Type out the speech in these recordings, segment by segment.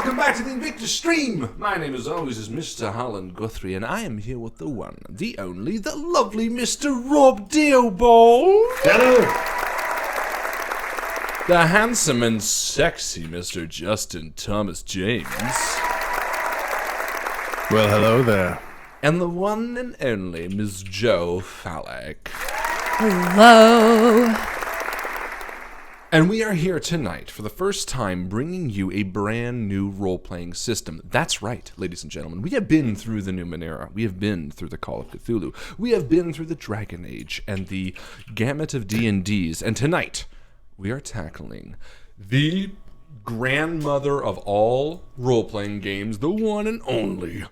welcome back to the INVICTUS stream. My name, as always, is Mr. Harlan Guthrie, and I am here with the one, the only, the lovely Mr. Rob Deobald. Hello. The handsome and sexy Mr. Justin Thomas James. Well, hello there. And the one and only Ms. Jo Fallak. Hello. And we are here tonight for the first time bringing you a brand new role-playing system. That's right, ladies and gentlemen. We have been through the Numenera. We have been through the Call of Cthulhu. We have been through the Dragon Age and the gamut of D&Ds. And tonight, we are tackling the grandmother of all role-playing games, the one and only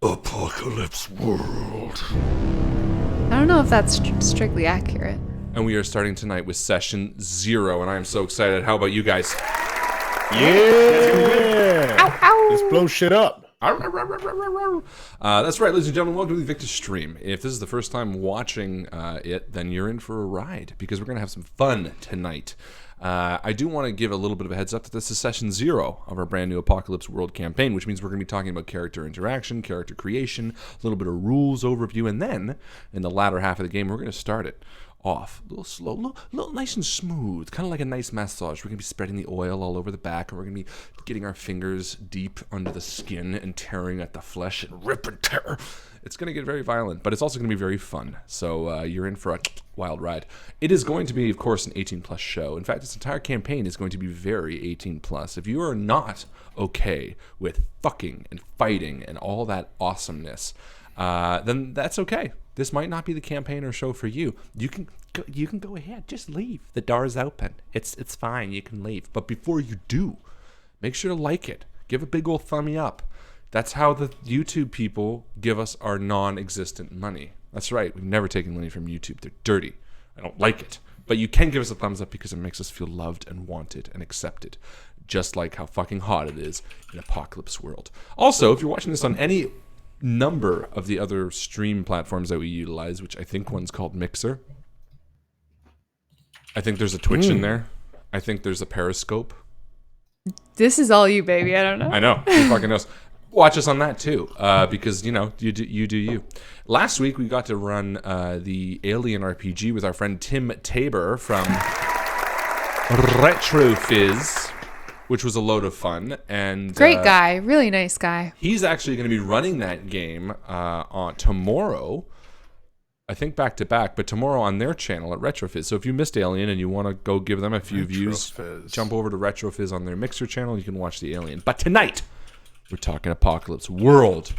Apocalypse World. I don't know if that's strictly accurate. And we are starting tonight with session 0, and I am so excited. How about you guys? Yeah! Ow, ow. Let's blow shit up. That's right, ladies and gentlemen. Welcome to the INVICTUS stream. If this is the first time watching it, then you're in for a ride, because we're going to have some fun tonight. I do want to give a little bit of a heads up that this is session 0 of our brand new Apocalypse World campaign, which means we're going to be talking about character interaction, character creation, a little bit of rules overview, and then, in the latter half of the game, we're going to start it off a little slow, a little nice and smooth, kind of like a nice massage. We're going to be spreading the oil all over the back, and we're going to be getting our fingers deep under the skin and tearing at the flesh and rip and tear. It's going to get very violent, but it's also going to be very fun. So you're in for a wild ride. It is going to be, of course, an 18-plus show. In fact, this entire campaign is going to be very 18-plus. If you are not okay with fucking and fighting and all that awesomeness, then that's okay. This might not be the campaign or show for you. You can go ahead. Just leave. The door's open. It's fine. You can leave. But before you do, make sure to like it. Give a big old thumbs up. That's how the YouTube people give us our non-existent money. That's right. We've never taken money from YouTube. They're dirty. I don't like it. But you can give us a thumbs up because it makes us feel loved and wanted and accepted. Just like how fucking hot it is in Apocalypse World. Also, if you're watching this on any number of the other stream platforms that we utilize, which I think one's called Mixer. I think there's a Twitch in there. I think there's a Periscope. This is all you, baby. I don't know. I know. Who fucking knows? Watch us on that too, because you know you do you. Last week we got to run the Alien RPG with our friend Tim Tabor from RetroFizz, which was a load of fun. And great guy, really nice guy. He's actually going to be running that game on tomorrow. I think back to back, but tomorrow on their channel at RetroFizz. So if you missed Alien and you want to go give them a few views, jump over to RetroFizz on their Mixer channel. You can watch the Alien. But tonight, we're talking Apocalypse World.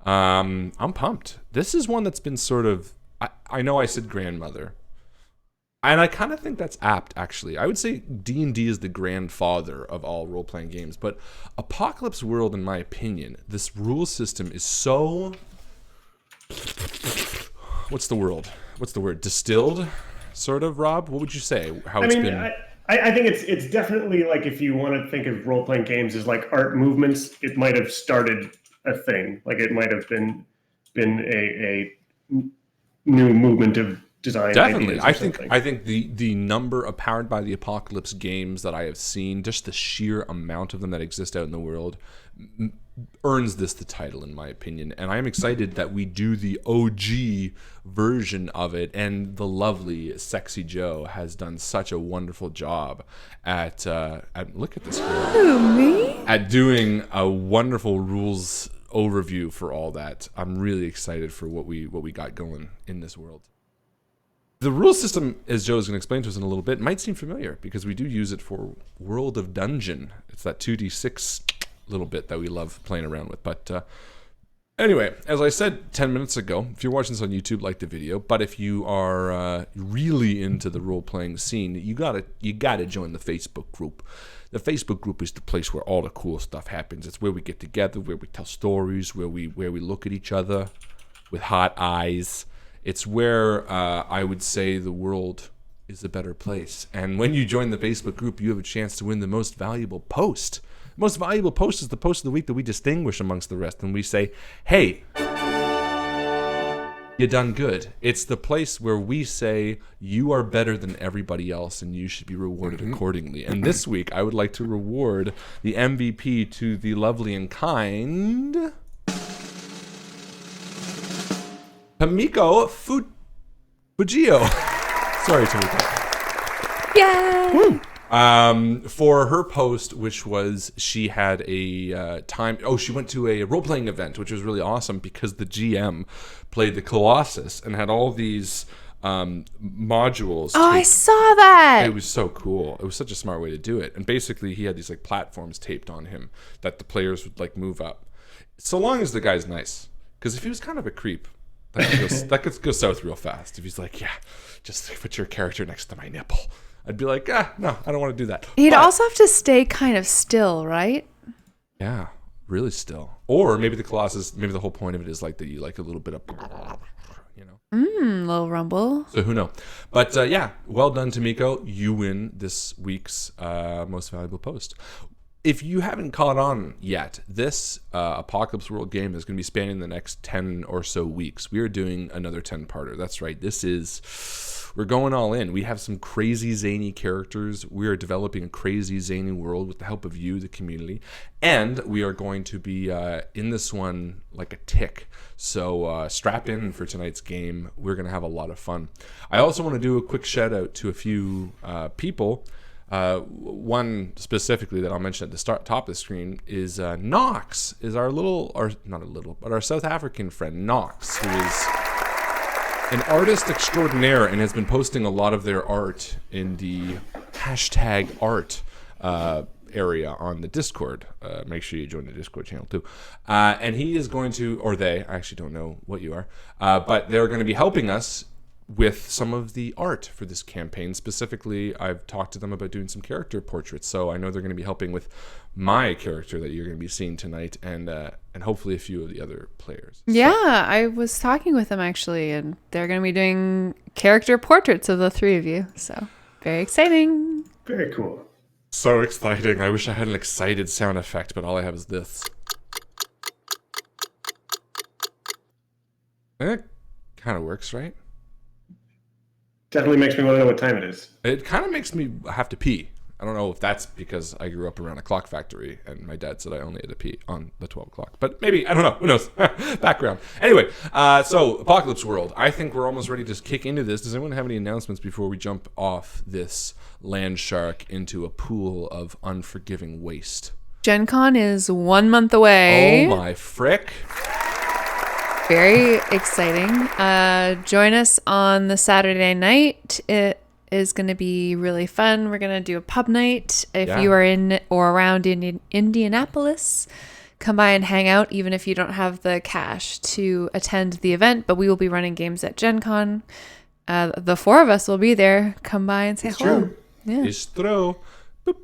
I'm pumped. This is one that's been sort of... I know I said grandmother. And I kind of think that's apt, actually. I would say D&D is the grandfather of all role-playing games. But Apocalypse World, in my opinion, this rule system is so... What's the word? Distilled, sort of, Rob? What would you say? I think it's definitely like, if you want to think of role-playing games as like art movements, it might have started a thing. Like it might have been a new movement of design. Definitely. I think the number of Powered by the Apocalypse games that I have seen, just the sheer amount of them that exist out in the world, earns this the title, in my opinion. And I'm excited that we do the OG version of it, and the lovely sexy Jo has done such a wonderful job at look at this girl. Who, me? At doing a wonderful rules overview for all that. I'm really excited for what we got going in this world. The rule system, as Joe's going to explain to us in a little bit, might seem familiar because we do use it for World of Dungeon. It's that 2d6 little bit that we love playing around with. But anyway, as I said 10 minutes ago, if you're watching this on YouTube, like the video. But if you are really into the role-playing scene, you gotta join the Facebook group. The Facebook group is the place where all the cool stuff happens. It's where we get together, where we tell stories, where we look at each other with hot eyes. It's where I would say the world is a better place. And when you join the Facebook group, you have a chance to win the most valuable post. The most valuable post is the post of the week that we distinguish amongst the rest. And we say, hey, You done good. It's the place where we say you are better than everybody else and you should be rewarded accordingly. And this week, I would like to reward the MVP to the lovely and kind Hamiko Fujio. Sorry, Tamiko. Yay! Woo. For her post, which was she had a she went to a role-playing event, which was really awesome because the GM played the Colossus and had all these modules. Oh, I saw that. It was so cool. It was such a smart way to do it. And basically, he had these like platforms taped on him that the players would like move up. So long as the guy's nice, because if he was kind of a creep, that could go south real fast. If he's like, yeah, just put your character next to my nipple. I'd be like, no, I don't want to do that. He'd also have to stay kind of still, right? Yeah, really still. Or maybe the Colossus, maybe the whole point of it is like that you like a little bit of, you know. Little rumble. So who knows? But yeah, well done, Tamiko. You win this week's most valuable post. If you haven't caught on yet, this Apocalypse World game is going to be spanning the next 10 or so weeks. We are doing another 10-parter. That's right. We're going all in. We have some crazy zany characters. We are developing a crazy zany world with the help of you, the community. And we are going to be in this one like a tick. So strap in for tonight's game. We're going to have a lot of fun. I also want to do a quick shout out to a few people. One specifically that I'll mention at the top of the screen is Knox, is our South African friend Knox, who is an artist extraordinaire and has been posting a lot of their art in the #art area on the Discord. Make sure you join the Discord channel too. And he is going to, or they, I actually don't know what you are, but they're going to be helping us with some of the art for this campaign. Specifically, I've talked to them about doing some character portraits, so I know they're going to be helping with my character that you're going to be seeing tonight, and hopefully a few of the other players. Yeah, I was talking with them actually, and they're going to be doing character portraits of the three of you. So very exciting. Very cool. So exciting. I wish I had an excited sound effect, but all I have is this. It kind of works, right? Definitely makes me want to know what time it is. It kind of makes me have to pee. I don't know if that's because I grew up around a clock factory and my dad said I only had to pee on the 12 o'clock. But maybe, I don't know. Who knows? Background. Anyway, so Apocalypse World. I think we're almost ready to kick into this. Does anyone have any announcements before we jump off this land shark into a pool of unforgiving waste? Gen Con is 1 month away. Oh my frick. Very exciting. Join us on the Saturday night. It is going to be really fun. We're going to do a pub night. If you are in or around Indianapolis, come by and hang out, even if you don't have the cash to attend the event. But we will be running games at Gen Con. The four of us will be there. Come by and say hello. True. Yeah. It's true. That's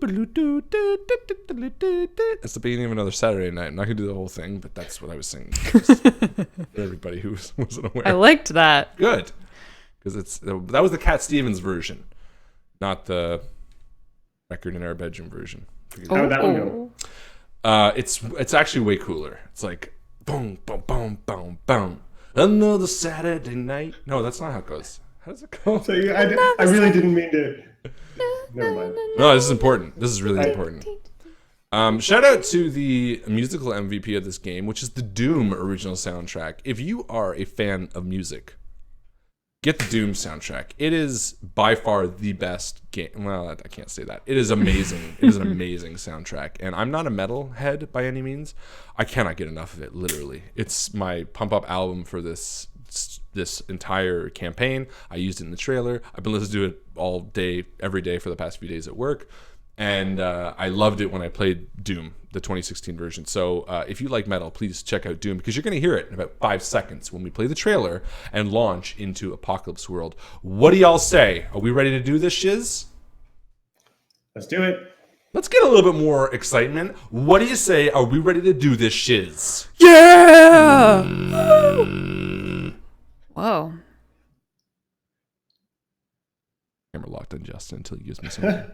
the beginning of another Saturday night. I'm not going to do the whole thing, but that's what I was singing. For everybody who wasn't aware. I liked that. Good. Because that was the Cat Stevens version, not the record in our bedroom version. How would that one go? It's actually way cooler. It's like boom, boom, boom, boom, boom. Another Saturday night. No, that's not how it goes. How does it go? So I really didn't mean to. Never mind. No, this is important. This is really important. Shout out to the musical MVP of this game, which is the Doom original soundtrack. If you are a fan of music, get the Doom soundtrack. It is by far the best game. Well, I can't say that. It is amazing. It is an amazing soundtrack. And I'm not a metal head by any means. I cannot get enough of it, literally. It's my pump-up album for this entire campaign. I used it in the trailer. I've been listening to it all day, every day for the past few days at work. And I loved it when I played Doom, the 2016 version. So if you like metal, please check out Doom, because you're going to hear it in about 5 seconds when we play the trailer and launch into Apocalypse World. What do y'all say? Are we ready to do this shiz? Let's do it. Let's get a little bit more excitement. What do you say? Are we ready to do this shiz? Yeah! Whoa. Camera locked on Justin until he gives me something.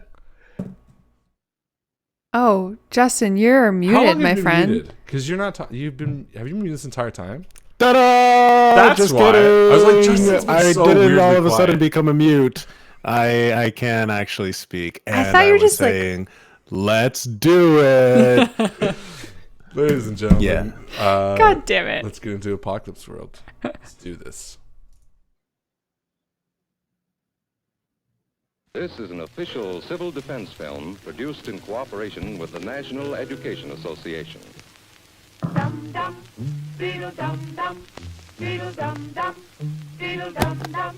Oh, Justin, you're muted, my friend. Because you're not. Have you been muted this entire time? Ta-da! That's Just why. kidding. I was like, Justin's been I so didn't all weirdly of a sudden quiet. become a mute. I can actually speak. And I thought you were was just like- saying, let's do it. Ladies and gentlemen, God damn it. let's get into Apocalypse World. Let's do this. This is an official civil defense film produced in cooperation with the National Education Association. Dum dum, beetle dum dum, beetle dum dum, beetle dum dum.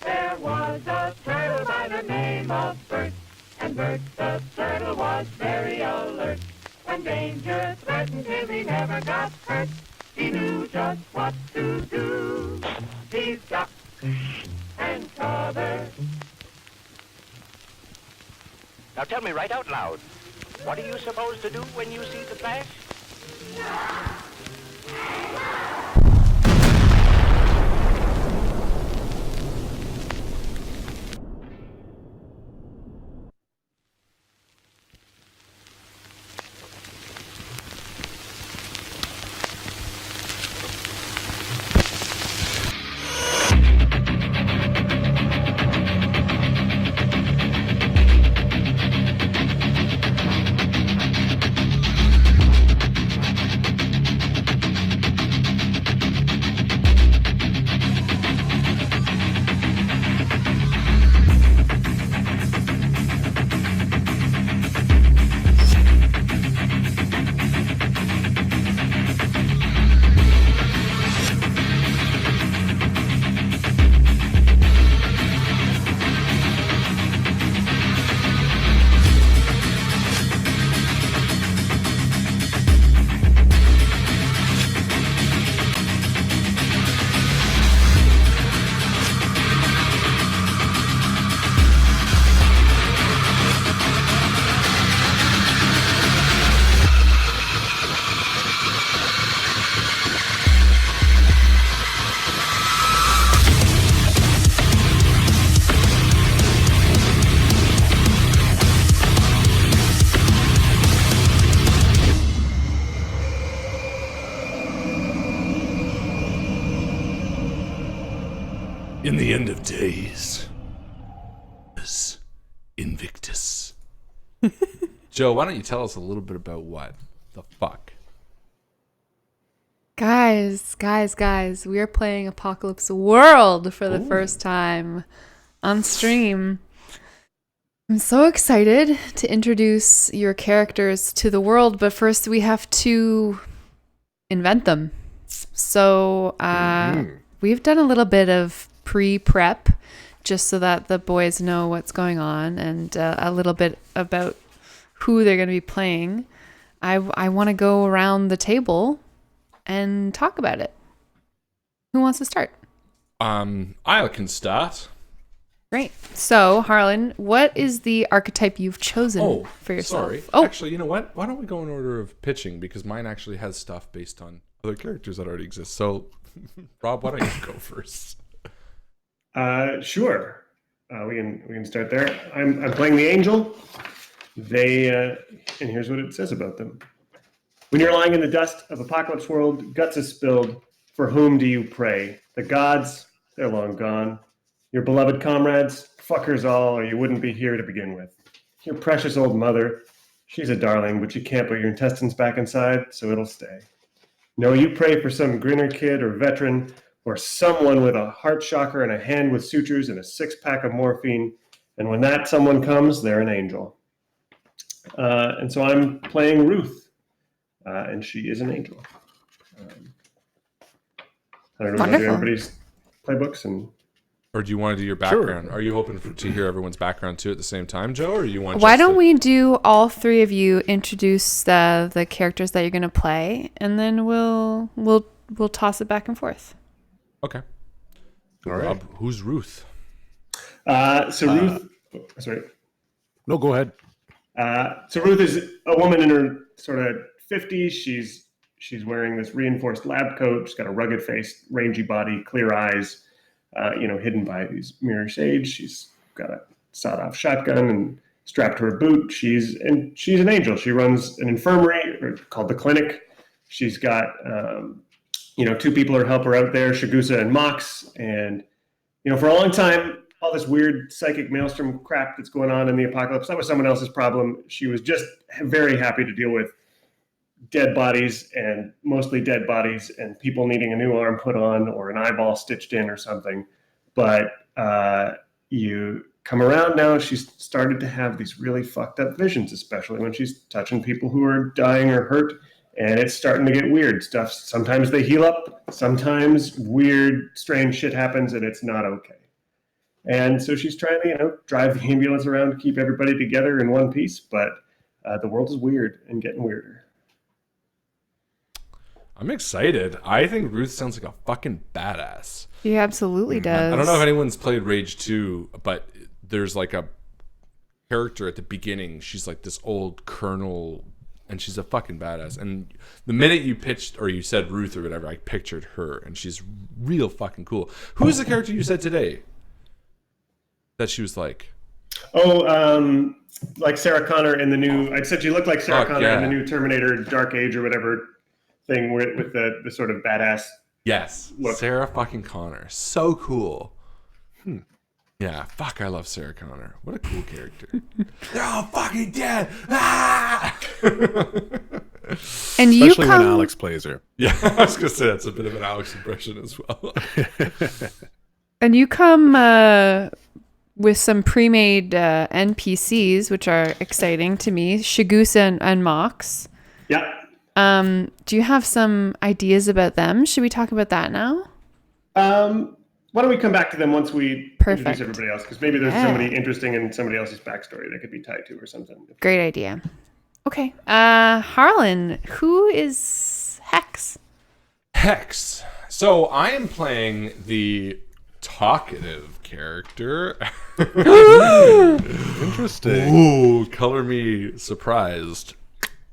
There was a turtle by the name of Bert, and Bert the turtle was very alert. When danger threatened him, he never got hurt. He knew just what to do. He ducked and covered. Now tell me right out loud, what are you supposed to do when you see the flash? In the end of days, is Invictus. Joe, why don't you tell us a little bit about what the fuck? Guys, we are playing Apocalypse World for the first time on stream. I'm so excited to introduce your characters to the world, but first we have to invent them. So we've done a little bit of pre-prep just so that the boys know what's going on and a little bit about who they're going to be playing. I want to go around the table and talk about it. Who wants to start? I can start. Great. So, Harlan, what is the archetype you've chosen for yourself? Sorry. Oh, Actually, you know what? Why don't we go in order of pitching? Because mine actually has stuff based on other characters that already exist. So, Rob, why don't you go first? Sure. We can start there. I'm playing the angel. They and here's what it says about them. When you're lying in the dust of Apocalypse World, guts is spilled. For whom do you pray? The gods? They're long gone. Your beloved comrades? Fuckers all, or you wouldn't be here to begin with. Your precious old mother? She's a darling, but you can't put your intestines back inside, so it'll stay. No, you pray for some grinner kid or veteran, or someone with a heart shocker and a hand with sutures and a six-pack of morphine, and when that someone comes, they're an angel. And so I'm playing Ruth, and she is an angel. I don't know about everybody's playbooks and. Or do you want to do your background? Sure. Are you hoping to hear everyone's background too at the same time, Joe, or you want? Why don't we do all three of you introduce the characters that you're going to play, and then we'll toss it back and forth. Okay. All right. Rob, who's Ruth? Ruth. Sorry. No, go ahead. So Ruth is a woman in her sort of 50s. She's wearing this reinforced lab coat. She's got a rugged face, rangy body, clear eyes. Hidden by these mirror shades. She's got a sawed-off shotgun and strapped to her boot. She's an angel. She runs an infirmary called the Clinic. She's got two people are help her out there, Shigusa and Mox. And, for a long time, all this weird psychic maelstrom crap that's going on in the apocalypse, that was someone else's problem. She was just very happy to deal with dead bodies, and mostly dead bodies, and people needing a new arm put on or an eyeball stitched in or something. But you come around now, she's started to have these really fucked up visions, especially when she's touching people who are dying or hurt. And it's starting to get weird stuff. Sometimes they heal up. Sometimes weird, strange shit happens, and it's not okay. And so she's trying to, drive the ambulance around to keep everybody together in one piece. But the world is weird and getting weirder. I'm excited. I think Ruth sounds like a fucking badass. He absolutely does. I don't know if anyone's played Rage 2, but there's like a character at the beginning. She's like this old colonel, and she's a fucking badass. And the minute you pitched or you said Ruth or whatever, I pictured her, and she's real fucking cool. Who's the character you said today that she was like? Oh, like Sarah Connor in the new. I said she looked like Sarah Connor in the new Terminator Dark Age or whatever thing with the sort of badass. Yes, look. Sarah fucking Connor, so cool. Yeah, fuck, I love Sarah Connor. What a cool character. They're all fucking dead. Ah! And you especially when Alex plays her. Yeah, I was gonna say that's a bit of an Alex impression as well. And you come with some pre-made NPCs, which are exciting to me. Shigusa and Mox. Yeah. Do you have some ideas about them? Should we talk about that now? Why don't we come back to them once we introduce everybody else? Because maybe there's somebody interesting in somebody else's backstory that could be tied to or something. Great idea. Okay. Harlan, who is Hex? Hex. So I am playing the talkative character. Interesting. Ooh, color me surprised.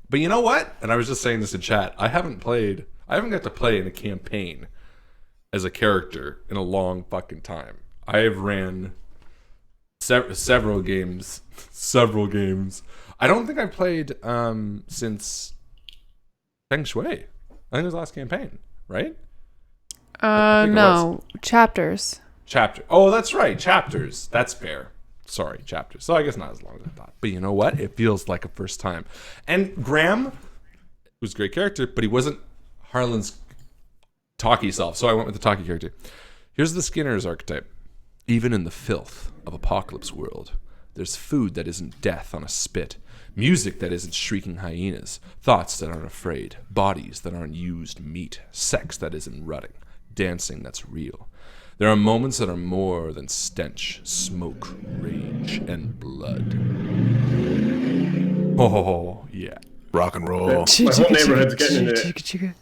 But you know what? And I was just saying this in chat. I haven't got to play in a campaign as a character in a long fucking time. I have ran several games. I don't think I've played since Feng Shui. I think it was the last campaign, right? No. Chapters. Oh, that's right. Chapters. That's fair. Sorry, chapters. So I guess not as long as I thought. But you know what? It feels like a first time. And Graham was a great character, but he wasn't Harlan's talky self. So I went with the talky character. Here's the Skinner's archetype. Even in the filth of Apocalypse World, there's food that isn't death on a spit, music that isn't shrieking hyenas, thoughts that aren't afraid, bodies that aren't used meat, sex that isn't rutting, dancing that's real. There are moments that are more than stench, smoke, rage, and blood. Oh, yeah. Rock and roll. My whole neighborhood's getting into it.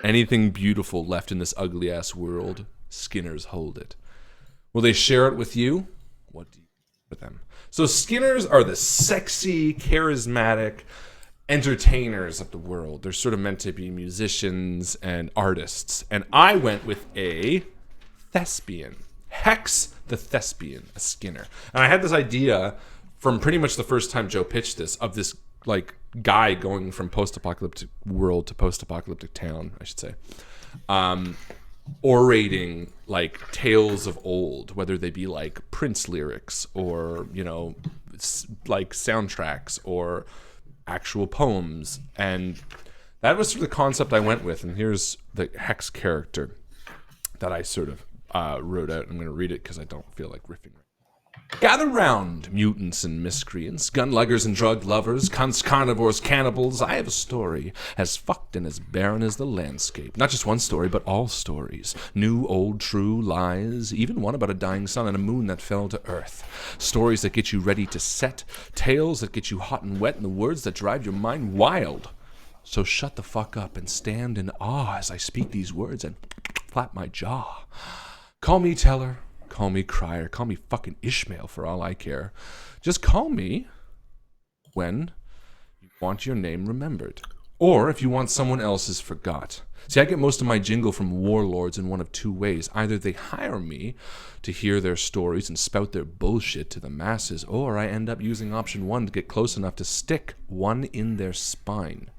Anything beautiful left in this ugly-ass world, Skinners hold it. Will they share it with you? What do you do with them? So Skinners are the sexy, charismatic entertainers of the world. They're sort of meant to be musicians and artists. And I went with a thespian. Hex the thespian, a Skinner. And I had this idea from pretty much the first time Joe pitched this, of this like guy going from post-apocalyptic world to post-apocalyptic town, I should say. Orating like tales of old, whether they be like Prince lyrics or, like soundtracks or actual poems. And that was sort of the concept I went with. And here's the Hex character that I sort of wrote out. I'm going to read it because I don't feel like riffing. Gather round, mutants and miscreants, gun-luggers and drug lovers, cunts, carnivores, cannibals. I have a story as fucked and as barren as the landscape. Not just one story, but all stories. New, old, true, lies. Even one about a dying sun and a moon that fell to earth. Stories that get you ready to set. Tales that get you hot and wet, and the words that drive your mind wild. So shut the fuck up and stand in awe as I speak these words and flap my jaw. Call me teller. Call me crier, call me fucking Ishmael for all I care. Just call me when you want your name remembered. Or if you want someone else's forgot. See, I get most of my jingle from warlords in one of two ways. Either they hire me to hear their stories and spout their bullshit to the masses, or I end up using option one to get close enough to stick one in their spine.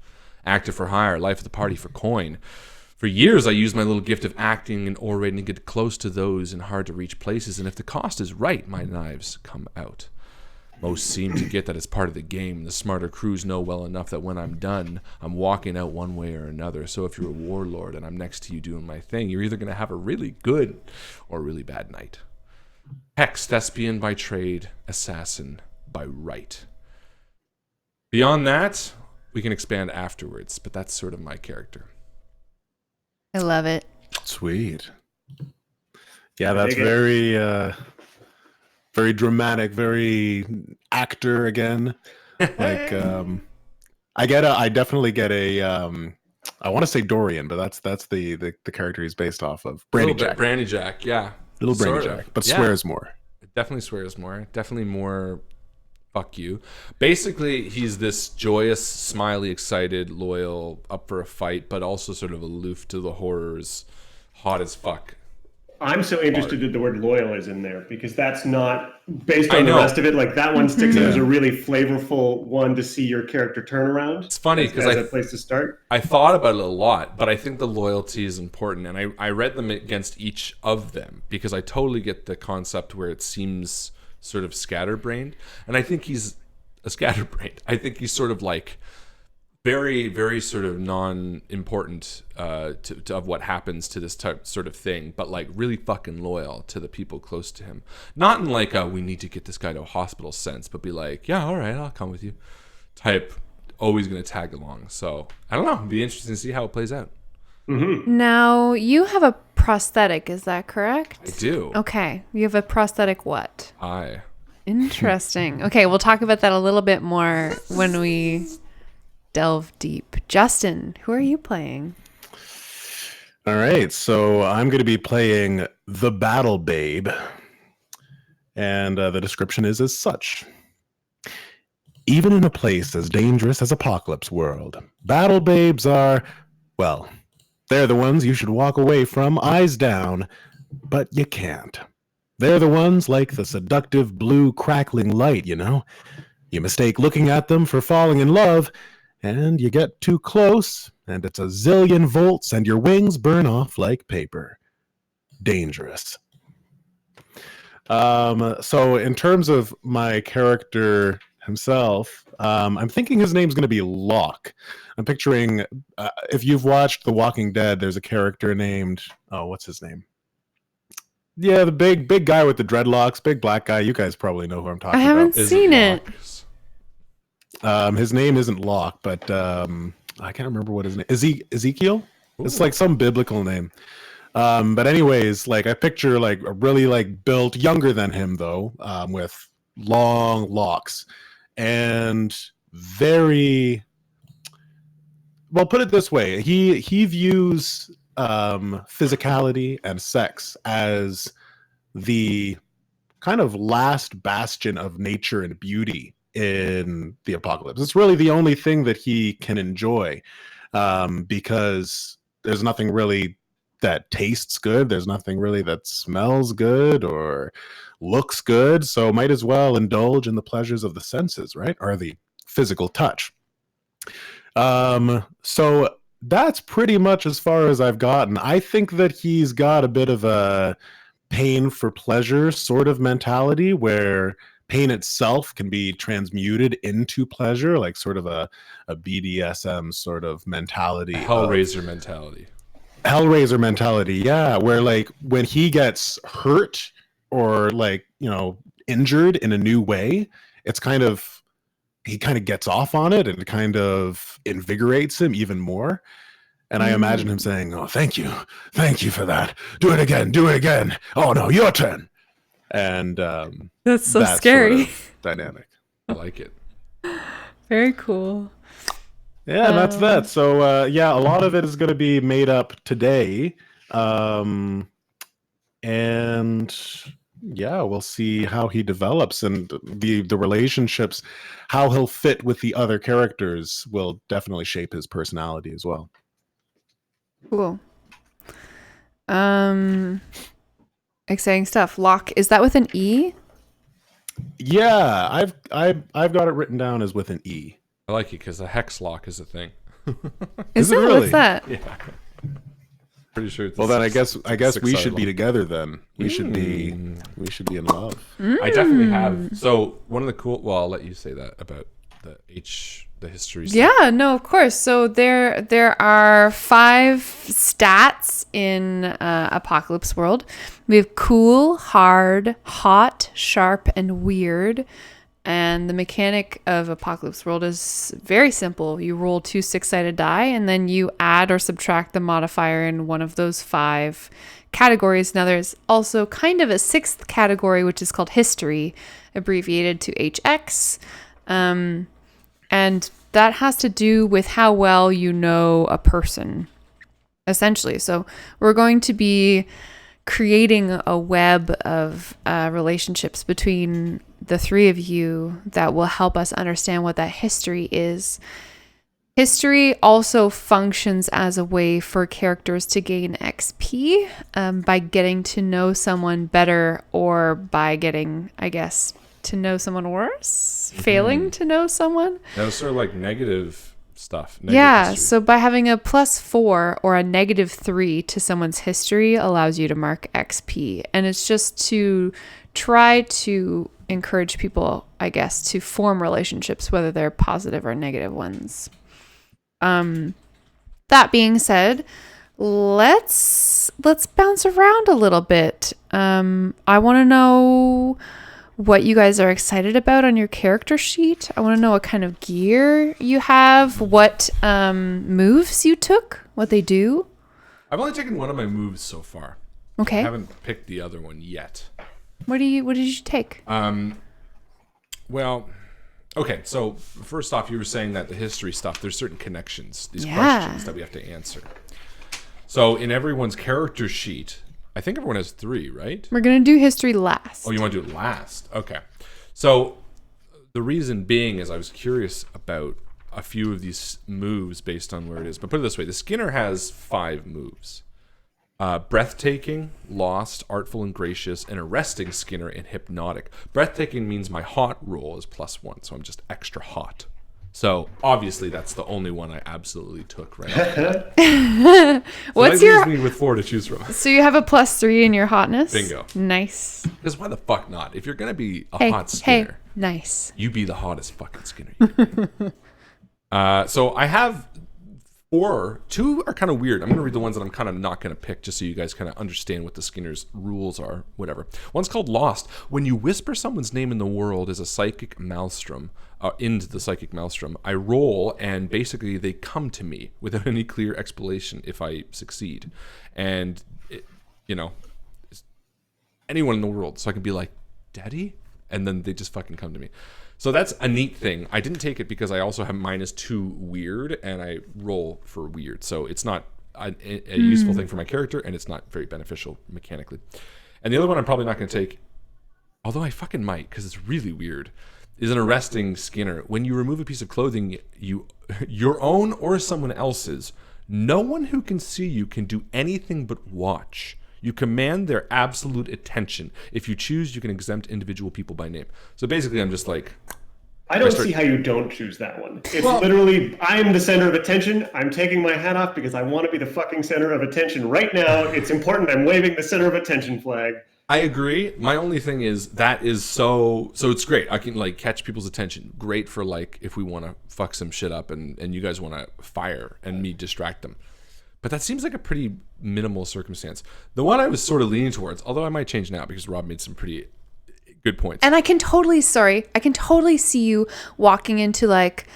Actor for hire, life of the party for coin. For years, I used my little gift of acting and orating to get close to those in hard-to-reach places, and if the cost is right, my knives come out. Most seem to get that as part of the game. The smarter crews know well enough that when I'm done, I'm walking out one way or another. So if you're a warlord and I'm next to you doing my thing, you're either going to have a really good or a really bad night. Hex, thespian by trade, assassin by right. Beyond that, we can expand afterwards, but that's sort of my character. I love it. Sweet. Yeah, that's very very dramatic, very actor again. Like I definitely get a I want to say Dorian, but that's the character he's based off of. Brandy Jack. Brandy Jack, yeah. Little Brandy Jack, but swears more. It definitely swears more. Definitely more fuck you. Basically, he's this joyous, smiley, excited, loyal, up for a fight, but also sort of aloof to the horrors, hot as fuck. I'm so interested that the word loyal is in there because that's not based on the rest of it. Like that one sticks out as a really flavorful one to see your character turn around. It's funny because as a place to start. I thought about it a lot, but I think the loyalty is important, and I read them against each of them because I totally get the concept where it seems sort of scatterbrained, and I think he's a scatterbrained. I think he's sort of like very, very sort of non-important to of what happens to this type sort of thing, but like really fucking loyal to the people close to him. Not in like a we need to get this guy to a hospital sense, but be like, yeah, all right, I'll come with you type. Always going to tag along. So I don't know. It'd be interesting to see how it plays out. Mm-hmm. Now you have a prosthetic, is that correct? I do. Okay, you have a prosthetic what? Eye. Interesting. Okay, we'll talk about that a little bit more when we delve deep. Justin, who are you playing? All right, so I'm going to be playing the Battle Babe, and the description is as such. Even in a place as dangerous as Apocalypse World, Battle Babes are, well, they're the ones you should walk away from, eyes down, but you can't. They're the ones like the seductive blue crackling light, you know? You mistake looking at them for falling in love, and you get too close, and it's a zillion volts, and your wings burn off like paper. Dangerous. So in terms of my character himself, I'm thinking his name's going to be Locke. I'm picturing, if you've watched The Walking Dead, there's a character named, what's his name? Yeah, the big guy with the dreadlocks, big black guy. You guys probably know who I'm talking about. I haven't seen it. His name isn't Locke, but I can't remember what his name is. Ezekiel? Ooh. It's like some biblical name. But anyways, like I picture like a really like built, younger than him though, with long locks and very well. Put it this way: he views physicality and sex as the kind of last bastion of nature and beauty in the apocalypse. It's really the only thing that he can enjoy, because there's nothing really that tastes good. There's nothing really that smells good or looks good. So might as well indulge in the pleasures of the senses, right? Or the physical touch. So that's pretty much as far as I've gotten. I think that he's got a bit of a pain for pleasure sort of mentality where pain itself can be transmuted into pleasure, like sort of a BDSM sort of mentality. Hellraiser mentality. Hellraiser mentality, yeah, where like when he gets hurt or like, you know, injured in a new way, it's kind of, he kind of gets off on it and it kind of invigorates him even more. And I imagine him saying, "Oh, thank you for that. Do it again. Oh no, your turn." And that's so scary. Sort of dynamic. I like it. Very cool. Yeah, and that's that. So yeah, a lot of it is going to be made up today, and yeah, we'll see how he develops and the relationships, how he'll fit with the other characters will definitely shape his personality as well. Cool. Exciting stuff. Locke, is that with an E? Yeah, I've got it written down as with an E. I like it because a hex lock is a thing. Is it really? What's that? Yeah. Pretty sure. Well, then I guess we should be six-sided together. Then we should be in love. I definitely have. So one of the cool. Well, I'll let you say that about the history stuff. Yeah, no, of course. So there are 5 stats in Apocalypse World. We have cool, hard, hot, sharp, and weird. And the mechanic of Apocalypse World is very simple. You roll 2 6-sided die, and then you add or subtract the modifier in one of those 5 categories. Now, there's also kind of a 6th category, which is called history, abbreviated to HX. And that has to do with how well you know a person, essentially. So we're going to be creating a web of relationships between the 3 of you that will help us understand what that history is. History also functions as a way for characters to gain XP by getting to know someone better, or by getting, I guess, to know someone worse, failing to know someone. That was sort of like negative stuff. Yeah, history. so by having a +4 or a -3 to someone's history allows you to mark XP. And it's just to try to encourage people, I guess, to form relationships, whether they're positive or negative ones. That being said, let's bounce around a little bit. I want to know what you guys are excited about on your character sheet. I want to know what kind of gear you have, what moves you took, what they do. I've only taken one of my moves so far. Okay. I haven't picked the other one yet. What did you take? Well, okay. So first off, you were saying that the history stuff, there's certain connections, these Yeah. questions that we have to answer. So in everyone's character sheet, I think everyone has 3, right? We're going to do history last. Oh, you want to do it last? Okay. So the reason being is I was curious about a few of these moves based on where it is. But put it this way, the Skinner has 5 moves. Breathtaking, lost, artful and gracious, and arresting Skinner, and hypnotic. Breathtaking means my hot roll is +1, so I'm just extra hot. So obviously that's the only one I absolutely took right off the bat. What's that your... leaves me with 4 to choose from. So you have a +3 in your hotness? Bingo. Nice. Because why the fuck not? If you're going to be a hot Hey, Skinner, nice. you be the hottest fucking Skinner. So I have 4. 2 are kind of weird. I'm going to read the ones that I'm kind of not going to pick, just so you guys kind of understand what the Skinner's rules are, whatever. One's called Lost. When you whisper someone's name in the world as a psychic maelstrom, into the psychic maelstrom, I roll, and basically they come to me without any clear explanation if I succeed. And, anyone in the world. So I can be like, Daddy? And then they just fucking come to me. So that's a neat thing. I didn't take it because I also have -2 weird, and I roll for weird. So it's not a useful thing for my character, and it's not very beneficial mechanically. And the other one I'm probably not going to take, although I fucking might because it's really weird, is an arresting Skinner. When you remove a piece of clothing, your own or someone else's, no one who can see you can do anything but watch. You command their absolute attention. If you choose, you can exempt individual people by name. So basically, I'm just like... I don't see how you don't choose that one. It's literally, I'm the center of attention. I'm taking my hat off because I want to be the fucking center of attention right now. It's important. I'm waving the center of attention flag. I agree. My only thing is that is so it's great. I can like catch people's attention. Great for like if we want to fuck some shit up and you guys want to fire and me distract them. But that seems like a pretty minimal circumstance. The one I was sort of leaning towards, although I might change now because Rob made some pretty good points. And I can totally see you walking into like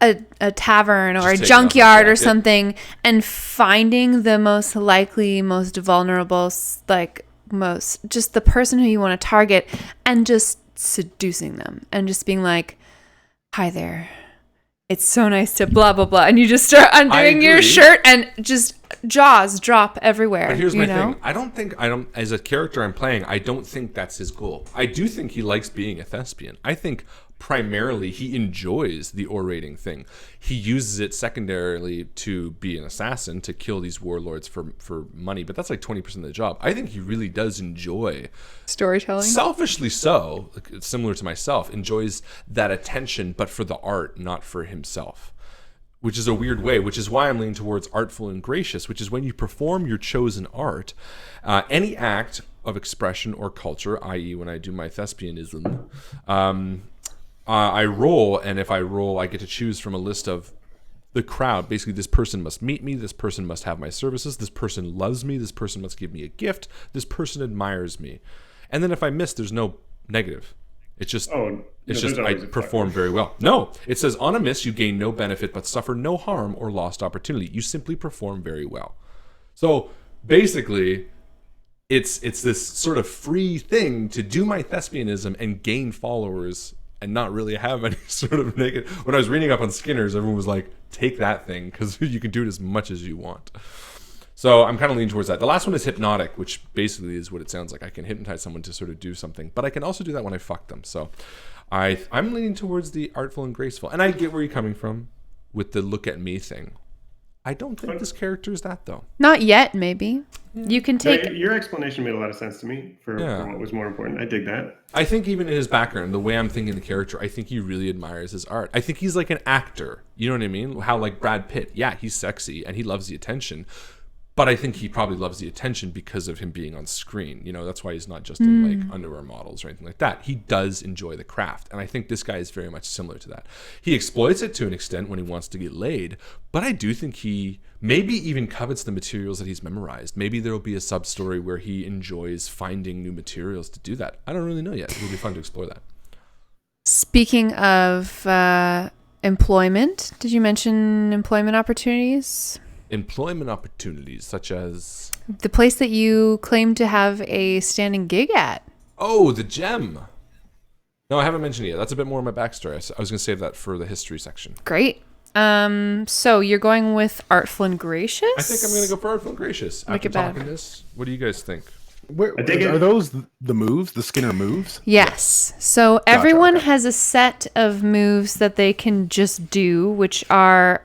a tavern or a junkyard or something and finding the most likely, most vulnerable, like just the person who you want to target and just seducing them and just being like, hi there. It's so nice to blah, blah, blah. And you just start undoing your shirt and just jaws drop everywhere. But here's my thing. I don't, as a character I'm playing, I don't think that's his goal. I do think he likes being a thespian. I think primarily he enjoys the orating thing. He uses it secondarily to be an assassin, to kill these warlords for money. But that's like 20% of the job. I think he really does enjoy storytelling. Selfishly so, similar to myself, enjoys that attention, but for the art, not for himself. which is a weird way, which is why I'm leaning towards artful and gracious, which is when you perform your chosen art, any act of expression or culture, i.e. when I do my thespianism, I roll, and if I roll, I get to choose from a list of the crowd. Basically, this person must meet me, this person must have my services, this person loves me, this person must give me a gift, this person admires me. And then if I miss, there's no negative. It's just I perform very well. No, it says on a miss you gain no benefit but suffer no harm or lost opportunity. You simply perform very well. So basically, it's this sort of free thing to do my thespianism and gain followers and not really have any sort of negative. When I was reading up on Skinner's, everyone was like, take that thing because you can do it as much as you want. So I'm kind of leaning towards that. The last one is hypnotic, which basically is what it sounds like. I can hypnotize someone to sort of do something, but I can also do that when I fuck them. So I'm leaning towards the artful and graceful. And I get where you're coming from with the look at me thing. I don't think this character is that, though. Not yet, maybe. You can take... Your explanation made a lot of sense to me for what was more important. I dig that. I think even in his background, the way I'm thinking the character, I think he really admires his art. I think he's like an actor. You know what I mean? How like Brad Pitt, yeah, he's sexy and he loves the attention. But I think he probably loves the attention because of him being on screen. You know, that's why he's not just in like underwear models or anything like that. He does enjoy the craft. And I think this guy is very much similar to that. He exploits it to an extent when he wants to get laid. But I do think he maybe even covets the materials that he's memorized. Maybe there'll be a sub-story where he enjoys finding new materials to do that. I don't really know yet. It'll be fun to explore that. Speaking of employment, did you mention employment opportunities? Employment opportunities such as the place that you claim to have a standing gig at. Oh, the gem. No, I haven't mentioned it yet. That's a bit more of my backstory. I was going to save that for the history section. Great. So you're going with artful and gracious? I think I'm going to go for artful and gracious. Make After it bad. talking this, what do you guys think? Are those the moves, the Skinner moves? Yes. So everyone has a set of moves that they can just do, which are,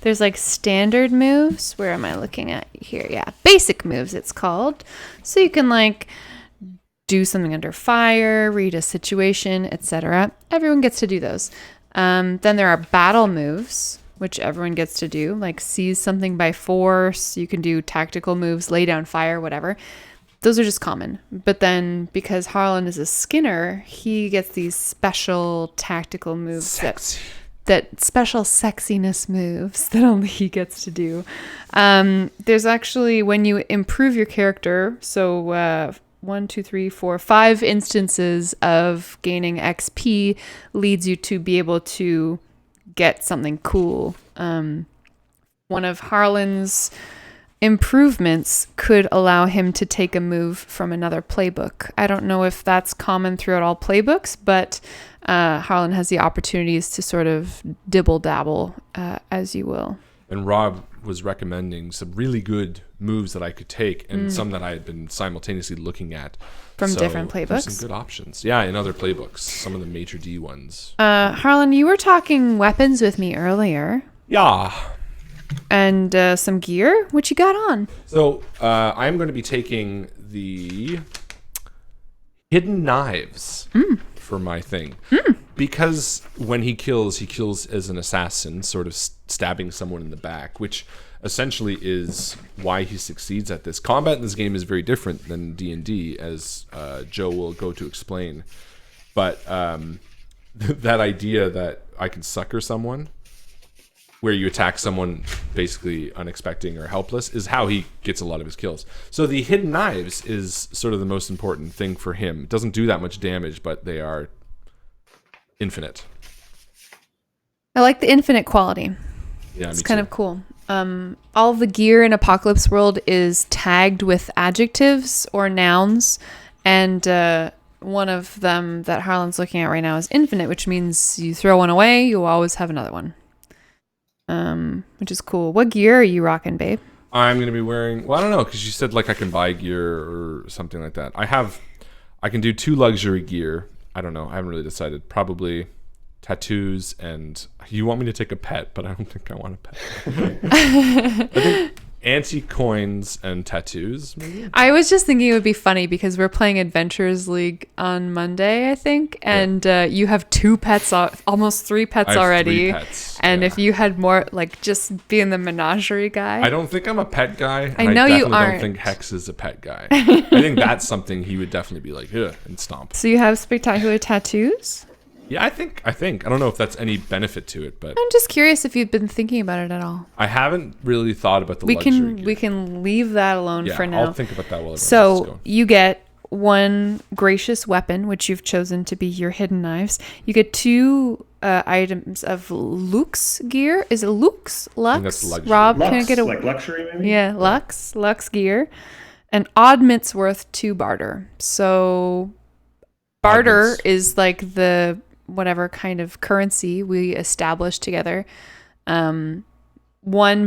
there's like standard moves. Where am I looking at here? Yeah. Basic moves, it's called. So you can like do something under fire, read a situation, etc. Everyone gets to do those. Then there are battle moves, which everyone gets to do, like seize something by force. You can do tactical moves, lay down fire, whatever. Those are just common. But then because Harlan is a Skinner, he gets these special tactical moves that special sexiness moves that only he gets to do. There's actually, when you improve your character, so 5 instances of gaining XP leads you to be able to get something cool. One of Harlan's improvements could allow him to take a move from another playbook. I don't know if that's common throughout all playbooks, but Harlan has the opportunities to sort of dibble-dabble, as you will. And Rob was recommending some really good moves that I could take and some that I had been simultaneously looking at. From different playbooks? There's some good options. Yeah, in other playbooks, some of the major D ones. Harlan, you were talking weapons with me earlier. Yeah. And some gear. What you got on? So I'm going to be taking the hidden knives for my thing. Because when he kills as an assassin, sort of stabbing someone in the back, which essentially is why he succeeds at this. Combat in this game is very different than D&D, as Joe will go to explain. But that idea that I can sucker someone, where you attack someone basically unexpected or helpless, is how he gets a lot of his kills. So the hidden knives is sort of the most important thing for him. It doesn't do that much damage, but they are infinite. I like the infinite quality. Yeah, it's kind of cool. All of the gear in Apocalypse World is tagged with adjectives or nouns, and one of them that Harlan's looking at right now is infinite, which means you throw one away, you'll always have another one. Which is cool. What gear are you rocking, babe? I'm going to be wearing, well, I don't know, because you said like I can buy gear or something like that. I can do 2 luxury gear. I don't know. I haven't really decided. Probably tattoos, and you want me to take a pet, but I don't think I want a pet. I think anti-coins and tattoos, maybe? I was just thinking it would be funny because we're playing Adventures League on Monday, I think, and you have 2 pets, almost 3 pets I have already. 3 pets. And yeah. if you had more, like, just being the menagerie guy. I don't think I'm a pet guy. And I know you I aren't. don't think Hex is a pet guy. I think that's something he would definitely be like, ugh, and stomp. So you have spectacular tattoos? Yeah, I think. I don't know if that's any benefit to it, but I'm just curious if you've been thinking about it at all. I haven't really thought about the We luxury can gear. we can leave that alone Yeah, for now. I'll think about that while everyone else is So going. you get 1 gracious weapon, which you've chosen to be your hidden knives. You get 2 items of Luxe gear. Is it Luxe? Lux? that's luxury. Rob, Lux, can I get a like luxury, maybe? yeah? Lux gear, and oddments worth 2 barter. So barter Oddments. is like the whatever kind of currency we established together. 1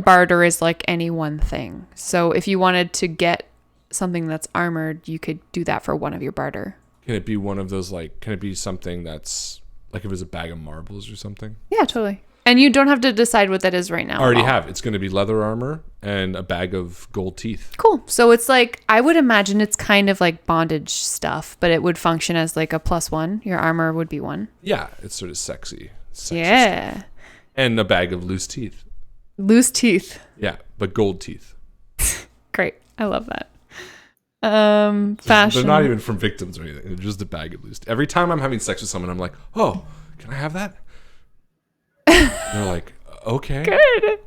barter is like any one thing. So if you wanted to get something that's armored, you could do that for 1 of your barter. Can it be one of those, like, can it be something that's, like, if it was a bag of marbles or something? Yeah, totally. And you don't have to decide what that is right now. I already at all. have. It's going to be leather armor and a bag of gold teeth. Cool. So it's like, I would imagine it's kind of like bondage stuff, but it would function as like a +1. Your armor would be 1. Yeah, it's sort of sexy Yeah. stuff. And a bag of loose teeth. Loose teeth. Yeah, but gold teeth. Great. I love that. Fashion. They're not even from victims or anything. They're just a bag of loose teeth. Every time I'm having sex with someone, I'm like, oh, can I have that? And they're like, okay. Good.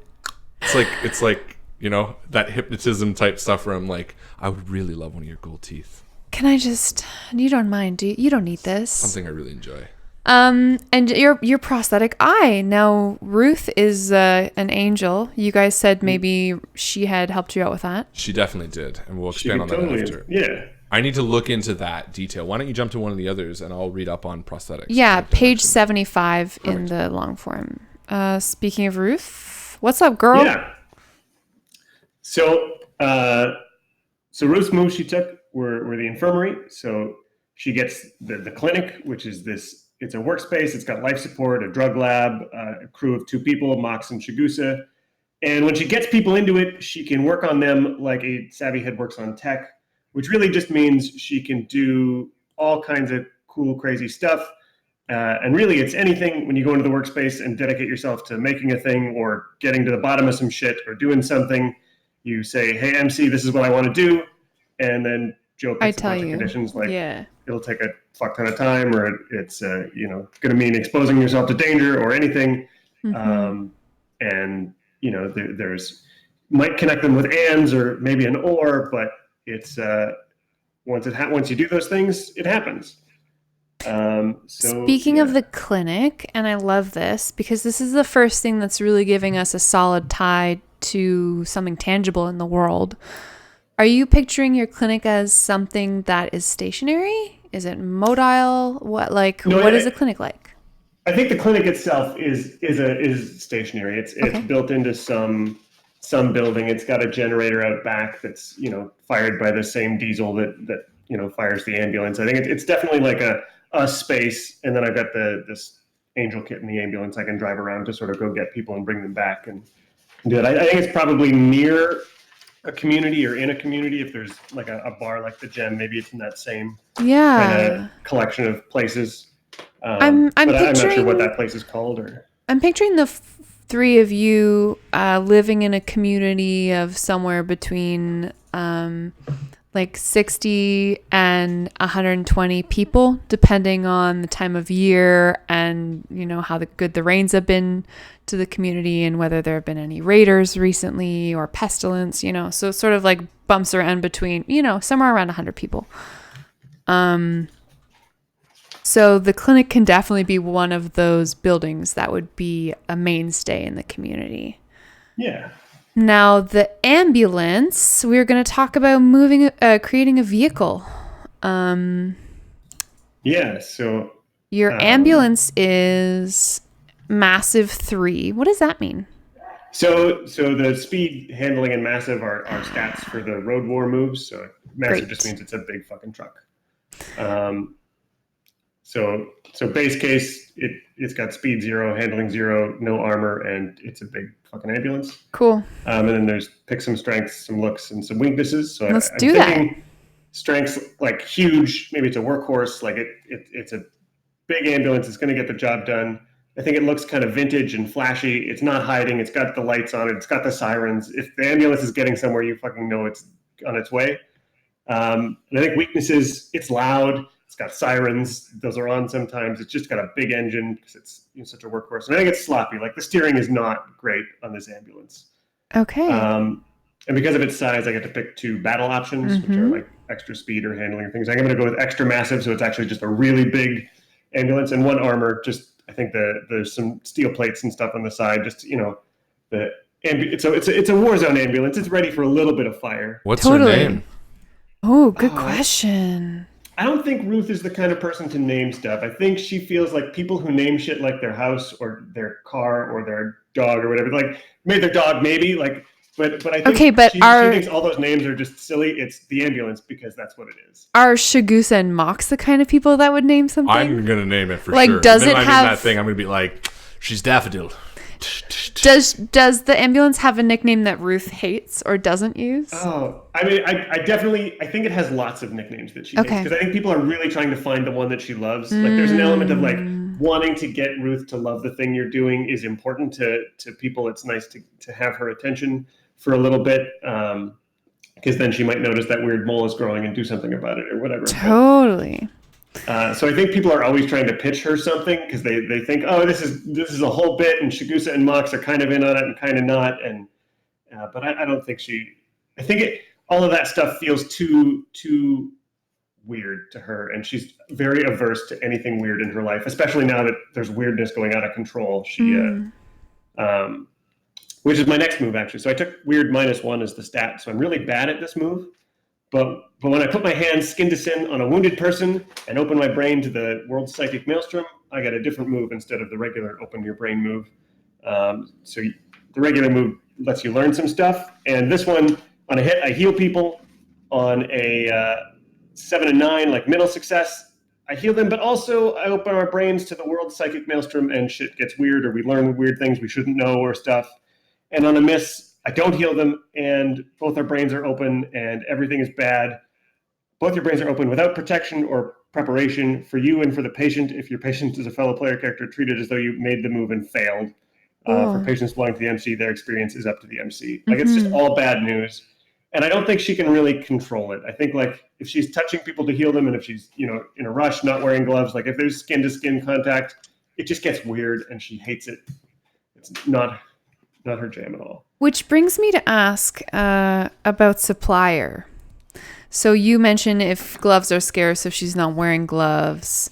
It's like, you know, that hypnotism type stuff where I'm like, I would really love one of your gold teeth. Can I just, you don't mind, do you? You don't need this. Something I really enjoy. And your prosthetic eye. Now, Ruth is an angel. You guys said maybe she had helped you out with that. She definitely did, and we'll She expand on could that totally, after. yeah. I need to look into that detail. Why don't you jump to one of the others, and I'll read up on prosthetics. Yeah, page Direction. 75 in the long form. Speaking of Ruth, what's up, girl? Yeah. So, Ruth's moves she took were the infirmary. So she gets the clinic, which is this. It's a workspace. It's got life support, a drug lab, a crew of 2 people, Mox and Chigusa. And when she gets people into it, she can work on them like a savvy head works on tech, which really just means she can do all kinds of cool, crazy stuff. And really, it's anything when you go into the workspace and dedicate yourself to making a thing or getting to the bottom of some shit or doing something. You say, hey, MC, this is what I want to do. And then Joe picks a bunch of conditions like it'll take a fuck ton of time, or it's going to mean exposing yourself to danger or anything. Mm-hmm. And there's might connect them with ands or maybe an or, but it's once you do those things, it happens. Speaking of the clinic, and I love this because this is the first thing that's really giving us a solid tie to something tangible in the world. Are you picturing your clinic as something that is stationary? Is it mobile? What is the clinic like? I think the clinic itself is stationary. It's built into some building. It's got a generator out back that's fired by the same diesel that fires the ambulance. I think it's definitely like a space. And then I've got this angel kit in the ambulance. I can drive around to sort of go get people and bring them back and do it. I think it's probably near a community or in a community. If there's like a bar like the Gem, maybe it's in that same kind of collection of places. I'm not sure what that place is called. I'm picturing the 3 of you living in a community of somewhere between like 60 and 120 people, depending on the time of year and how good the rains have been to the community and whether there have been any raiders recently or pestilence. So it sort of like bumps around between somewhere around 100 people. So the clinic can definitely be one of those buildings that would be a mainstay in the community. Yeah. Now, the ambulance, we're going to talk about creating a vehicle. So your ambulance is massive 3. What does that mean? So the speed, handling, and massive are stats for the road war moves. So massive just means it's a big fucking truck. So base case, it's got speed 0, handling 0, no armor, and it's a big fucking ambulance. Cool. And then there's pick some strengths, some looks, and some weaknesses. So Let's I'm do that. thinking strengths like huge. Maybe it's a workhorse. Like it's a big ambulance. It's going to get the job done. I think it looks kind of vintage and flashy. It's not hiding. It's got the lights on it. It's got the sirens. If the ambulance is getting somewhere, you fucking know it's on its way. And I think weaknesses, it's loud. It's got sirens. Those are on sometimes. It's just got a big engine because it's such a workhorse. And I think it's sloppy. Like the steering is not great on this ambulance. Okay. And because of its size, I get to pick 2 battle options, which are like extra speed or handling or things. I'm going to go with extra massive, so it's actually just a really big ambulance, and 1 armor. Just I think there's some steel plates and stuff on the side. Just it's a war zone ambulance. It's ready for a little bit of fire. What's her name? Oh, good question. I don't think Ruth is the kind of person to name stuff. I think she feels like people who name shit like their house or their car or their dog or whatever, like maybe their dog, maybe like, but I think she thinks all those names are just silly. It's the ambulance because that's what it is. Are Shagusa and Mox the kind of people that would name something? I'm gonna name it for like, sure. Does it have that thing? I'm gonna be like, she's Daffodil. Does the ambulance have a nickname that Ruth hates or doesn't use? Oh, I mean, I think it has lots of nicknames that she hates because I think people are really trying to find the one that she loves. Like there's an element of like wanting to get Ruth to love the thing you're doing is important to people. It's nice to have her attention for a little bit because then she might notice that weird mole is growing and do something about it or whatever. Totally. So I think people are always trying to pitch her something because they think, oh, this is a whole bit, and Shagusa and Mox are kind of in on it and kind of not. And but I don't think I think all of that stuff feels too weird to her, and she's very averse to anything weird in her life, especially now that there's weirdness going out of control. Which is my next move actually. So I took weird -1 as the stat, so I'm really bad at this move. But when I put my hand skin to sin on a wounded person and open my brain to the world psychic maelstrom, I got a different move instead of the regular open your brain move. So the regular move lets you learn some stuff, and this one on a hit I heal people. On a 7 and 9, like middle success, I heal them, but also I open our brains to the world psychic maelstrom, and shit gets weird, or we learn weird things we shouldn't know or stuff. And on a miss, I don't heal them, and both our brains are open, and everything is bad. Both your brains are open without protection or preparation for you and for the patient. If your patient is a fellow player character, treat it as though you made the move and failed. For patients belonging to the MC, their experience is up to the MC. Like it's just all bad news, and I don't think she can really control it. I think like if she's touching people to heal them, and if she's in a rush, not wearing gloves, like if there's skin to skin contact, it just gets weird, and she hates it. It's not her jam at all. Which brings me to ask about supplier. So you mentioned if gloves are scarce, if she's not wearing gloves.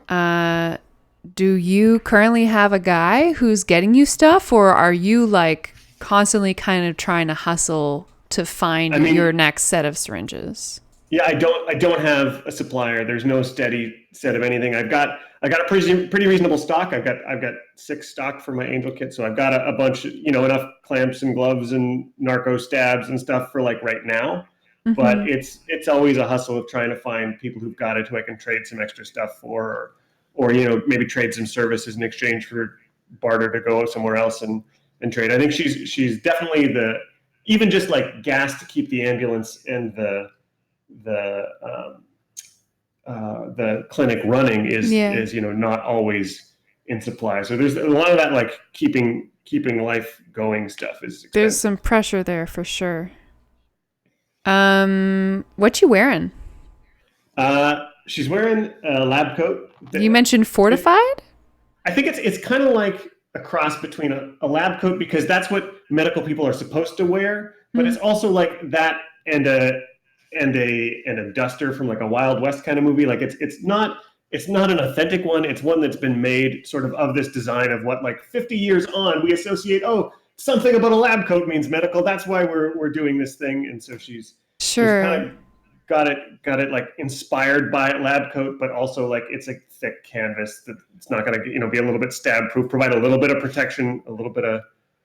Do you currently have a guy who's getting you stuff, or are you like constantly kind of trying to hustle to find your next set of syringes? Yeah, I don't have a supplier. There's no steady set of anything. I've got a pretty reasonable stock. I've got 6 stock for my angel kit, so I've got a bunch, enough clamps and gloves and narco stabs and stuff for like right now. But it's always a hustle of trying to find people who've got it who I can trade some extra stuff for, or maybe trade some services in exchange for barter to go somewhere else and trade. I think she's definitely even just like gas to keep the ambulance and the clinic running is not always in supply. So there's a lot of that like keeping life going stuff is expensive. There's some pressure there for sure. What you wearing? She's wearing a lab coat. You mentioned fortified? I think it's kind of like a cross between a lab coat, because that's what medical people are supposed to wear, but it's also like that and a duster from like a Wild West kind of movie. Like it's not an authentic one. It's one that's been made sort of this design of what like 50 years on we associate. Oh, something about a lab coat means medical. That's why we're doing this thing. And so she's kind of got it like inspired by lab coat, but also like it's a thick canvas that it's not going to be a little bit stab proof, provide a little bit of protection, a little bit of.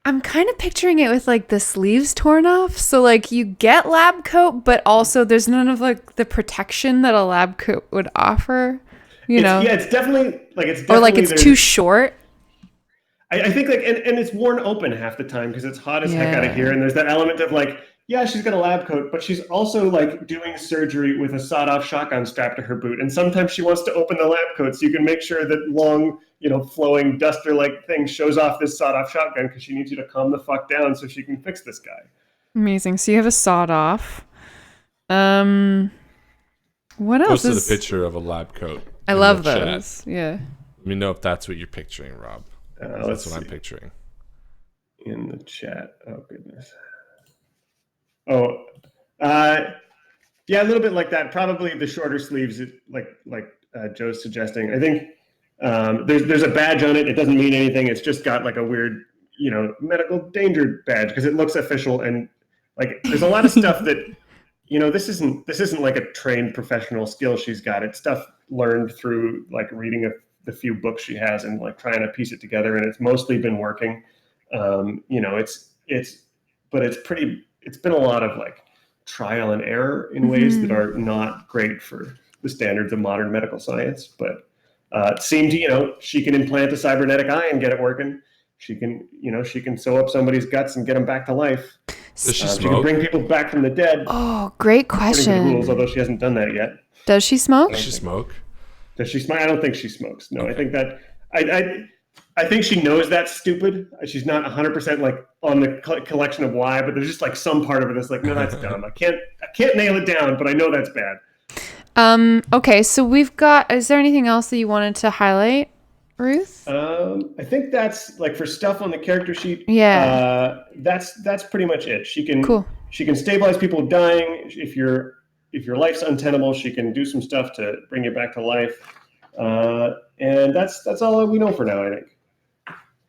I'm kind of picturing it with like the sleeves torn off. So like you get lab coat, but also there's none of like the protection that a lab coat would offer. You know, it's definitely or like it's there's- too short. I think like and it's worn open half the time because it's hot as heck out of here, and there's that element of like, yeah, she's got a lab coat, but she's also like doing surgery with a sawed-off shotgun strapped to her boot, and sometimes she wants to open the lab coat so you can make sure that long, flowing duster-like thing shows off this sawed-off shotgun because she needs you to calm the fuck down so she can fix this guy. Amazing. So you have a sawed off. What else Posted is? a picture of a lab coat. I in love the chat. those. Yeah. Let me know if that's what you're picturing, Rob. That's what I'm picturing. In the chat. Oh goodness. Oh, yeah, a little bit like that. Probably the shorter sleeves, like Joe's suggesting. I think there's a badge on it. It doesn't mean anything. It's just got like a weird, medical danger badge because it looks official, and like there's a lot of stuff that, this isn't like a trained professional skill she's got. It's stuff learned through like reading the few books she has and like trying to piece it together, and it's mostly been working. It's been a lot of like trial and error in ways that are not great for the standards of modern medical science. But it seemed, she can implant a cybernetic eye and get it working. She can sew up somebody's guts and get them back to life. Does she She can smoke? bring people back from the dead. Oh, great According to the question. rules, although she hasn't done that yet. Does she smoke? Does she smoke? Does she smoke? I don't think she smokes. No, Okay. I think that I think she knows that's stupid. She's not 100% like on the collection of why, but there's just like some part of it that's like, no, that's dumb. I can't nail it down, but I know that's bad. Okay, so we've got. Is there anything else that you wanted to highlight, Ruth? I think that's like for stuff on the character sheet. Yeah. That's pretty much it. She can Cool. She can stabilize people dying. If your life's untenable, she can do some stuff to bring you back to life. And that's all we know for now, I think.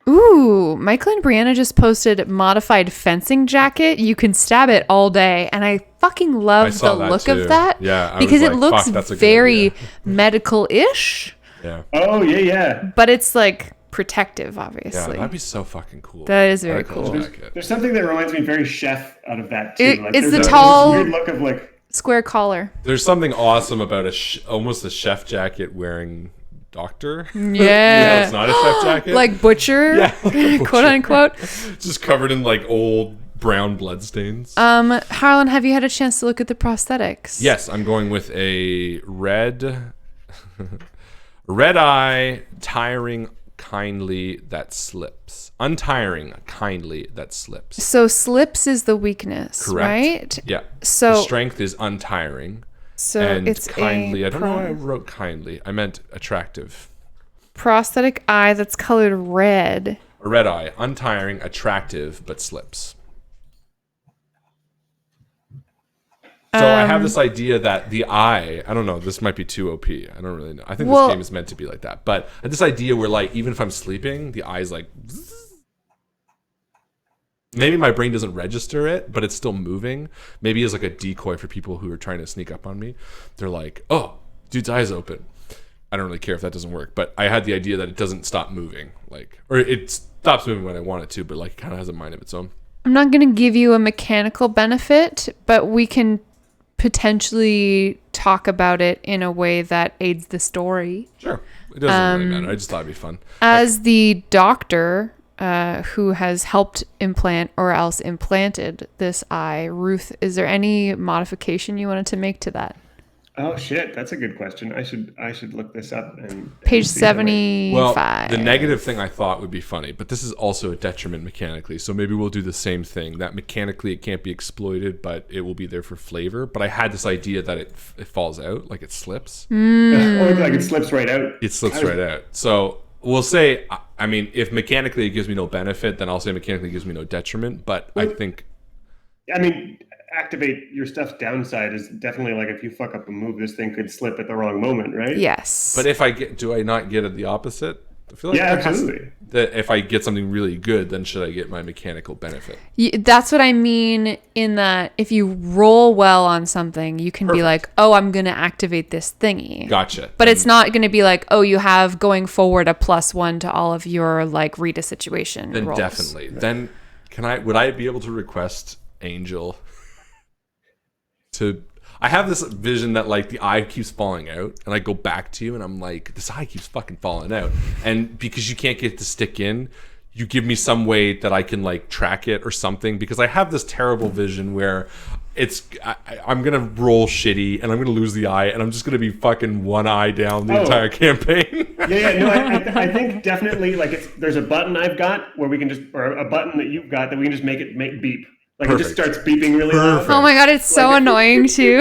Ooh, Michael and Brianna just posted modified fencing jacket. You can stab it all day, and I fucking I love saw the that look too. of that. Yeah, I because was it like, looks fuck, that's a good very idea. medical-ish, Yeah. Oh yeah. but it's like protective, Yeah, obviously. that'd be so fucking cool. That is very I'd like cool. that jacket. There's something that reminds me very chef out of that too. It's there's the this tall- weird look of like. Square collar. There's something awesome about almost a chef jacket wearing doctor. Yeah. It's not a chef jacket. Like butcher, Yeah, quote unquote. just covered in like old brown bloodstains. Harlan, have you had a chance to look at the prosthetics? Yes, I'm going with a red eye, tiring kindly that slips. Untiring kindly that slips. So slips is the weakness, Correct. right? Yeah. So- the strength is untiring. So And it's kindly, a I don't know why I wrote kindly. I meant attractive. prosthetic eye that's colored red. A red eye, untiring, attractive, but slips. So I have this idea that the eye, I don't know, this might be too OP. I don't really know. I think Well- this game is meant to be like that. But I have this idea where like even if I'm sleeping, the eye's like zzz. Maybe my brain doesn't register it, but it's still moving. Maybe it's like a decoy for people who are trying to sneak up on me. They're like, oh, dude's eye's open. I don't really care if that doesn't work, but I had the idea that it doesn't stop moving. Like, or it stops moving when I want it to, but like it kind of has a mind of its own. I'm not going to give you a mechanical benefit, but we can potentially talk about it in a way that aids the story. Sure. It doesn't really matter. I just thought it'd be fun. As the doctor who has helped implant or else implanted this eye, Ruth, is there any modification you wanted to make to that? Oh shit, that's a good question. I should look this up and Page see if I might- 75. Well, the negative thing I thought would be funny, but this is also a detriment mechanically. So maybe we'll do the same thing. That mechanically it can't be exploited, but it will be there for flavor. But I had this idea that it falls out, like it slips. Or like it slips right out. It slips right out. So we'll say, I mean, if mechanically it gives me no benefit, then I'll say mechanically it gives me no detriment. But I think, I mean, activate your stuff's downside is definitely like if you fuck up a move, this thing could slip at the wrong moment, right? Yes. but if do I not get it the opposite? I feel like Yeah, that has- absolutely. that if I get something really good, then should I get my mechanical benefit? That's what I mean in that if you roll well on something, you can be Perfect. like, oh, I'm going to activate this thingy. Gotcha. But it's not going to be like, oh, you have going forward a +1 to all of your like read a situation Then rolls. definitely. Then would I be able to request Angel to I have this vision that like the eye keeps falling out, and I go back to you, and I'm like, this eye keeps fucking falling out, and because you can't get the stick in, you give me some way that I can like track it or something, because I have this terrible vision where I'm gonna roll shitty and I'm gonna lose the eye, and I'm just gonna be fucking one eye down the entire campaign. I think definitely like there's a button I've got where we can just, or a button that you've got that we can just make beep. Like Perfect. It just starts beeping really loud. Oh my god, it's so annoying too.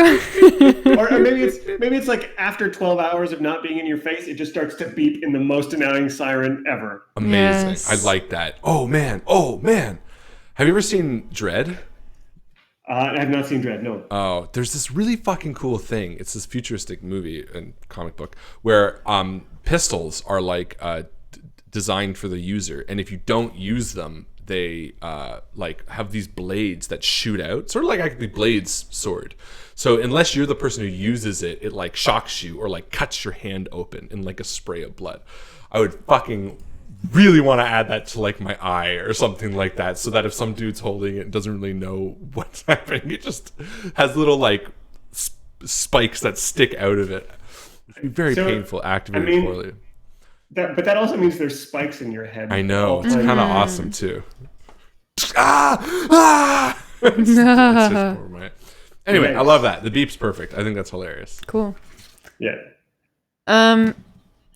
or maybe it's like after 12 hours of not being in your face, it just starts to beep in the most annoying siren ever. Amazing. Yes. I like that. Oh man. Have you ever seen Dread? I have not seen Dread, no. Oh, there's this really fucking cool thing. It's this futuristic movie and comic book where pistols are like designed for the user, and if you don't use them, they like have these blades that shoot out, sort of like actually Blade's sword. So unless you're the person who uses it, it like shocks you or like cuts your hand open in like a spray of blood. I would fucking really want to add that to like my eye or something like that, so that if some dude's holding it and doesn't really know what's happening, it just has little like spikes that stick out of it. It'd be very painful, activated poorly. But that also means there's spikes in your head. I know, it's kind of awesome too. It's just horrible. Anyway, I love that. The beep's perfect. I think that's hilarious. Cool. Yeah.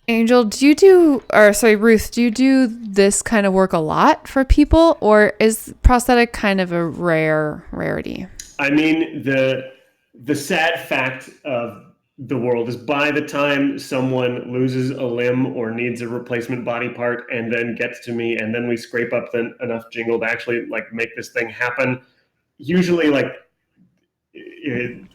Angel, Ruth, do you do this kind of work a lot for people, or is prosthetic kind of a rarity? I mean, the sad fact of the world is by the time someone loses a limb or needs a replacement body part and then gets to me, and then we scrape up enough jingle to actually like make this thing happen, usually like it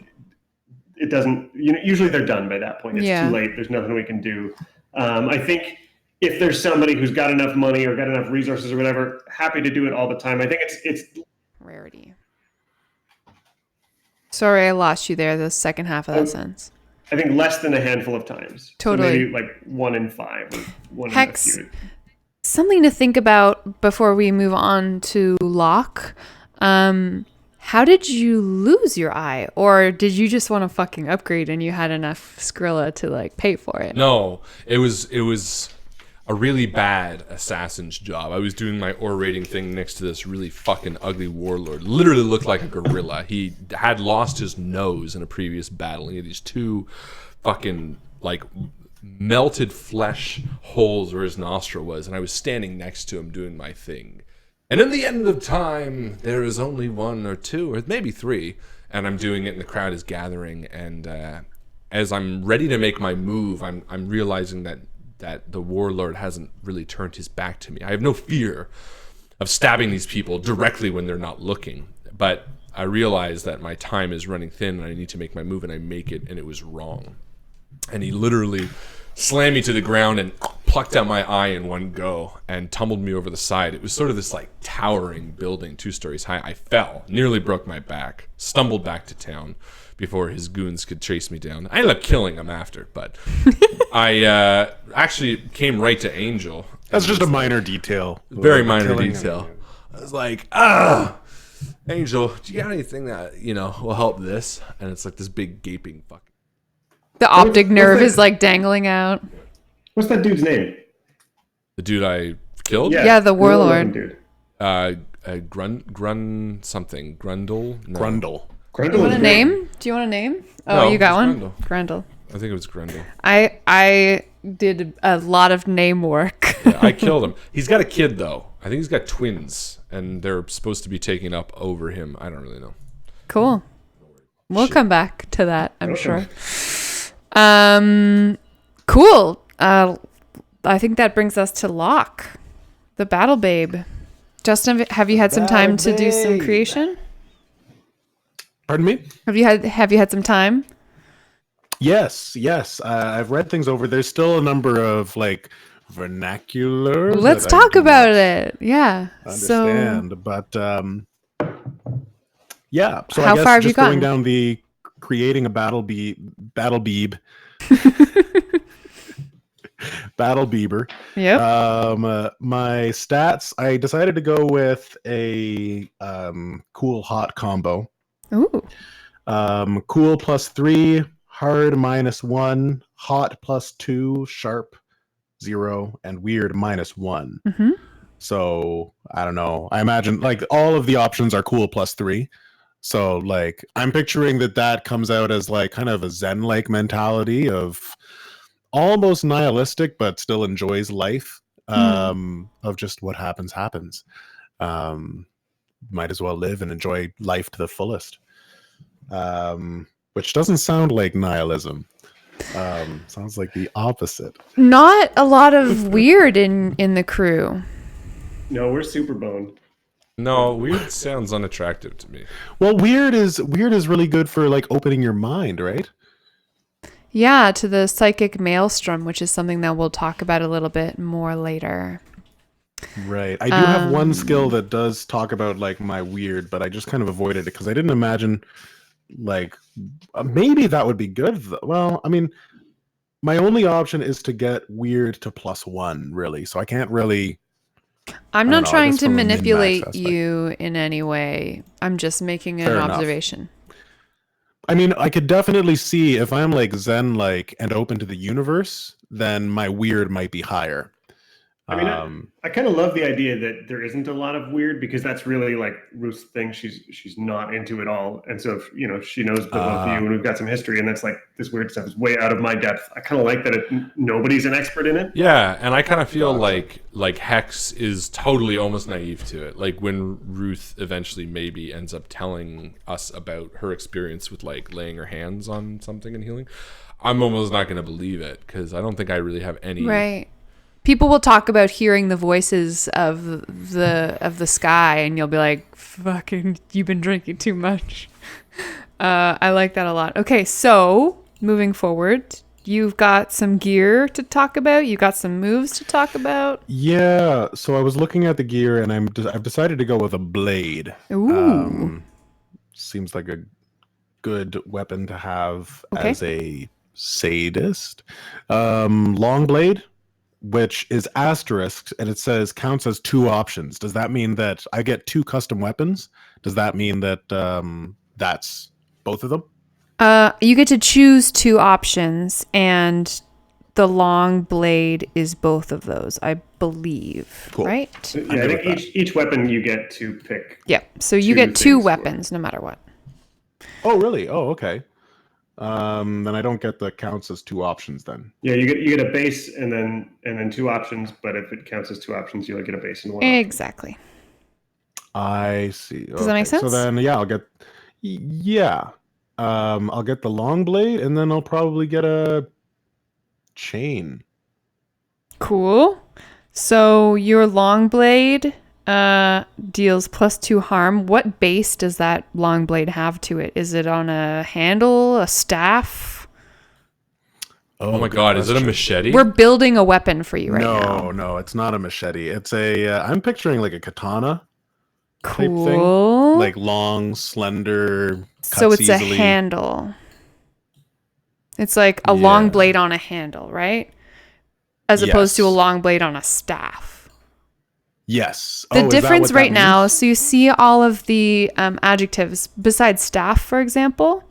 doesn't, usually they're done by that point. It's too late. There's nothing we can do. I think if there's somebody who's got enough money or got enough resources or whatever, happy to do it all the time. I think it's rarity. Sorry, I lost you there, the second half of that sentence. I think less than a handful of times. Totally. So maybe like 1 in 5 or 1 Hex, in a few. Something to think about before we move on to Locke. How did you lose your eye? Or did you just want to fucking upgrade and you had enough Skrilla to like pay for it? No, it was a really bad assassin's job. I was doing my ore rating thing next to this really fucking ugly warlord. Literally looked like a gorilla. He had lost his nose in a previous battle. He had these 2 fucking like melted flesh holes where his nostril was, and I was standing next to him doing my thing. And in the end of time, there is only 1 or 2 or maybe 3, and I'm doing it and the crowd is gathering, and as I'm ready to make my move, I'm realizing that the warlord hasn't really turned his back to me. I have no fear of stabbing these people directly when they're not looking, but I realize that my time is running thin and I need to make my move, and I make it, and it was wrong. And he literally slammed me to the ground and plucked out my eye in one go and tumbled me over the side. It was sort of this like towering building 2 stories high. I fell, nearly broke my back, stumbled back to town before his goons could chase me down. I ended up killing him after, but I actually came right to Angel. That's just a minor detail. Very minor detail. I was like, Angel, do you got anything that, will help this? And it's like this big gaping fucking. The optic nerve is like dangling out. What's that dude's name? The dude I killed? Yeah, the warlord. Dude. Grun something. Grundle? No. Grundle. Do you want a name? Oh, no, you got one? Grundle. I think it was Grundle. I did a lot of name work. Yeah, I killed him. He's got a kid, though. I think he's got twins, and they're supposed to be taking up over him. I don't really know. Cool. We'll come back to that, I'm sure. Cool. I think that brings us to Locke, the battle babe. Justin, have you had some time to do some creation? Pardon me? Have you had some time? Yes. I've read things over. There's still a number of like vernacular. Let's talk about it. Yeah. Understand, but yeah. So how I guess far have you just going gone? down the creating a battle beeb. Battle Bieber. Yep. My stats, I decided to go with a cool hot combo. Ooh. Cool +3, hard -1, hot +2, sharp 0, and weird -1. Mm-hmm. So I don't know. I imagine like all of the options are cool +3. So like I'm picturing that comes out as like kind of a Zen-like mentality of almost nihilistic, but still enjoys life. Of just what happens. Might as well live and enjoy life to the fullest. Which doesn't sound like nihilism. Sounds like the opposite. Not a lot of weird in the crew. No, we're super boned. No, weird sounds unattractive to me. Well, weird is really good for like opening your mind, right? Yeah, to the psychic maelstrom, which is something that we'll talk about a little bit more later. Right. I do have one skill that does talk about like my weird, but I just kind of avoided it because I didn't imagine like maybe that would be good. Well, I mean, my only option is to get weird to +1, really. So I can't really. I'm not trying to from a manipulate min-max you in any way. I'm just making an Fair enough. observation. I mean, I could definitely see if I'm like Zen-like and open to the universe, then my weird might be higher. I mean, I kind of love the idea that there isn't a lot of weird because that's really like Ruth's thing. She's not into it all, and so if, you know, she knows the both of you, and we've got some history, and that's like this weird stuff is way out of my depth. I kind of like that nobody's an expert in it. Yeah, and I kind of feel like Hex is totally almost naive to it. Like when Ruth eventually maybe ends up telling us about her experience with like laying her hands on something and healing, I'm almost not going to believe it because I don't think I really have any. Right. People will talk about hearing the voices of the sky, and you'll be like, "Fucking, you've been drinking too much." I like that a lot. Okay, so moving forward, you've got some gear to talk about. You got some moves to talk about. Yeah. So I was looking at the gear, and I've decided to go with a blade. Ooh. Seems like a good weapon to have Okay. as a sadist. Long blade, which is asterisked, and it says counts as 2 options. Does that mean that I get 2 custom weapons? Does that mean that that's both of them? You get to choose 2 options, and the long blade is both of those, I believe. Cool. Right? Yeah, I think each weapon you get to pick. Yeah. So you Two get 2 things for weapons no matter what. Oh, really? Oh, okay. Then I don't get the counts as 2 options then. Yeah, you get a base and then 2 options, but if it counts as 2 options, you get a base and 1 option. Exactly. I see. Does that make sense? So then, yeah, I'll get the long blade, and then I'll probably get a chain. Cool. So your long blade deals +2 harm. What base does that long blade have to it? Is it on a handle, a staff? Oh my god, is it a machete? We're building a weapon for you right now. No, it's not a machete. It's a. I'm picturing like a katana type thing, Cool. like long, slender. So cuts it's easily. a handle. It's like a long blade on a handle, right? As opposed to a Yes. long blade on a staff. Yes. The Oh, is that difference what that right now, means? so you see all of the adjectives besides staff, for example,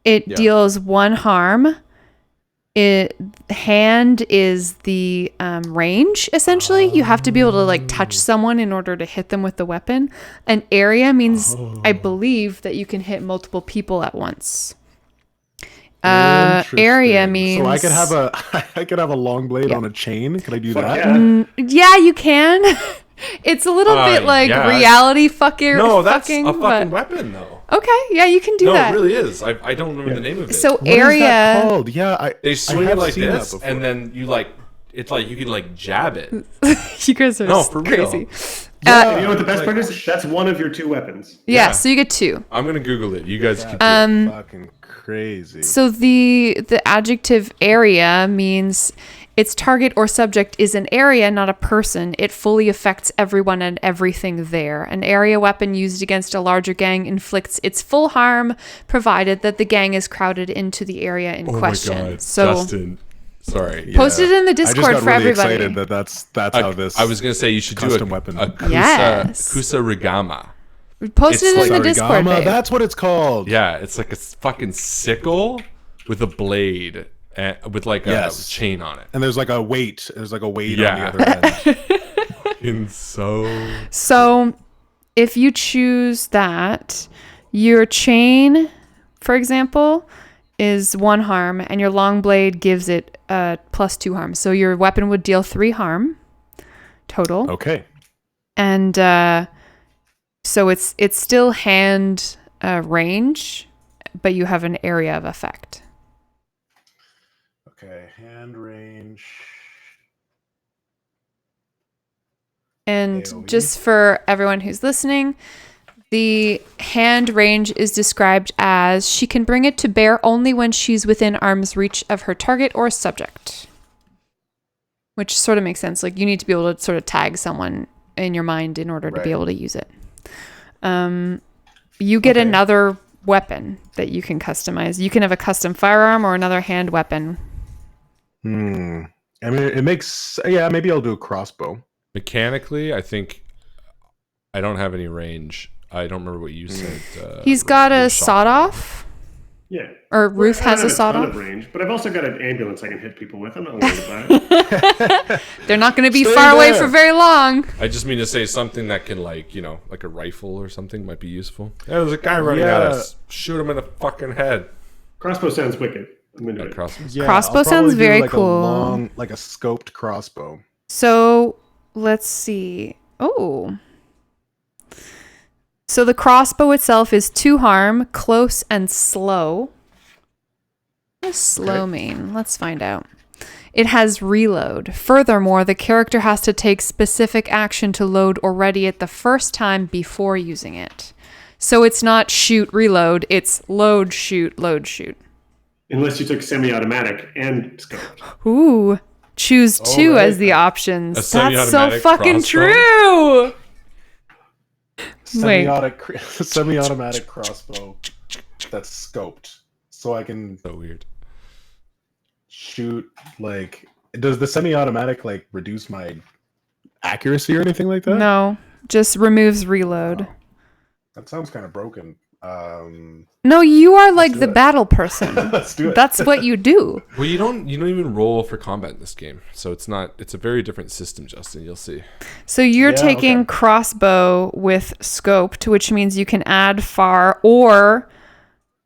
it deals 1 harm. Hand is the range, essentially. You have to be able to like touch someone in order to hit them with the weapon. And area means, I believe, that you can hit multiple people at once. Area Interesting. means So I could have a long blade on a chain. Could I do that? Yeah. Yeah, you can. It's a little bit like yeah. reality fucker. No, that's fucking, a fucking but- weapon though. Okay, yeah, you can do No, that. it really is. I don't remember the name of it. So What is area. that called? Yeah, they I swing it have like seen that this, before. and then you like it's like you can like jab it. You guys are No, for real. crazy. And you know what the best part is? That's one of your 2 weapons. Yeah, so you get 2. I'm gonna Google it. You guys keep fucking crazy. So the adjective area means its target or subject is an area, not a person. It fully affects everyone and everything there. An area weapon used against a larger gang inflicts its full harm, provided that the gang is crowded into the area in question. Oh my god, So Justin. Sorry. post it in the I just Discord got for really everybody. excited that that's how this. I was gonna say you should do custom a weapon. Kusa, Yes. Kusa Rigama. Post it in the Sarigama, Discord, babe. that's what it's called. Yeah, it's like a fucking sickle with a blade with like a chain on it. And there's like a weight. There's like a weight Yeah. on the other end. So if you choose that, your chain, for example, is 1 harm, and your long blade gives it plus 2 harm. So your weapon would deal 3 harm total. Okay. And so it's still hand range, but you have an area of effect. Okay, hand range. And AoE. just for everyone who's listening, the hand range is described as she can bring it to bear only when she's within arm's reach of her target or subject. Which sort of makes sense. Like, you need to be able to sort of tag someone in your mind in order to be able to use it. You get another weapon that you can customize. You can have a custom firearm or another hand weapon. I mean, it makes... Yeah, maybe I'll do a crossbow. Mechanically, I think I don't have any range. I don't remember what you said. He's got a sawed-off. Yeah. Or Ruth has a ton sawed-off. of range, but I've also got an ambulance I can hit people with. I'm not worried about it. They're not going to be Stay far away there. for very long. I just mean to say something that can, like, you know, like a rifle or something might be useful. Yeah, there's a guy running at us. Shoot him in the fucking head. Crossbow sounds wicked. I'm into it. Yeah, Crossbow I'll probably sounds do very like cool. A long, like a scoped crossbow. So let's see. Oh. So the crossbow itself is 2 harm, close, and slow. What does slow mean? Let's find out. It has reload. Furthermore, the character has to take specific action to load or ready it the first time before using it. So it's not shoot, reload. It's load, shoot, load, shoot. Unless you took semi-automatic and scope. Ooh. Choose 2 right. as the options. A That's so semi-automatic fucking crossbow? true. Wait. Semi-automatic crossbow that's scoped. So I can So weird. shoot, like... Does the semi-automatic, like, reduce my accuracy or anything like that? No, just removes reload. That sounds kind of broken. No, you are like do the it. battle person. Let's do it. That's what you do. Well, you don't even roll for combat in this game, so it's a very different system, Justin. You'll see. So you're Yeah, taking okay. crossbow with scoped, which means you can add far or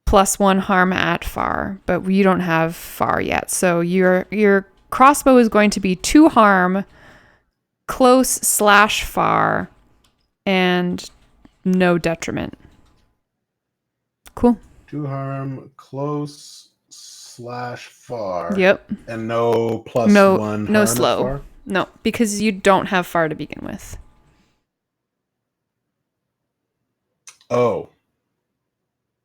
plus 1 harm at far, but you don't have far yet. So your crossbow is going to be 2 harm, close / far, and no detriment. Cool. 2 harm, close / far. Yep. And no plus No, 1 no harm slow. far? No, because you don't have far to begin with. Oh.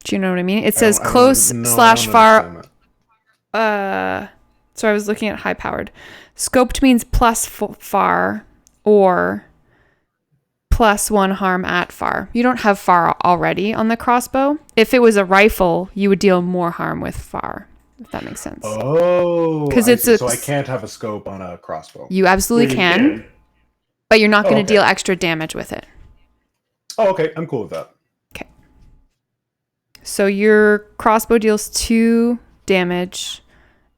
Do you know what I mean? It says I don't- close no, I / don't far. understand that. So I was looking at high powered. Scoped means plus far or plus 1 harm at far. You don't have far already on the crossbow. If it was a rifle, you would deal more harm with far, if that makes sense. Oh. 'Cause I it's see. a- So I can't have a scope on a crossbow. You absolutely Yeah, you can, but you're not going to okay. deal extra damage with it. Oh, okay. I'm cool with that. Okay. So your crossbow deals 2 damage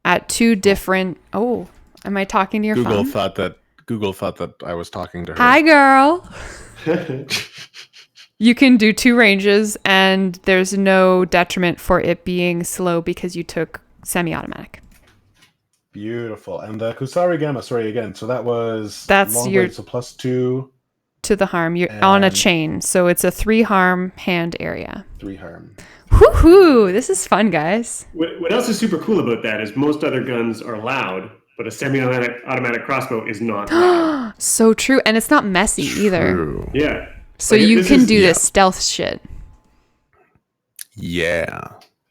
at 2 different... Oh, am I talking to your Google phone? thought that I was talking to her. Hi, girl. You can do 2 ranges, and there's no detriment for it being slow because you took semi-automatic. Beautiful. And the Kusari Gamma, sorry again. So that was That's long your- blade, so plus 2, To the harm, you're on a And- chain, so it's a 3 harm hand area. 3 harm. Woohoo! This is fun, guys. What else is super cool about that is most other guns are loud, but a semi-automatic crossbow is not loud. So true, and it's not messy either. True. Yeah. So Like, you this can is- do this stealth shit. Yeah.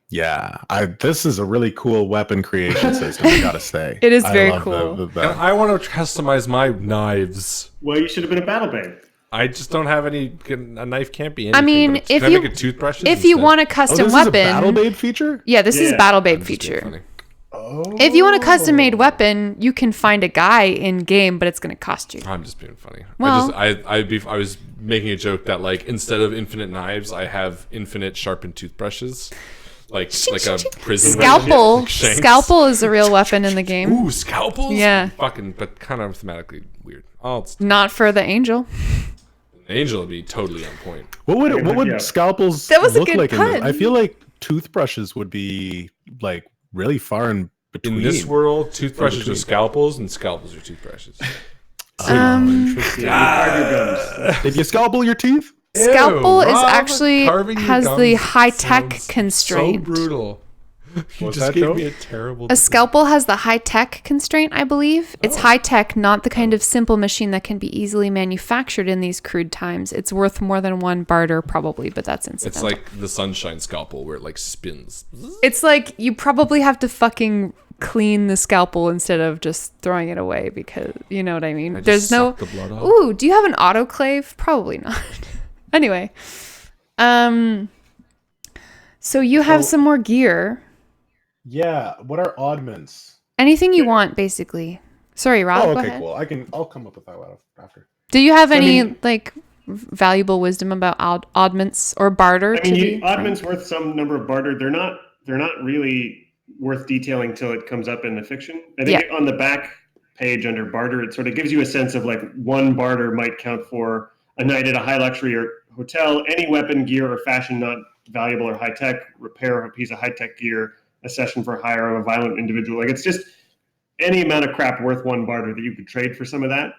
Yeah. This is a really cool weapon creation system, I gotta say. It is I very love cool. the And I want to customize my knives. Well, you should have been a battle babe. I just don't have any. A knife can't be anything. I mean, but if can you I make a toothbrush? if you want a custom this weapon, is a Battle Babe feature? yeah, this is Yeah. Battle Babe feature. Oh. If you want a custom made weapon, you can find a guy in game, but it's going to cost you. I'm just being funny. Well- I was making a joke that like instead of infinite knives, I have infinite sharpened toothbrushes, like a prison Scalpel. like shanks. Scalpel is a real weapon in the game. Ooh, scalpels. Yeah. Fucking, but kind of thematically weird. Oh, it's, Not for the angel. Angel would be totally on point. What would Yeah. scalpels That was a look good like in this? pun. I feel like toothbrushes would be like really far in between. In this world, toothbrushes between. are scalpels and scalpels are toothbrushes. Interesting. Did you scalpel your teeth? Scalpel is Rob, actually carving your has the gums high tech sounds constraint. So brutal. You What's just that, gave Joe? me a terrible. A scalpel has the high tech constraint, I believe. It's high tech, not the kind of simple machine that can be easily manufactured in these crude times. It's worth more than one barter, probably, but that's It's incidental. like the sunshine scalpel where it like spins. It's like you probably have to fucking clean the scalpel instead of just throwing it away because you know what I mean. I just There's no. suck the blood off. Ooh, do you have an autoclave? Probably not. Anyway, so you have some more gear. Yeah. What are oddments? Anything you want, basically. Sorry, Rob. Oh, go okay, ahead. cool. I'll come up with that after. Do you have So, I any mean- like valuable wisdom about oddments or barter? I mean, to be oddment's worth some number of barter. They're not really worth detailing till it comes up in the fiction. I think on the back page under barter, it sort of gives you a sense of like one barter might count for a night at a high luxury or hotel, any weapon, gear, or fashion not valuable or high tech, repair of a piece of high tech gear, a session for hire of a violent individual. Like it's just any amount of crap worth one barter that you could trade for some of that.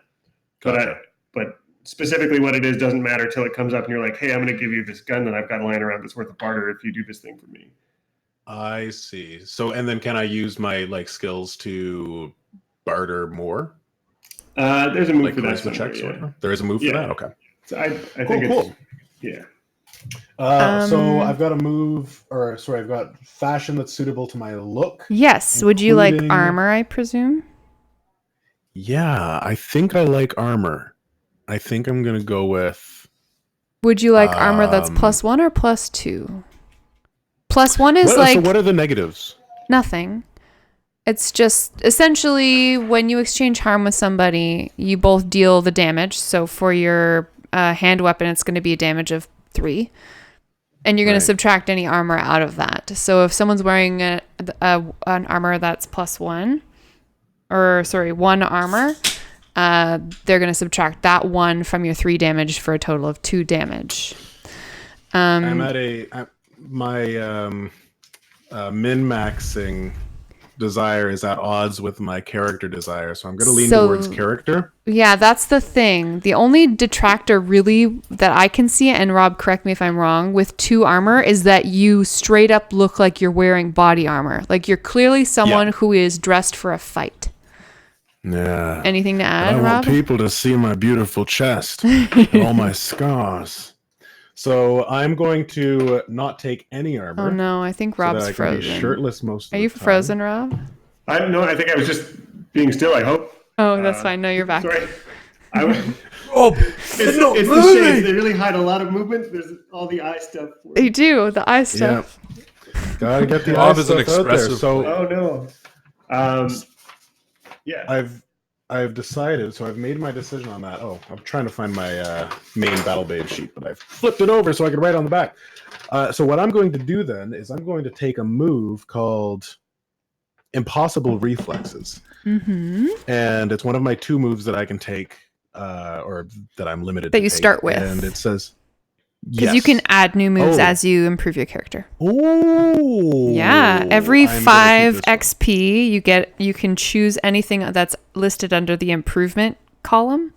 Gotcha. But specifically what it is doesn't matter till it comes up and you're like, hey, I'm going to give you this gun that I've got lying around that's worth a barter if you do this thing for me. I see. So, and then can I use my like skills to barter more? There's a move Like for that. charisma checks? somewhere, yeah. There is a move for Yeah. that. Okay. So I Cool, think cool. it's, yeah. So I've got a move, or sorry, I've got fashion that's suitable to my look. Yes. Would you like including- armor, I presume? Yeah, I think I like armor. I think I'm gonna go with. Would you like armor that's +1 or +2? +1 is So what are the negatives? nothing. It's just essentially when you exchange harm with somebody, you both deal the damage. So for your hand weapon, it's going to be a damage of 3. And you're going Right. to subtract any armor out of that. So if someone's wearing an armor that's +1, or sorry, 1 armor, they're going to subtract that 1 from your 3 damage for a total of 2 damage. I'm at my min-maxing desire is at odds with my character desire, so I'm going to lean So- towards character. Yeah, that's the thing. The only detractor really that I can see, and Rob, correct me if I'm wrong, with 2 armor is that you straight up look like you're wearing body armor. Like you're clearly someone Yeah. who is dressed for a fight. Yeah. Anything to I add, want Rob? people to see my beautiful chest and all my scars. So I'm going to not take any armor. Oh no, I think so Rob's that I can be frozen. shirtless most of Are the you time. frozen, Rob? I think I was just being still, I hope. Oh, that's fine. No, you're back. Sorry. Oh, It's the shades. They really hide a lot of movement. There's all the eye stuff. They do the eye Yeah. stuff. Gotta get the Bob eye is an stuff out there. expressive So Oh no. Yeah. I've decided, so I've made my decision on that. Oh, I'm trying to find my main battle babe sheet, but I've flipped it over so I can write on the back. So what I'm going to do then is I'm going to take a move called Impossible Reflexes. Mm-hmm. And it's one of my 2 moves that I can take, or that I'm limited That to you take. start with. And it says, Because you can add new moves Oh. as you improve your character. Oh, Yeah, every I'm gonna keep 5 this one. XP, you can choose anything that's listed under the improvement column.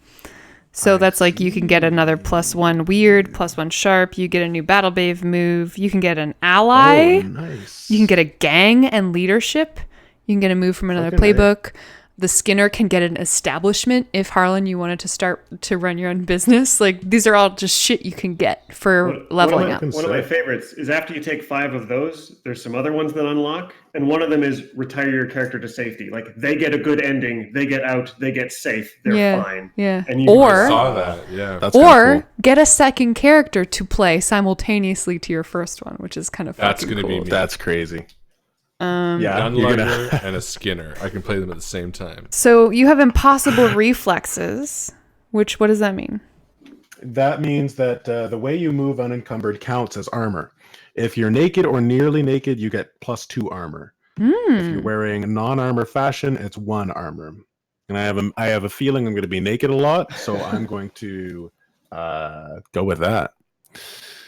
So that's like you can get another +1 weird, +1 sharp. You get a new battle babe move. You can get an ally. Oh, nice. You can get a gang and leadership. You can get a move from another Fucking right. playbook. The Skinner can get an establishment if Harlan, you wanted to start to run your own business. Like these are all just shit you can get for leveling up. One of my favorites is after you take 5 of those, there's some other ones that unlock, and one of them is retire your character to safety. Like they get a good ending, they get out, they get safe, they're fine. Yeah. And you Or saw that. Yeah. That's kinda or cool. get a second character to play simultaneously to your first one, which is kind of That's fucking gonna be cool. me. That's crazy. Um, Yeah, Gun you're lugger gonna. and a Skinner. I can play them at the same time. So you have impossible reflexes, which what does that mean? That means that the way you move unencumbered counts as armor. If you're naked or nearly naked, you get +2 armor. If you're wearing non-armor fashion, it's 1 armor. And I have a feeling I'm going to be naked a lot, so I'm going to go with that.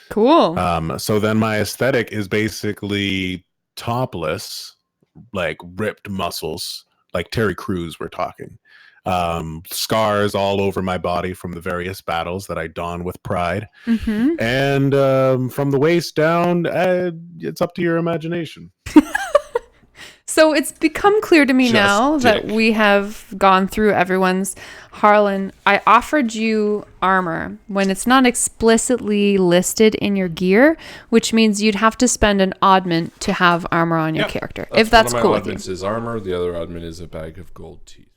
Cool. So then my aesthetic is basically topless, like ripped muscles, like Terry Crews we're talking. Scars all over my body from the various battles that I don with pride. Mm-hmm. And from the waist down, it's up to your imagination. So it's become clear to me Just now that dick. we have gone through everyone's. Harlan, I offered you armor when it's not explicitly listed in your gear, which means you'd have to spend an oddment to have armor on your character. If that's cool with you. One of my oddments is armor. The other oddment is a bag of gold teeth.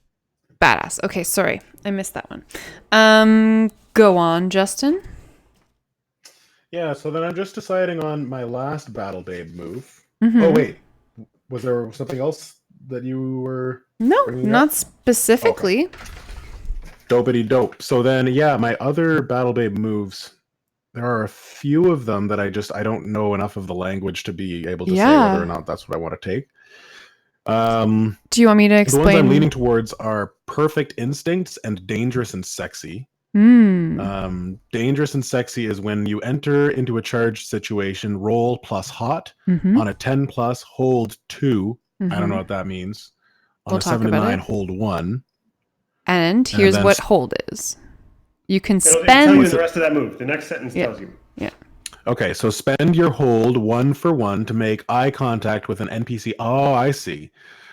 Badass. Okay, sorry. I missed that one. Go on, Justin. Yeah, so then I'm just deciding on my last Battle Babe move. Mm-hmm. Oh, wait. Was there something else that you were... No, bringing not up? specifically. Dopey dope. So then, yeah, my other Battle Babe moves, there are a few of them that I don't know enough of the language to be able to say whether or not that's what I want to take. Do you want me to The explain? ones I'm leaning towards are Perfect Instincts and Dangerous and Sexy. Dangerous and Sexy is when you enter into a charged situation, roll plus hot. Mm-hmm. On a 10 plus, hold 2. I don't know Mhm. what that means. On We'll a talk 7 to about 9, it. hold 1. And here's then what hold is. You can It'll tell you spend. the rest of that move. The next sentence Yeah. tells you. Yeah. Okay, so spend your hold 1 for 1 to make eye contact with an NPC. Oh, I see.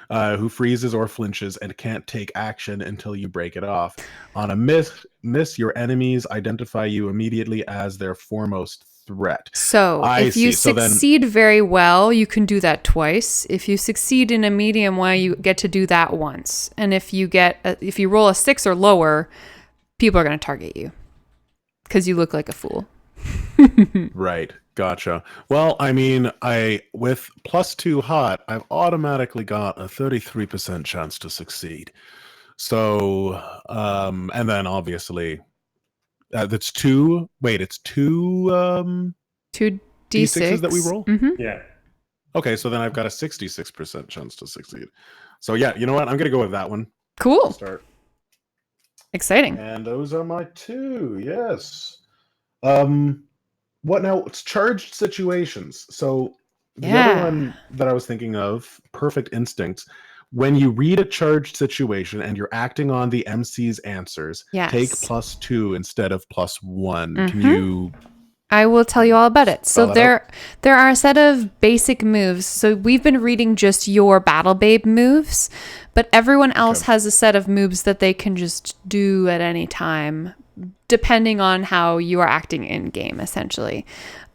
Who freezes or flinches and can't take action until you break it off. On a miss, your enemies identify you immediately as their foremost threat. So I if you see. So then- succeed very well, you can do that twice. If you succeed in a medium way, you get to do that once. And if you roll a 6 or lower, people are going to target you because you look like a fool. Right. Gotcha. Well, I mean, with +2 hot, I've automatically got a 33% chance to succeed. So, and then obviously, that's 2. Wait, it's 2 2d6 D6s that we roll? Mm-hmm. Yeah. Okay, so then I've got a 66% chance to succeed. So yeah, you know what? I'm gonna go with that one. Cool. Start. Exciting. And those are my 2. Yes. What now? It's charged situations. So the Yeah. other one that I was thinking of, Perfect Instincts. When you read a charged situation and you're acting on the MC's answers, take Yes. +2 instead of +1. Can Mhm. you? I will tell you all about it. So Spell it there are a set of basic moves. So we've been reading just your Battle Babe moves, but everyone else has a set of moves that they can just do at any time, depending on how you are acting in game, essentially.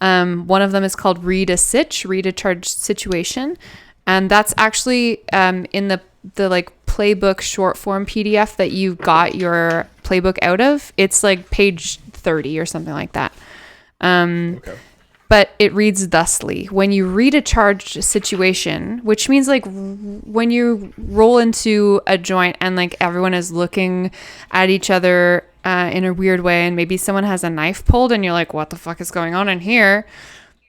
One of them is called read a charged situation. And that's actually in the like playbook short form PDF that you got your playbook out of. It's like page 30 or something like that. Okay. But it reads thusly: when you read a charged situation, which means like when you roll into a joint and like everyone is looking at each other in a weird way, and maybe someone has a knife pulled and you're like, what the fuck is going on in here?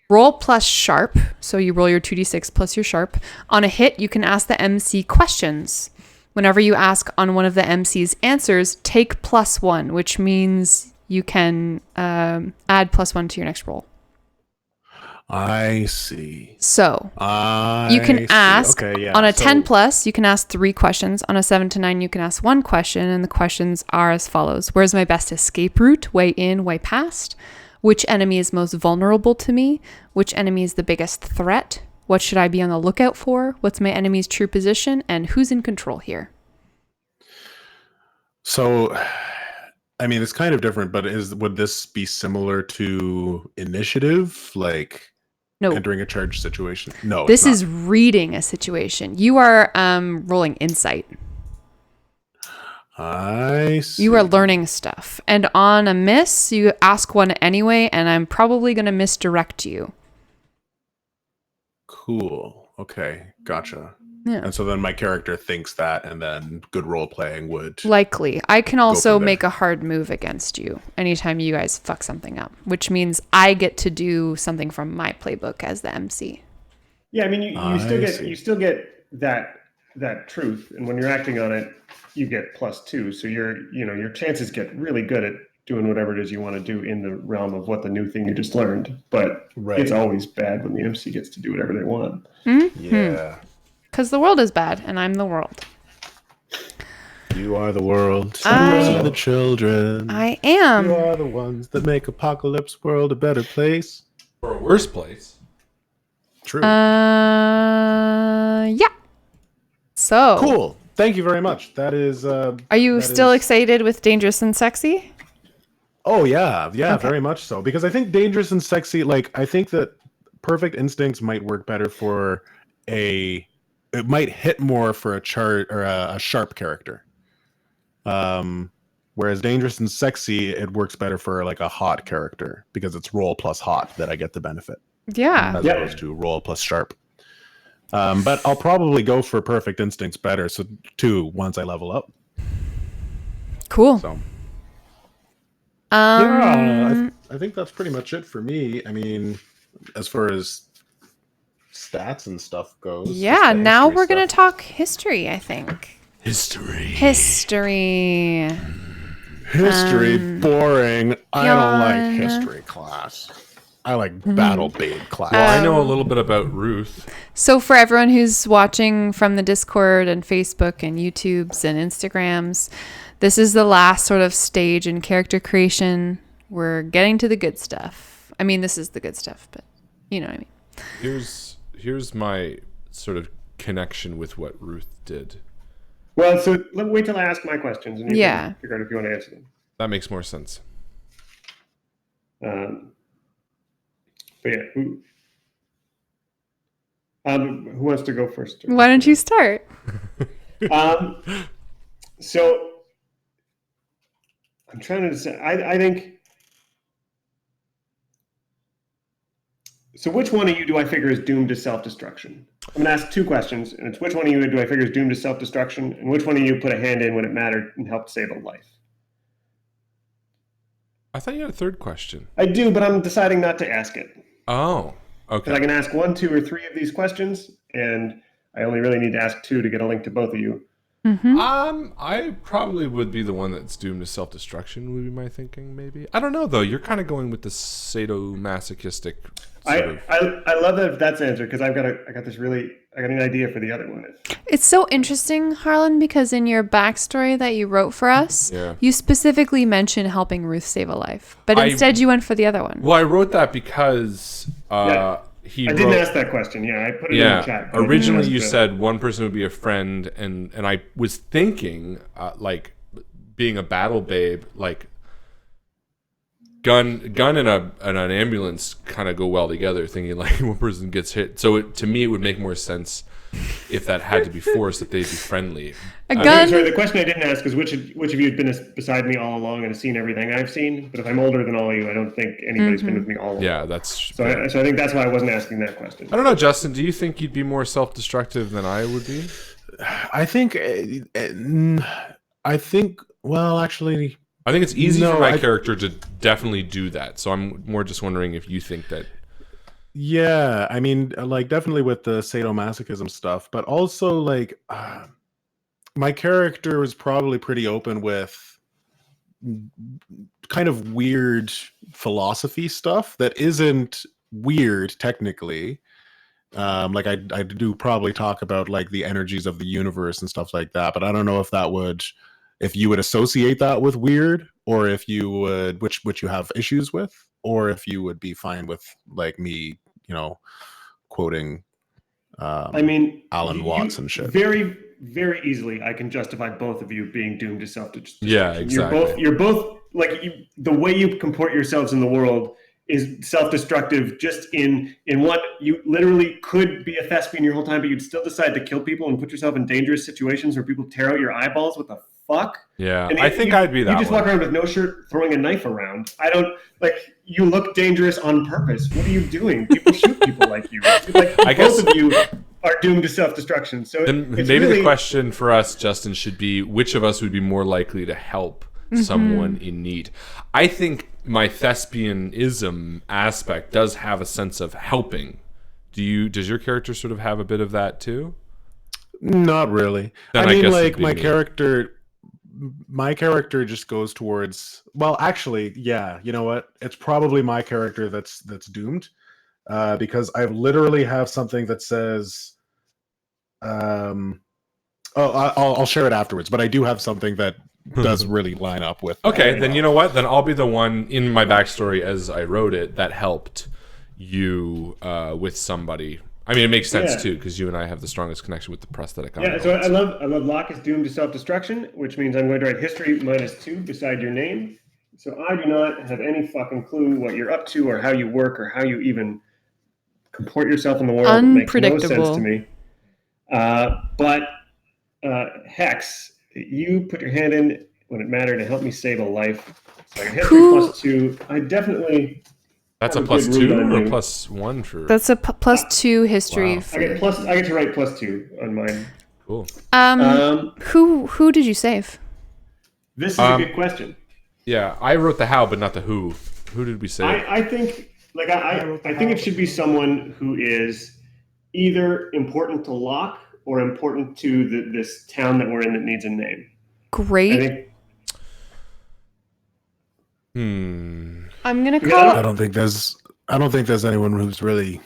Roll plus sharp. So you roll your 2d6 plus your sharp. On a hit, you can ask the MC questions. Whenever you ask on one of the MC's answers, take +1, which means you can add +1 to your next roll. I see. So I you can see. ask Okay, yeah. on a So- 10 plus, you can ask 3 questions. On a 7 to 9, you can ask 1 question. And the questions are as follows: where's my best escape route? Way in, way past? Which enemy is most vulnerable to me? Which enemy is the biggest threat? What should I be on the lookout for? What's my enemy's true position? And who's in control here? So, I mean, it's kind of different, but would this be similar to initiative, like No, entering a charged situation? No, this it's is reading a situation. You are rolling insight. I see. You are learning stuff. And on a miss, you ask one anyway, and I'm probably going to misdirect you. Cool. Okay, gotcha. Yeah. And so then my character thinks that, and then good role playing would. Likely. I can also from there. make a hard move against you anytime you guys fuck something up, which means I get to do something from my playbook as the MC. Yeah, I mean, you still get that truth, and when you're acting on it, you get +2. So your chances get really good at doing whatever it is you want to do in the realm of what the new thing you just learned. But it's always bad when the MC gets to do whatever they want. Mm-hmm. Yeah. Because the world is bad, and I'm the world. You are the world. You are the children. I am. You are the ones that make Apocalypse World a better place. Or a worse place. True. Yeah. So. Cool. Thank you very much. That is. Are you still excited with Dangerous and Sexy? Oh yeah, very much so. Because I think Dangerous and Sexy, like I think that Perfect Instincts might work better for it might hit more for a sharp character. Whereas Dangerous and Sexy, it works better for like a hot character because it's roll plus hot that I get the benefit. Yeah. As opposed to roll plus sharp. But I'll probably go for Perfect Instincts better. So 2 once I level up. Cool. So. I think that's pretty much it for me. I mean, as far as stats and stuff goes. Yeah, now we're going to talk history, I think. History. Boring. I don't like history class. I like battle babe class. Well, I know a little bit about Ruth. So for everyone who's watching from the Discord and Facebook and YouTubes and Instagrams, this is the last sort of stage in character creation. We're getting to the good stuff. I mean, this is the good stuff, but you know what I mean. Here's my sort of connection with what Ruth did. Well, so let me wait till I ask my questions, and you can figure out if you want to answer them. That makes more sense. But yeah, who wants to go first? Why don't you start? So I'm trying to decide. I think. So which one of you do I figure is doomed to self-destruction? I'm going to ask 2 questions, and it's which one of you do I figure is doomed to self-destruction, and which one of you put a hand in when it mattered and helped save a life? I thought you had a 3rd question. I do, but I'm deciding not to ask it. Oh, okay. Because I can ask 1, 2, or 3 of these questions, and I only really need to ask 2 to get a link to both of you. Mm-hmm. I probably would be the one that's doomed to self-destruction, would be my thinking, maybe. I don't know, though. You're kind of going with the sadomasochistic I love that that's the answer, because I got an idea for the other one. It's so interesting, Harlan, because in your backstory that you wrote for us, you specifically mentioned helping Ruth save a life, but instead you went for the other one. Well, I wrote that because I didn't ask that question. Yeah, I put it in the chat. Originally, you said one person would be a friend, and I was thinking like being a battle babe, like gun and an ambulance kind of go well together. Thinking like one person gets hit, so to me it would make more sense if that had to be forced that they'd be friendly. A gun. Sorry, the question I didn't ask is which of you had been beside me all along and has seen everything I've seen. But if I'm older than all of you, I don't think anybody's been with me all along. Yeah, that's so. I think that's why I wasn't asking that question. I don't know, Justin. Do you think you'd be more self-destructive than I would be? I think. Well, actually, I think it's easy for my character to definitely do that. So I'm more just wondering if you think that. Yeah, I mean, like definitely with the sadomasochism stuff, but also like my character was probably pretty open with kind of weird philosophy stuff that isn't weird technically. Like I do probably talk about like the energies of the universe and stuff like that, but I don't know if you would associate that with weird, or if you would, which you have issues with, or if you would be fine with like me, quoting Alan Watts and shit. Very, very easily, I can justify both of you being doomed to self-destruction. Yeah, exactly. You're both like the way you comport yourselves in the world is self-destructive. Just in what you literally could be a thespian your whole time, but you'd still decide to kill people and put yourself in dangerous situations where people tear out your eyeballs. What the fuck? Yeah, I think I'd be that. You just walk around with no shirt, throwing a knife around. I don't like. You look dangerous on purpose. What are you doing? People shoot people like you. Like both of you are doomed to self-destruction. So Then it's maybe really, the question for us, Justin, should be which of us would be more likely to help someone in need. I think my thespianism aspect does have a sense of helping. Does your character sort of have a bit of that too? Not really. Then I mean, guess like it'd be my character just goes towards. Well, actually, yeah. You know what? It's probably my character that's doomed, because I literally have something that says. I'll share it afterwards, but I do have something that does really line up with. Okay, then you know what? Then I'll be the one in my backstory as I wrote it that helped you with somebody. I mean, it makes sense too because you and I have the strongest connection with the prosthetic. Yeah, so I love Locke is doomed to self-destruction, which means I'm going to write history -2 beside your name. So I do not have any fucking clue what you're up to or how you work or how you even comport yourself in the world. It makes no sense to me. But Hex, you put your hand in when it mattered to help me save a life. So history +2. I definitely. That's a +2 or +1 for. That's a +2 history. Wow. For... I get to write +2 on mine. Cool. Who did you save? This is a good question. Yeah, I wrote the how, but not the who. Who did we save? I think I think it should be someone who is either important to Locke or important to this town that we're in that needs a name. Great. I'm gonna call. I don't think there's anyone who's really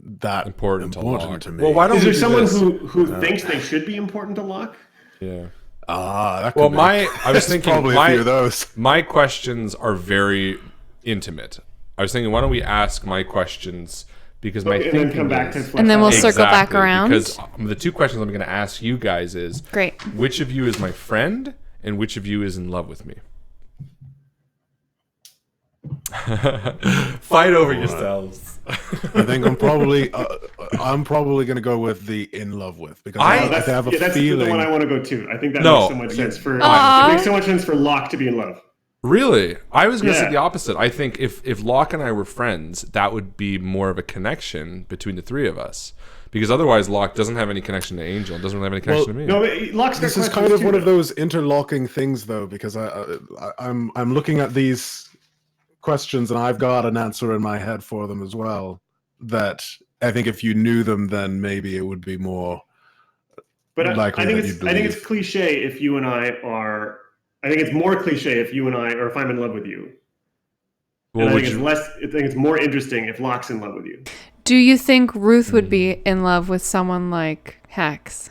that important to me. Well, why don't is there we do someone this? who thinks they should be important to Locke? Yeah. That Well, could be. I was thinking probably a few of those. My questions are very intimate. I was thinking, why don't we ask my questions because my thinking and then come back to and then we'll circle back around. Because the two questions I'm going to ask you guys is great. Which of you is my friend, and which of you is in love with me? Fight over yourselves. I think I'm probably going to go with the in love with because I have a that's feeling. the one I want to go to. I think that No. makes so much sense for it makes so much sense for Locke to be in love. Really? I was going to say Yeah. the opposite. I think if Locke and I were friends, that would be more of a connection between the three of us. Because otherwise, Locke doesn't have any connection to Angel. Doesn't really have any connection to me. No, Locke's This is kind of one of those interlocking things, though, because I'm looking at these questions and I've got an answer in my head for them as well. That I think if you knew them, then maybe it would be more. But likely I think that it's you'd I think believe. it's cliche if you and I are. I think it's more cliche if you and I, or if I'm in love with you. Well, And I would think you- it's less. I think it's more interesting if Locke's in love with you. Do you think Ruth would be in love with someone like Hex?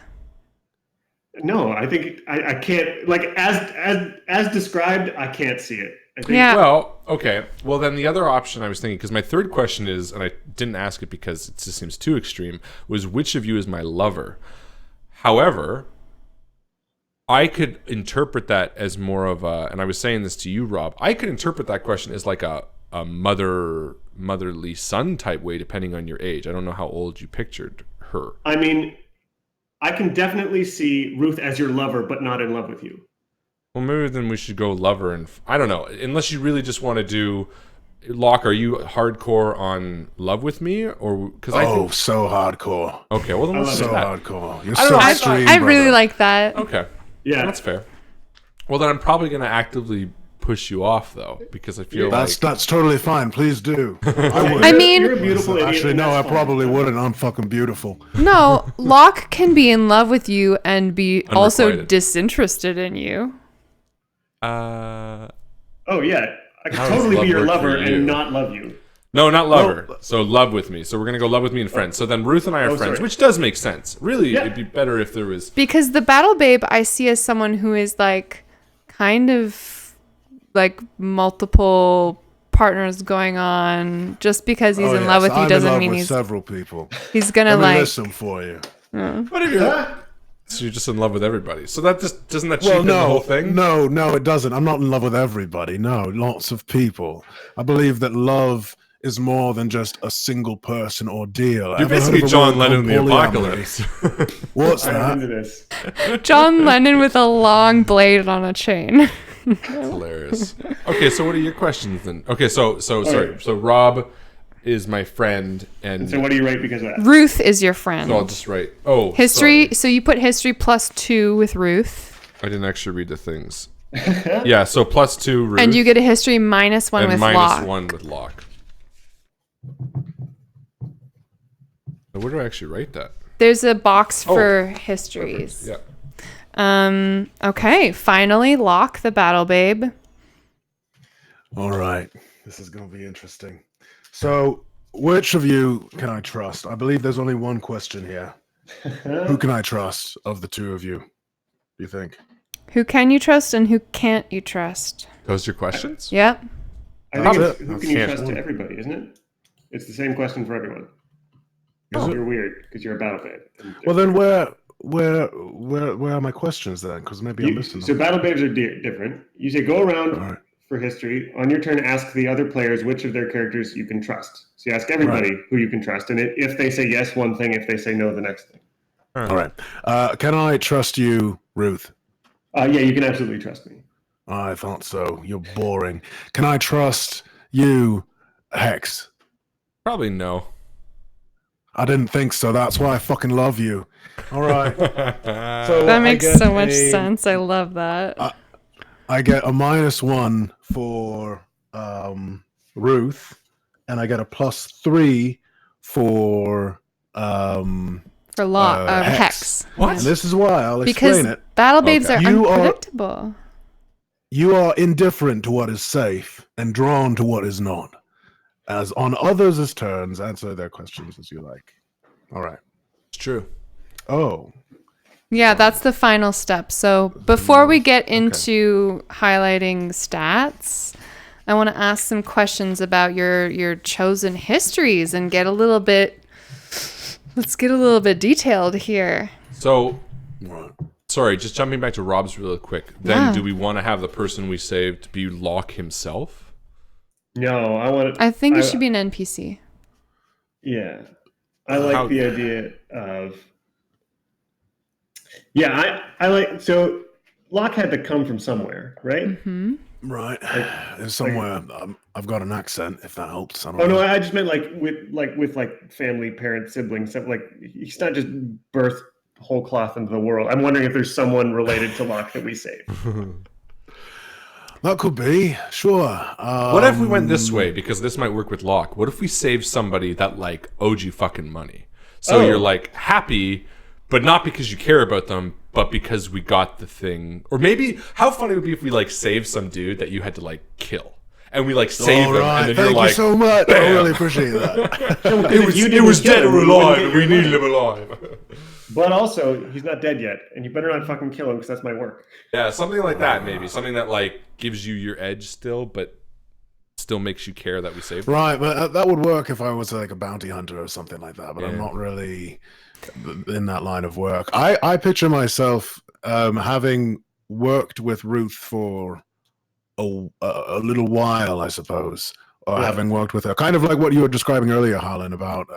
No, I think I can't. Like as described, I can't see it. I think, Yeah. Well, okay. Well, then the other option I was thinking, because my third question is, and I didn't ask it because it just seems too extreme, was which of you is my lover? However, I could interpret that as more of a, and I was saying this to you, Rob, I could interpret that question as like a motherly son type way, depending on your age. I don't know how old you pictured her. I mean, I can definitely see Ruth as your lover, but not in love with you. Well, maybe then we should go lover, and I don't know. Unless you really just want to do, Locke, are you hardcore on love with me, or because I think, So hardcore. okay, well then let's do So that. hardcore. You're I don't so know, extreme. I really brother. like that. Okay, Yeah, that's fair. Well, then I'm probably going to actively push you off though, because I feel like That's totally fine. Please do. I would. I mean- you're a beautiful idiot. Actually, and no, I that's fine. probably wouldn't. I'm fucking beautiful. No, Locke can be in love with you and be also Unrequited. disinterested in you. Oh yeah, I could How does totally love be your work for lover you? and not love you. no, not lover. So love with me. So we're going to go love with me and friends. So then Ruth and I are friends, sorry. which does make sense. Really, Yeah. it'd be better if there was. Because the battle babe I see as someone who is like kind of like multiple partners going on. Just because he's in love with you I'm in doesn't love mean with he's several people. gonna Let me like listen for you. What if you're? So you're just in love with everybody. So that just doesn't that Well, cheapen the whole thing? no, it doesn't. I'm not in love with everybody. No, lots of people. I believe that love is more than just a single person ordeal. You're Ever basically heard of a John word Lennon in the called apocalypse. polyamory? What's I'm into that? this. John Lennon with a long blade on a chain. Hilarious. Okay, so what are your questions then? Okay, so sorry. So Rob, is my friend, and so what do you write because of that? Ruth is your friend. So I'll just write. Oh, history. sorry. So you put history +2 with Ruth. I didn't actually read the things. Yeah, so +2 Ruth. And you get a history -1 and with -1 Locke. with Locke. Where do I actually write that? There's a box for histories. Yeah. Okay, finally, Locke, the battle babe. All right. This is going to be interesting. So, which of you can I trust? I believe there's only one question here. Who can I trust of the two of you, do you think? Who can you trust and who can't you trust? Those are your questions? Yep. I think That's it's it. who can you Can't- trust to everybody, isn't it? It's the same question for everyone. Is it? You're weird because you're a battle babe. Well, then where are my questions then? Because maybe I'm missing So them. battle babes are different. You say go around All right. for history. On your turn, ask the other players which of their characters you can trust. So you ask everybody who you can trust, and if they say yes, one thing. If they say no, the next thing. All right. Can I trust you, Ruth? Yeah, you can absolutely trust me. I thought so. You're boring. Can I trust you, Hex? Probably no. I didn't think so. That's why I fucking love you. All right. So That I makes get so much a- sense. I love that. I get a -1 for Ruth, and I get a +3 for For Hex. And this is why I'll Because explain it. battle babes are You are- unpredictable. You are indifferent to what is safe and drawn to what is not. As on others' turns, answer their questions as you like. All right. It's true. Oh, Yeah, that's the final step. So before we get into highlighting stats, I want to ask some questions about your chosen histories and get a little bit. Let's get a little bit detailed here. So, right. sorry, just jumping back to Rob's really quick. Then, Yeah. do we want to have the person we saved be Locke himself? No, I want to. I think it should be an NPC. Yeah, I like the idea of. Yeah, I like. So Locke had to come from somewhere, right? Mm-hmm. Right. There's somewhere I've got an accent, if that helps. I don't Oh know. no, I just meant with family, parents, siblings, stuff like he's not just birthed whole cloth into the world. I'm wondering if there's someone related to Locke that we save. That could be, sure. What if we went this way? Because this might work with Locke. What if we save somebody that like owed you fucking money? So you're like happy, but not because you care about them, but because we got the thing. Or maybe how funny it would be if we like saved some dude that you had to like kill, and we like save All them, right. and then Thank you're like, you so much. I bam. really appreciate that. it was dead or alive. We needed him alive. But also, he's not dead yet, and you better not fucking kill him because that's my work. Yeah, something like that. Maybe something that like gives you your edge still, but still makes you care that we saved him. Right, but that would work if I was like a bounty hunter or something like that. But I'm Yeah. not really in that line of work. I picture myself having worked with Ruth for a little while, I suppose, or having worked with her, kind of like what you were describing earlier, Harlan, about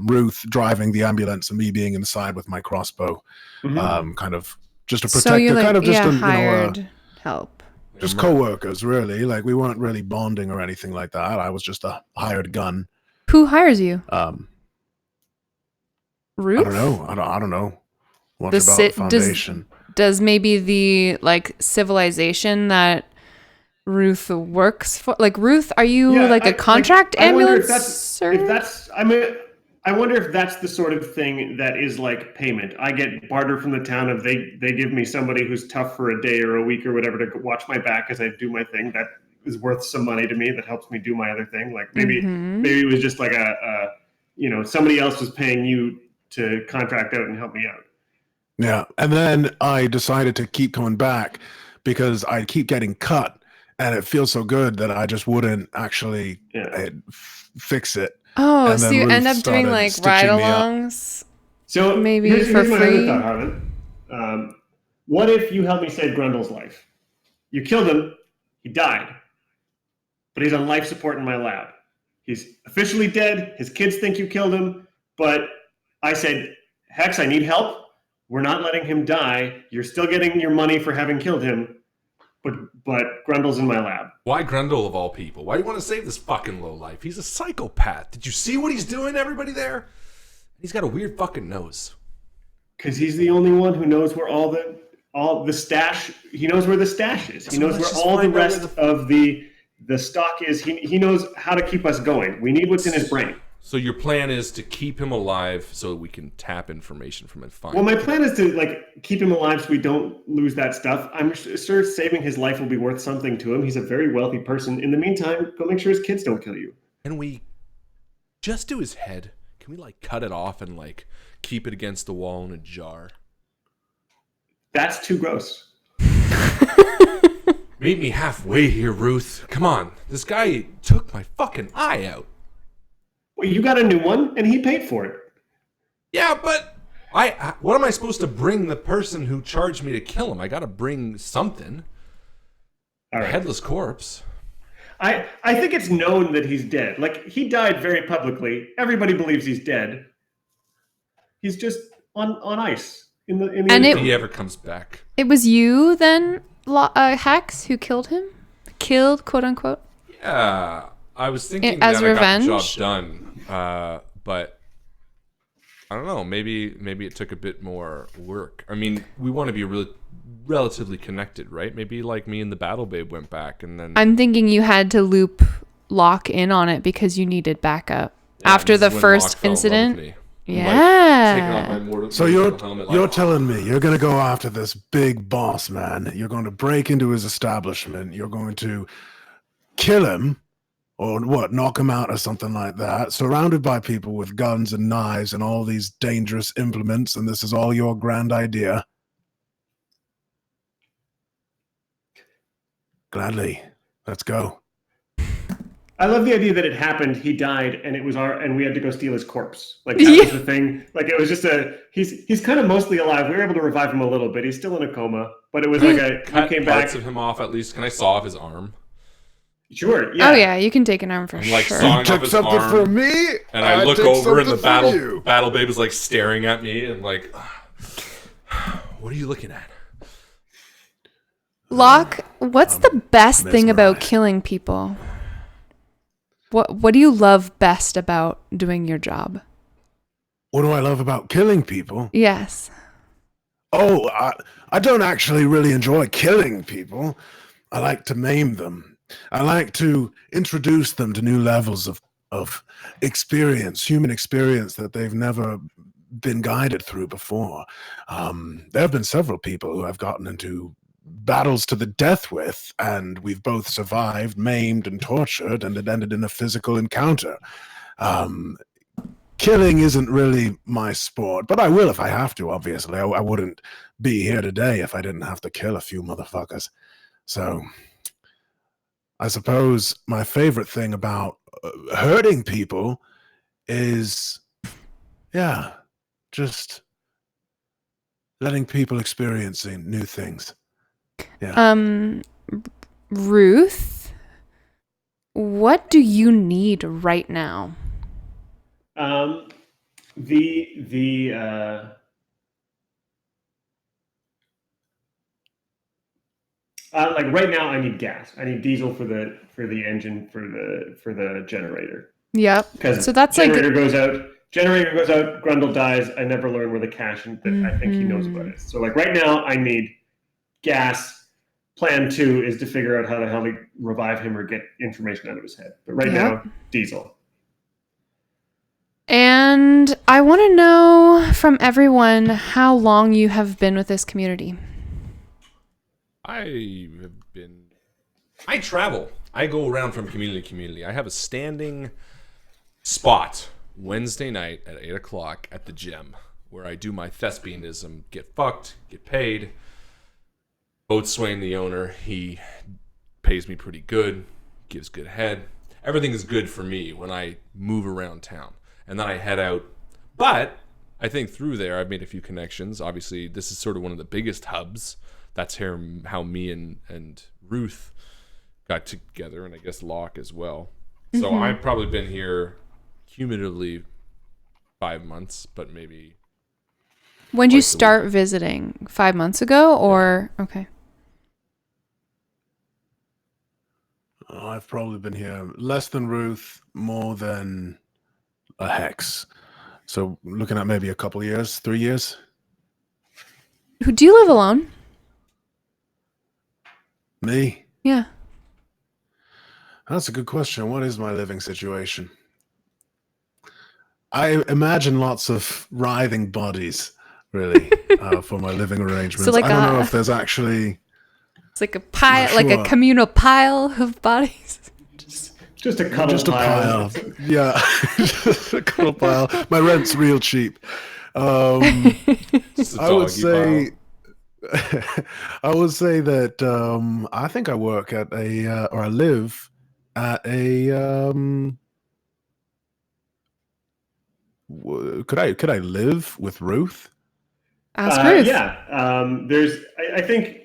Ruth driving the ambulance and me being inside with my crossbow, kind of just to protect So you her, kind of just hired help. just co-workers, really. Like we weren't really bonding or anything like that. I was just a hired gun. Who hires you? Ruth? I don't know. I don't know much The about ci- the foundation. Does maybe the like civilization that Ruth works for, like Ruth, are you like a contract I wonder ambulance? if that's I wonder if that's the sort of thing that is like payment. I get barter from the town if they give me somebody who's tough for a day or a week or whatever to watch my back as I do my thing. That is worth some money to me. That helps me do my other thing. Like maybe it was just like a somebody else was paying you to contract out and help me out. Yeah, and then I decided to keep coming back because I keep getting cut, and it feels so good that I just wouldn't actually fix it. Oh, And so then you Ruth end up doing started like stitching me up. ride-alongs. So Maybe here's for my free? other thought, Harlan. What if you helped me save Grundle's life? You killed him. He died. But he's on life support in my lab. He's officially dead. His kids think you killed him. But I said, Hex, I need help. We're not letting him die. You're still getting your money for having killed him. but Grundle's in my lab. Why Grundle of all people? Why do you want to save this fucking lowlife? He's a psychopath. Did you see what he's doing, everybody there? He's got a weird fucking nose. Because he's the only one who knows where all the stash. He knows where the stash is. He knows where all the rest of the stock is. He knows how to keep us going. We need what's in his brain. So your plan is to keep him alive so that we can tap information from it. Fine. Well, my plan is to keep him alive so we don't lose that stuff. I'm sure saving his life will be worth something to him. He's a very wealthy person. In the meantime, go make sure his kids don't kill you. Can we just do his head? Can we cut it off and keep it against the wall in a jar? That's too gross. Meet me halfway here, Ruth. Come on. This guy took my fucking eye out. Well, you got a new one, and he paid for it. Yeah, but what am I supposed to bring the person who charged me to kill him? I got to bring something. All right. A headless corpse. I think it's known that he's dead. He died very publicly. Everybody believes he's dead. He's just on ice in the. If he ever comes back. It was you then, Hex, who killed him? Killed, quote unquote. Yeah, I was thinking as that revenge? I got the job done, but I don't know. Maybe it took a bit more work. I mean, we want to be relatively connected, right? Maybe me and the Battle Babe went back, and then I'm thinking you had to loop Locke in on it because you needed backup after the first incident. Yeah. So you're telling me you're going to go after this big boss man. You're going to break into his establishment. You're going to kill him, or what? Knock him out or something like that. Surrounded by people with guns and knives and all these dangerous implements, and this is all your grand idea. Gladly, let's go. I love the idea that it happened. He died, and and we had to go steal his corpse. That was the thing. It was just he's kind of mostly alive. We were able to revive him a little bit. He's still in a coma, but it was he came back. Parts of him off at least. Can I saw off his arm? Sure. Yeah. Oh yeah, you can take an arm for sure. Sawing off his something arm, from me, and I look over, and the battle babe is staring at me, and what are you looking at? Locke, what's the best thing about killing people? What do you love best about doing your job? What do I love about killing people? Yes. Oh, I don't actually really enjoy killing people. I like to maim them. I like to introduce them to new levels of experience, human experience that they've never been guided through before. There have been several people who I've gotten into battles to the death with, and we've both survived, maimed, and tortured, and it ended in a physical encounter. Killing isn't really my sport, but I will if I have to, obviously. I wouldn't be here today if I didn't have to kill a few motherfuckers. So I suppose my favorite thing about hurting people is, just letting people experiencing new things. Yeah. Ruth, what do you need right now? Right now I need gas. I need diesel for the engine for the generator. Yep. So that's generator goes out, Grundle dies. I never learn where the cash I think he knows about it. So right now I need gas. Plan 2 is to figure out how the hell to revive him or get information out of his head. But right now, diesel. And I want to know from everyone how long you have been with this community. I travel. I go around from community to community. I have a standing spot Wednesday night at 8 o'clock at the gym where I do my thespianism, get fucked, get paid. Boatswain, the owner, he pays me pretty good, gives good head. Everything is good for me when I move around town. And then I head out. But I think through there, I've made a few connections. Obviously, this is sort of one of the biggest hubs. That's how me and Ruth got together, and I guess Locke as well. So I've probably been here cumulatively 5 months, but maybe... When did you start visiting? 5 months ago, or... Okay. Oh, I've probably been here less than Ruth, more than a hex. So looking at maybe a couple years, 3 years. Do you live alone? Me? Yeah. That's a good question. What is my living situation? I imagine lots of writhing bodies, really, for my living arrangements. like I don't know if there's actually... It's like a pile, like a sure. communal pile of bodies. Just a cuddle Just a pile. Yeah. Just a cuddle pile. My rent's real cheap. Just a I would doggy say... pile. I would say that I think I work at a... or I live at a... Could I live with Ruth? Ask Ruth. Yeah. I think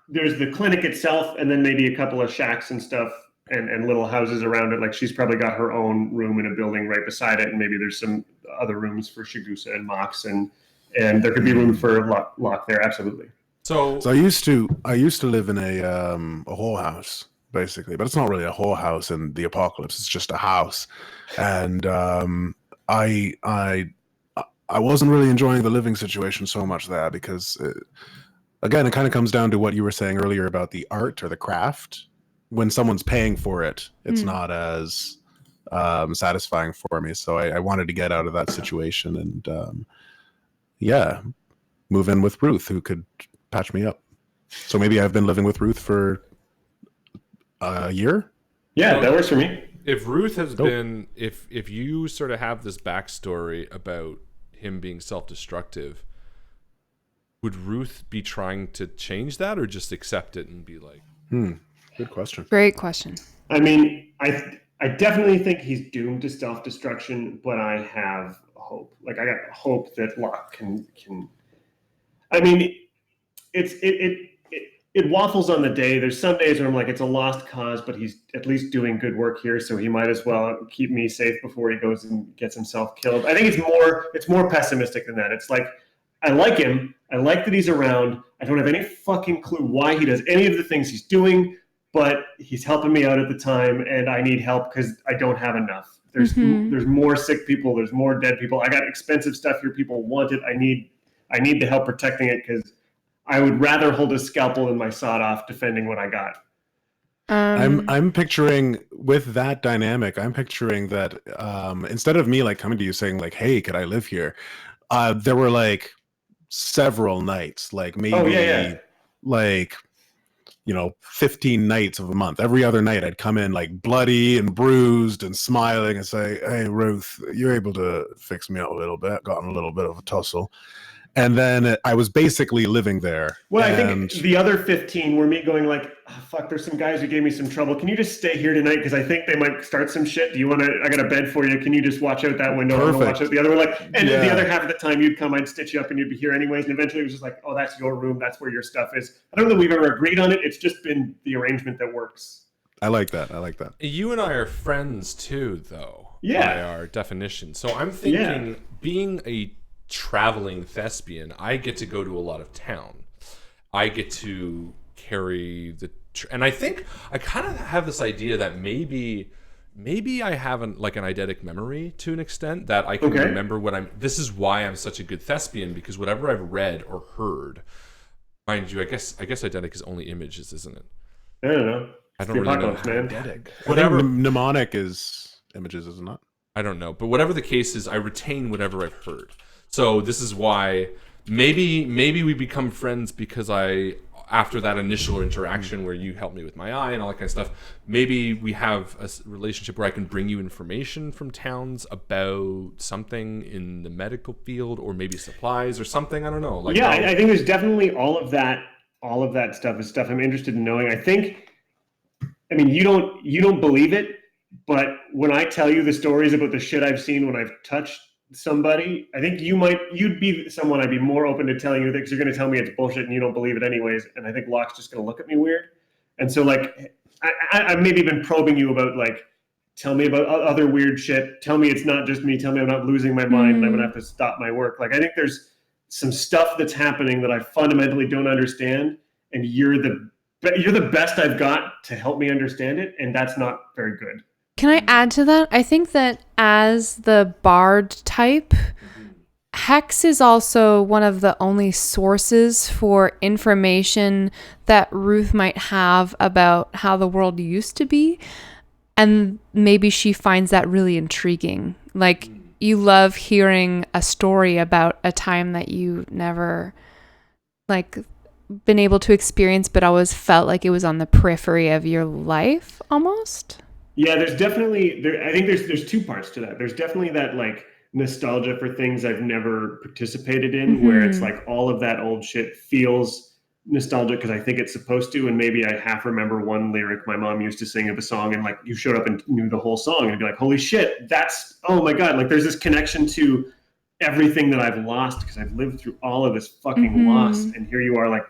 there's the clinic itself, and then maybe a couple of shacks and stuff, and little houses around it. Like she's probably got her own room in a building right beside it, and maybe there's some other rooms for Shigusa and Mox, and there could be room for Locke there. Absolutely. So I used to live in a whorehouse, basically, but it's not really a whorehouse in the apocalypse. It's just a house, and I wasn't really enjoying the living situation so much there because, again, it kind of comes down to what you were saying earlier about the art or the craft. When someone's paying for it, it's not as satisfying for me. So I wanted to get out of that situation and, move in with Ruth, who could patch me up. So maybe I've been living with Ruth for a year. Yeah, that works for me. if Ruth has been, if you sort of have this backstory about him being self-destructive, would Ruth be trying to change that or just accept it and be like, Good question. Great question. I mean, I definitely think he's doomed to self-destruction, but I have hope. Like, I got hope that Locke can. I mean, it waffles on the day. There's some days where I'm like, it's a lost cause, but he's at least doing good work here, so he might as well keep me safe before he goes and gets himself killed. I think it's more pessimistic than that. It's like, I like him. I like that he's around. I don't have any fucking clue why he does any of the things he's doing, but he's helping me out at the time, and I need help because I don't have enough. There's more sick people. There's more dead people. I got expensive stuff here. People want it. I need the help protecting it because I would rather hold a scalpel than my sawed off defending what I got. I'm picturing with that dynamic, I'm picturing that instead of me like coming to you saying like, hey, could I live here? There were like several nights, like maybe like 15 nights of a month. Every other night I'd come in like bloody and bruised and smiling and say, hey Ruth, you're able to fix me up a little bit. Got in a little bit of a tussle. And then I was basically living there. Well, I think the other 15 were me going like, oh, fuck, there's some guys who gave me some trouble. Can you just stay here tonight? Because I think they might start some shit. Do you want to, I got a bed for you. Can you just watch out that window? Perfect. And watch out the other one? Like, and the other half of the time you'd come, I'd stitch you up and you'd be here anyways. And eventually it was just like, oh, that's your room. That's where your stuff is. I don't know that we've ever agreed on it. It's just been the arrangement that works. I like that. you and I are friends too, though. Yeah. By our definition. So I'm thinking being a traveling thespian, I get to go to a lot of town. I get to carry and I think I kind of have this idea that maybe I have an eidetic memory to an extent that I can remember what this is why I'm such a good thespian, because whatever I've read or heard, mind you, I guess eidetic is only images, isn't it? I don't know. I don't really know. Eidetic. Whatever. Mnemonic is images, is it not? I don't know, but whatever the case is, I retain whatever I've heard. So this is why maybe we become friends, because after that initial interaction where you helped me with my eye and all that kind of stuff, maybe we have a relationship where I can bring you information from towns about something in the medical field, or maybe supplies or something. I don't know. Like, I think there's definitely all of that stuff is stuff I'm interested in knowing. I mean, you don't believe it, but when I tell you the stories about the shit I've seen when I've touched somebody, I think you'd be someone I'd be more open to telling you that, because you're going to tell me it's bullshit and you don't believe it anyways. And I think Locke's just going to look at me weird. And so like, I've maybe been probing you about like, tell me about other weird shit. Tell me it's not just me. Tell me I'm not losing my mind and I'm going to have to stop my work. Like, I think there's some stuff that's happening that I fundamentally don't understand. And you're the you're the best I've got to help me understand it, and that's not very good. Can I add to that? I think that as the bard type, Hex is also one of the only sources for information that Ruth might have about how the world used to be. And maybe she finds that really intriguing. Like, you love hearing a story about a time that you never, like, been able to experience, but always felt like it was on the periphery of your life, almost. Yeah, there's definitely I think there's two parts to that. There's definitely that like nostalgia for things I've never participated in, where it's like all of that old shit feels nostalgic because I think it's supposed to, and maybe I half remember one lyric my mom used to sing of a song, and like you showed up and knew the whole song, and I'd be like, holy shit, that's, oh my god, like there's this connection to everything that I've lost because I've lived through all of this fucking loss, and here you are like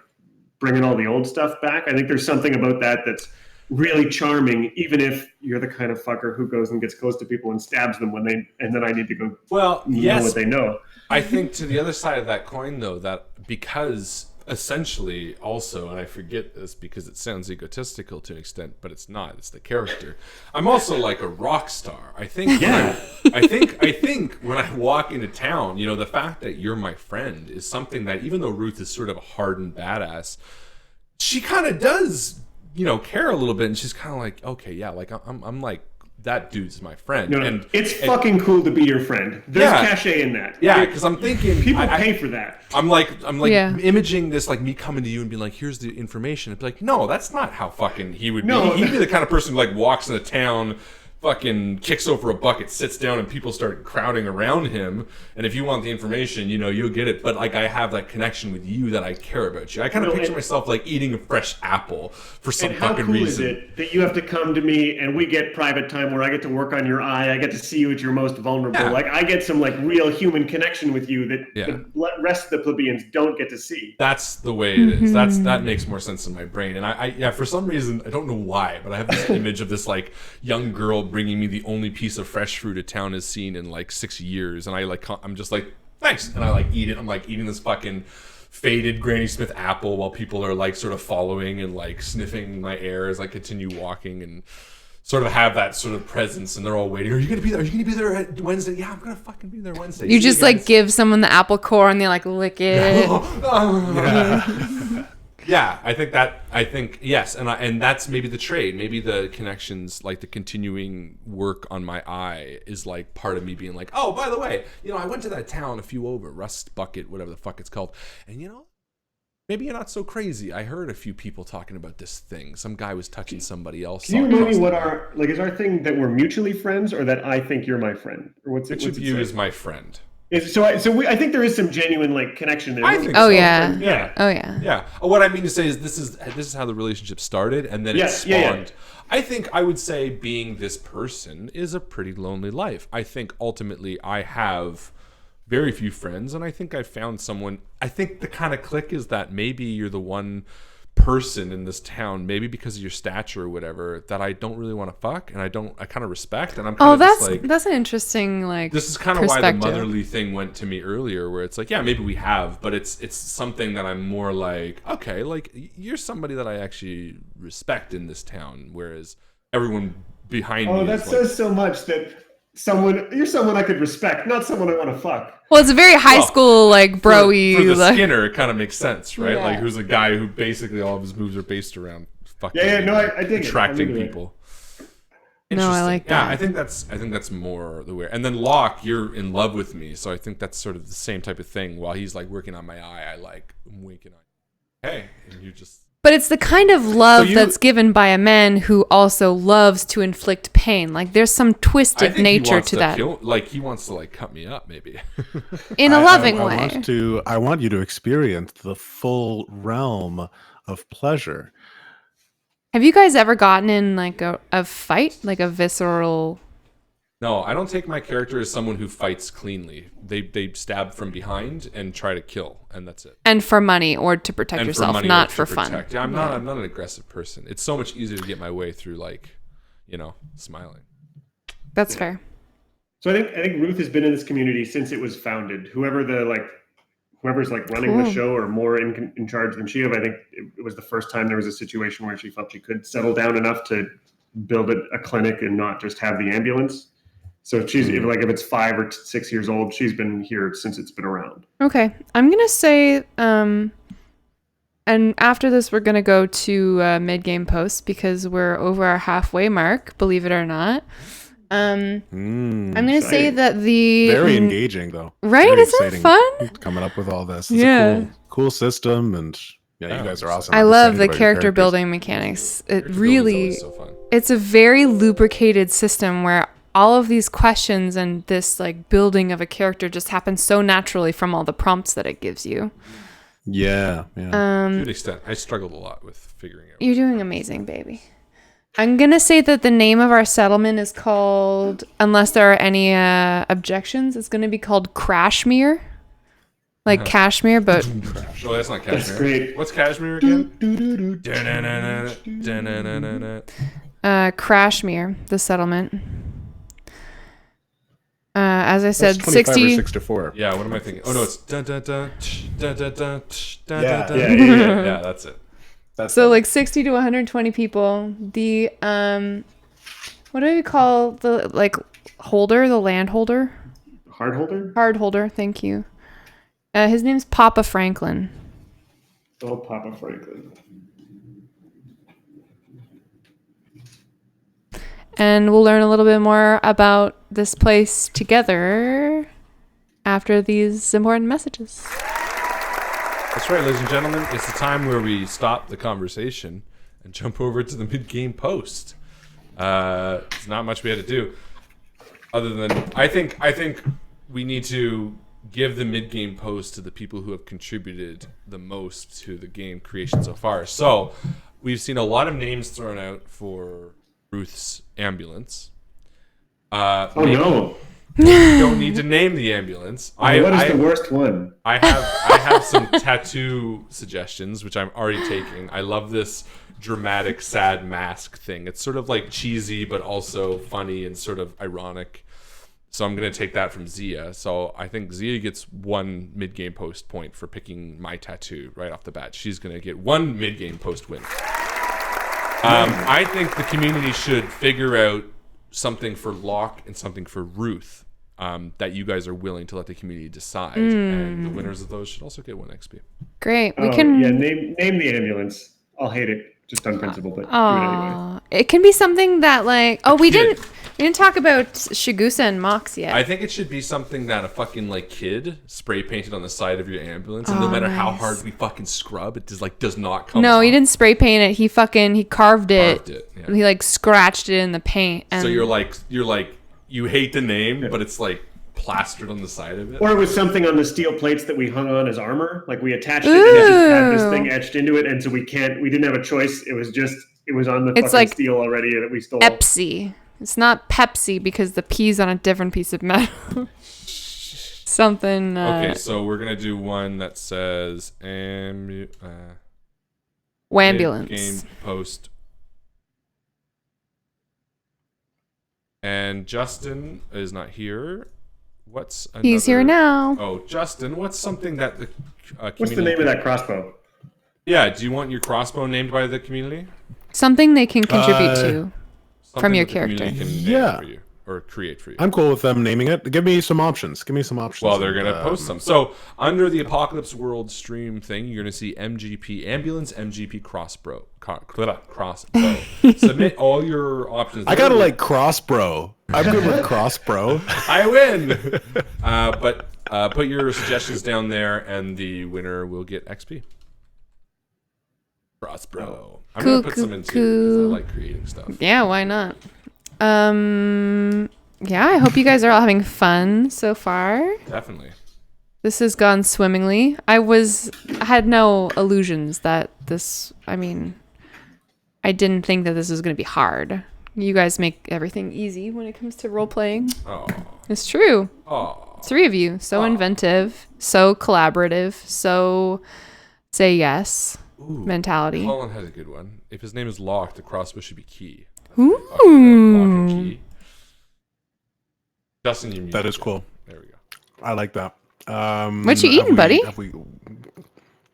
bringing all the old stuff back. I think there's something about that that's really charming, even if you're the kind of fucker who goes and gets close to people and stabs them and then I need to go know what they know. I think to the other side of that coin, though, that because essentially also, and I forget this because it sounds egotistical to an extent, but it's not. It's the character. I'm also like a rock star. I think. I think when I walk into town, you know, the fact that you're my friend is something that, even though Ruth is sort of a hardened badass, she kind of does, you know, care a little bit, and she's kind of like, okay, yeah, like I'm like, that dude's my friend. No, and it's fucking cool to be your friend. There's cachet in that. Yeah, because I'm thinking people pay for that. I'm like imaging this, like me coming to you and being like, here's the information. It'd be like, no, that's not how fucking he would be. He'd be the kind of person who like walks into town, fucking kicks over a bucket, sits down, and people start crowding around him. And if you want the information, you know, you'll get it. But like, I have that connection with you that I care about you. I kind of picture myself like eating a fresh apple for some fucking reason. How cool is it that you have to come to me and we get private time where I get to work on your eye, I get to see you at your most vulnerable. Yeah. Like, I get some like real human connection with you that the rest of the plebeians don't get to see. That's the way it is. That makes more sense in my brain. And I for some reason, I don't know why, but I have this image of this like young girl bringing me the only piece of fresh fruit a town has seen in like 6 years, and I'm just like, thanks, and I like eat it. I'm like eating this fucking faded Granny Smith apple while people are like sort of following and like sniffing my air as I continue walking, and sort of have that sort of presence, and they're all waiting. Are you gonna be there? Are you gonna be there at Wednesday? Yeah, I'm gonna fucking be there Wednesday. You just like give someone the apple core and they like lick it. Yeah, I think yes, and that's maybe the trade. Maybe the connections, like the continuing work on my eye, is like part of me being like, oh, by the way, you know, I went to that town a few over, Rust Bucket, whatever the fuck it's called, and you know, maybe you're not so crazy. I heard a few people talking about this thing. Some guy was touching somebody else. Can you remind me what is our thing that we're mutually friends, or that I think you're my friend, or what's which of you is my friend? I think there is some genuine like connection there. I think so. Yeah. Oh yeah. Yeah. What I mean to say is this is how the relationship started, and then it spawned. Yeah. I think I would say being this person is a pretty lonely life. I think ultimately I have very few friends, and I think I found someone. I think the kind of click is that maybe you're the one person in this town, maybe because of your stature or whatever, that I don't really want to fuck, and I kind of respect, and I'm kind of that's an interesting like. This is kind of why the motherly thing went to me earlier, where it's like, yeah, maybe we have, but it's something that I'm more like, okay, like you're somebody that I actually respect in this town, whereas everyone behind me. Oh, that says so much that you're someone I could respect, not someone I want to fuck. Well, it's a very high school, like, bro-y. For the Skinner, it kind of makes sense, right? Yeah. Like, who's a guy who basically all of his moves are based around fucking I dig attracting people. No, I like that. Yeah, I think that's more the way. And then Locke, you're in love with me, so I think that's sort of the same type of thing. While he's like working on my eye, I'm winking on you. Hey, and you just. But it's the kind of love that's given by a man who also loves to inflict pain. Like, there's some twisted nature to that. He wants to like cut me up, maybe. In a loving way. I want you to experience the full realm of pleasure. Have you guys ever gotten in like a fight, like a visceral? No, I don't take my character as someone who fights cleanly. They stab from behind and try to kill, and that's it. And for money or to protect yourself, not for fun. Yeah, I'm not an aggressive person. It's so much easier to get my way through, like, you know, smiling. That's fair. So I think Ruth has been in this community since it was founded. Whoever whoever's like running the Cool. show or more in charge than Shiv. I think it was the first time there was a situation where she felt she could settle down enough to build a clinic and not just have the ambulance. So if if it's 5 or 6 years old, she's been here since it's been around. Okay. I'm going to say, and after this, we're going to go to mid-game post because we're over our halfway mark, believe it or not. I'm going to say that very engaging though. Right? Very Isn't it fun? Coming up with all this. It's Yeah. a cool system, and you guys are awesome. I I'm love excited the about your character characters. building mechanics. It Character building's really, always so fun. it's a very lubricated system where all of these questions and this like building of a character just happens so naturally from all the prompts that it gives you. Yeah. To an extent, I struggled a lot with figuring out. You're doing amazing, baby. I'm going to say that the name of our settlement is called, unless there are any objections, it's going to be called Crashmere. Like Kashmir, but Oh, that's not Kashmir. That's great. What's Kashmir again? Crashmere, the settlement. As I said, That's 25 or 60. 64. Yeah, what am I thinking? Oh no, it's dun dun dun dun dun dun dun Yeah. dun. Yeah. Yeah, that's it. So like 60 to 120 people. The what do we call the like holder, the land holder? Hard holder? Hard holder, thank you. His name's Papa Franklin. Oh, Papa Franklin. And we'll learn a little bit more about this place together after these important messages. That's right, ladies and gentlemen. It's the time where we stop the conversation and jump over to the mid-game post. It's not much we had to do, other than I think we need to give the mid-game post to the people who have contributed the most to the game creation so far. So we've seen a lot of names thrown out for Ruth's ambulance. Oh no! You don't need to name the ambulance. What is the worst one? I have some tattoo suggestions, which I'm already taking. I love this dramatic, sad mask thing. It's sort of like cheesy, but also funny and sort of ironic. So I'm going to take that from Zia. So I think Zia gets 1 mid-game post point for picking my tattoo right off the bat. She's going to get 1 mid-game post win. I think the community should figure out something for Locke and something for Ruth that you guys are willing to let the community decide. And the winners of those should also get 1 XP. Great. We Oh, can yeah, name the ambulance. I'll hate it just on principle, but do it anyway. it can be something that like we kid. didn't talk about Shigusa and Mox yet. I think it should be something that a fucking like kid spray painted on the side of your ambulance, and no matter how hard we fucking scrub, it does not come. No, off. he didn't spray paint it. He carved it. Carved it, yeah. He like scratched it in the paint. And So you're like you hate the name, but it's like plastered on the side of it. Or it was something on the steel plates that we hung on as armor. Like we attached it and it just had this thing etched into it, and so we didn't have a choice. It was on the fucking like steel already that we stole. Pepsi. It's not Pepsi because the P's on a different piece of metal. Something. Okay, so we're gonna do one that says Wambulance. game post. And Justin is not here. What's another... He's here now. Oh, Justin, what's something that the community... What's the name of that crossbow? Yeah, do you want your crossbow named by the community? Something they can contribute to Something from your that the community character. can name Yeah. for you, or create for you. I'm cool with them naming it. Give me some options. Well, they're going to post some. So, under the Apocalypse World stream thing, you're going to see MGP Ambulance, MGP Crossbow. Crossbow. Submit all your options. I gotta like cross bro. I'm good with cross bro. I win! But put your suggestions down there, and the winner will get XP. Crossbow. I'm going to put some in too, because I like creating stuff. Yeah, why not? Yeah, I hope you guys are all having fun so far. Definitely. This has gone swimmingly. I had no illusions that I didn't think that this was going to be hard. You guys make everything easy when it comes to role playing. Oh. It's true. Oh. 3 of you, so inventive, so collaborative, so say yes mentality. Colin has a good one. If his name is Locke, the crossbow should be key. Ooh. Lock and key. Justin, you That is cool. There we go. I like that. What you eating, buddy? Have we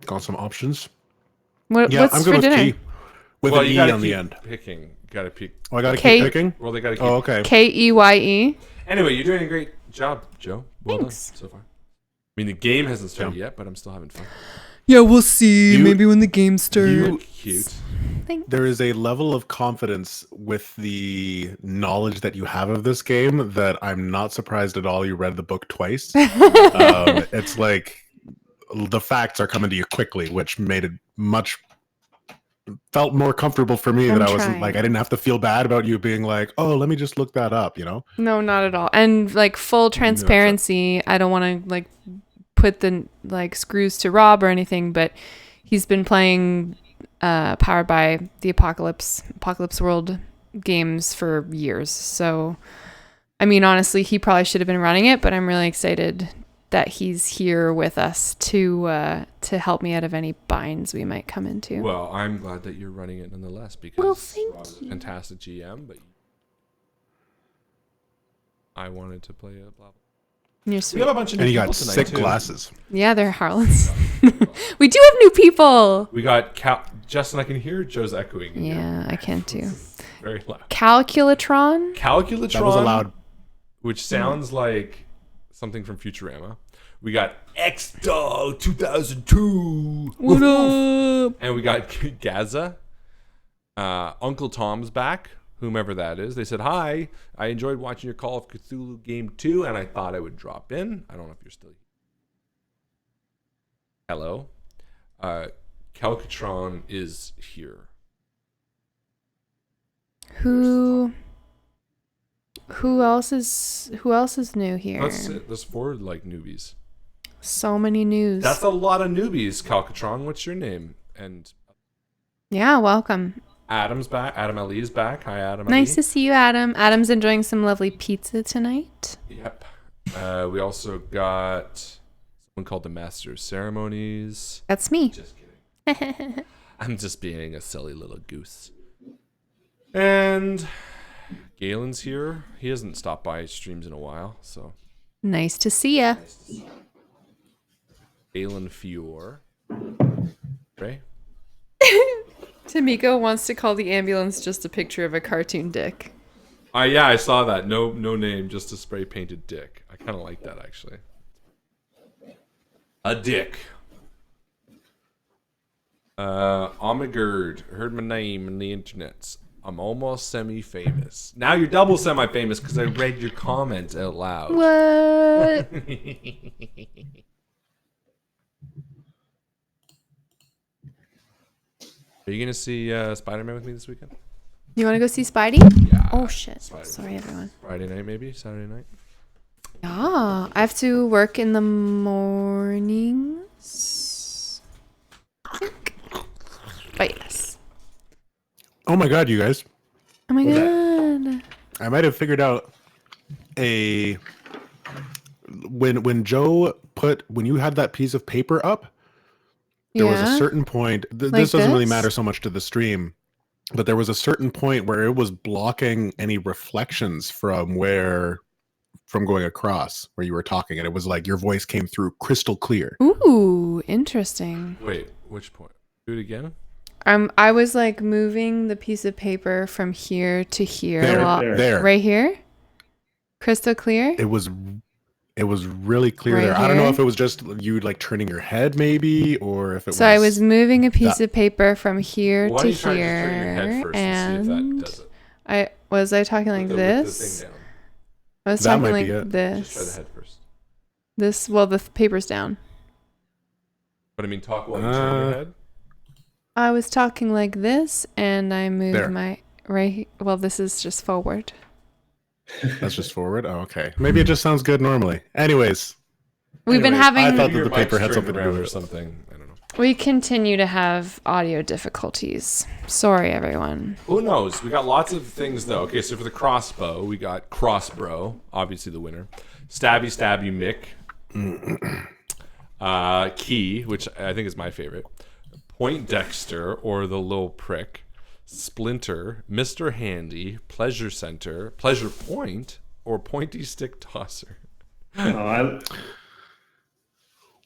got some options? What's I'm for good with dinner? tea. With an E on the end. Picking. You gotta pick. Oh, I gotta K- keep picking? Well, they gotta keep. Oh, okay. Keye. Anyway, you're doing a great job, Joe. Well Thanks. done so far. I mean, the game hasn't started yet, but I'm still having fun. Yeah, we'll see. You- Maybe when the game starts. You're cute. There is a level of confidence with the knowledge that you have of this game that I'm not surprised at all you read the book twice. It's like the facts are coming to you quickly, which made it felt more comfortable for me that I wasn't like, I didn't have to feel bad about you being like, oh, let me just look that up, you know? No, not at all. And like full transparency, I don't want to like put the like screws to Rob or anything, but he's been playing powered by the Apocalypse World games for years. So, I mean, honestly, he probably should have been running it, but I'm really excited that he's here with us to help me out of any binds we might come into. Well, I'm glad that you're running it nonetheless because Rob's a fantastic GM, but I wanted to play a blah blah. You're We sweet. have a bunch of new And you people got tonight sick too. glasses. Yeah, they're Harlan's. We do have new people. We got Justin. I can hear Joe's echoing. in here. Yeah, I can too. Very loud. Calculatron. Calculatron. That was allowed. Which sounds like something from Futurama. We got X-Dog 2002. What up? And we got Gaza. Uncle Tom's back, whomever that is. They said, hi, I enjoyed watching your Call of Cthulhu game too, and I thought I would drop in. I don't know if you're still here. Hello. Calcutron is here. Who else is new here? Let's forward like newbies. So many news. That's a lot of newbies, Calcutron. What's your name? And Yeah, welcome. Adam's back. Adam Ali is back. Hi, Adam. Nice to Ali. see you, Adam. Adam's enjoying some lovely pizza tonight. Yep. We also got someone called the Master of Ceremonies. That's me. Just kidding. I'm just being a silly little goose. And Galen's here. He hasn't stopped by streams in a while, so. Nice to see ya. Galen Fior. Ray? Tamiko wants to call the ambulance just a picture of a cartoon dick. Yeah, I saw that. No name, just a spray painted dick. I kind of like that actually. A dick. Omigerd heard my name in the internets. I'm almost semi-famous. Now you're double semi-famous because I read your comment out loud. What? Are you gonna see Spider-Man with me this weekend? You want to go see Spidey? Yeah. Oh shit. Spider-Man. Sorry, everyone. Friday night, maybe Saturday night. Yeah, I have to work in the mornings. But yes. Oh my god, you guys. Oh my god. I might have figured out when Joe when you had that piece of paper up, there was a certain point. This doesn't really matter so much to the stream, but there was a certain point where it was blocking any reflections from going across where you were talking, and it was like your voice came through crystal clear. Ooh, interesting. Wait, which point? Do it again. I was like moving the piece of paper from here to here. There. Right here? Crystal clear? It was really clear Right there. I don't know here? if it was just you like turning your head maybe, or if it was. So I was moving a piece of paper from here Why to don't you try to just turn your here, head first and see if that and does it? I was talking like With the this. thing down. I was That talking might like be it. Just try the this. head first. This. Well, the paper's down. But I mean, talk while you turn your head. I was talking like this, and I moved There. my right. Well, this is just forward. That's just forward. Oh, okay. Maybe it just sounds good normally. Anyways, We've been I thought having. that Your the mic's paper had turned something to do around with or it. something. I don't know. We continue to have audio difficulties. Sorry, everyone. Who knows? We got lots of things though. Okay, so for the crossbow, we got Crossbro, obviously the winner. Stabby Mick. Key, which I think is my favorite. Point Dexter or the Little Prick. Splinter, Mr. Handy, Pleasure Center, Pleasure Point, or Pointy Stick Tosser.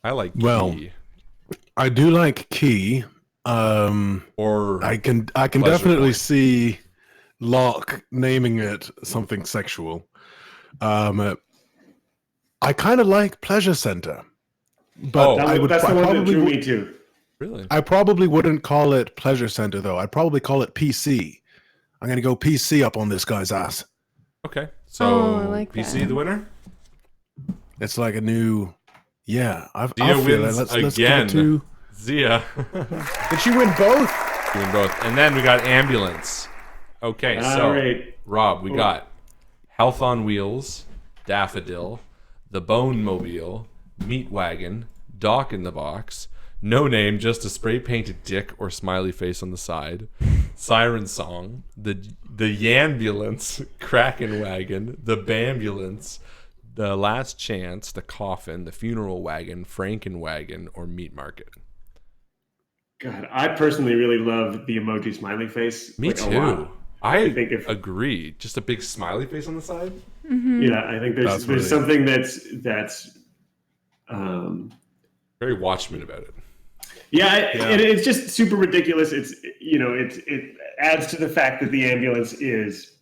I like Well, Key. I do like Key. Or I can Pleasure definitely Point. see Lark naming it something sexual. I kind of like Pleasure Center, but That's the one that drew me too. Really? I probably wouldn't call it Pleasure Center though. I'd probably call it PC. I'm gonna go PC up on this guy's ass. Okay. So I like PC that. the winner? It's like a new, yeah. I Zia feel it. wins Let's give again. it to. Zia. Did she win both? You win both. And then we got Ambulance. Okay, so All right. Rob, we got Health on Wheels, Daffodil, The Bone Mobile, Meat Wagon, Doc in the Box, No Name, just a spray painted dick or smiley face on the side, Siren Song, the Yambulance, Kraken Wagon, the Bambulance, The Last Chance, The Coffin, The Funeral Wagon, Franken Wagon, or Meat Market. God, I personally really love the emoji smiley face. Me a too. lot. I think if- agree. Just a big smiley face on the side. Yeah, I think That's there's really- something that's Very Watchmen about it. And it's just super ridiculous. It adds to the fact that the ambulance is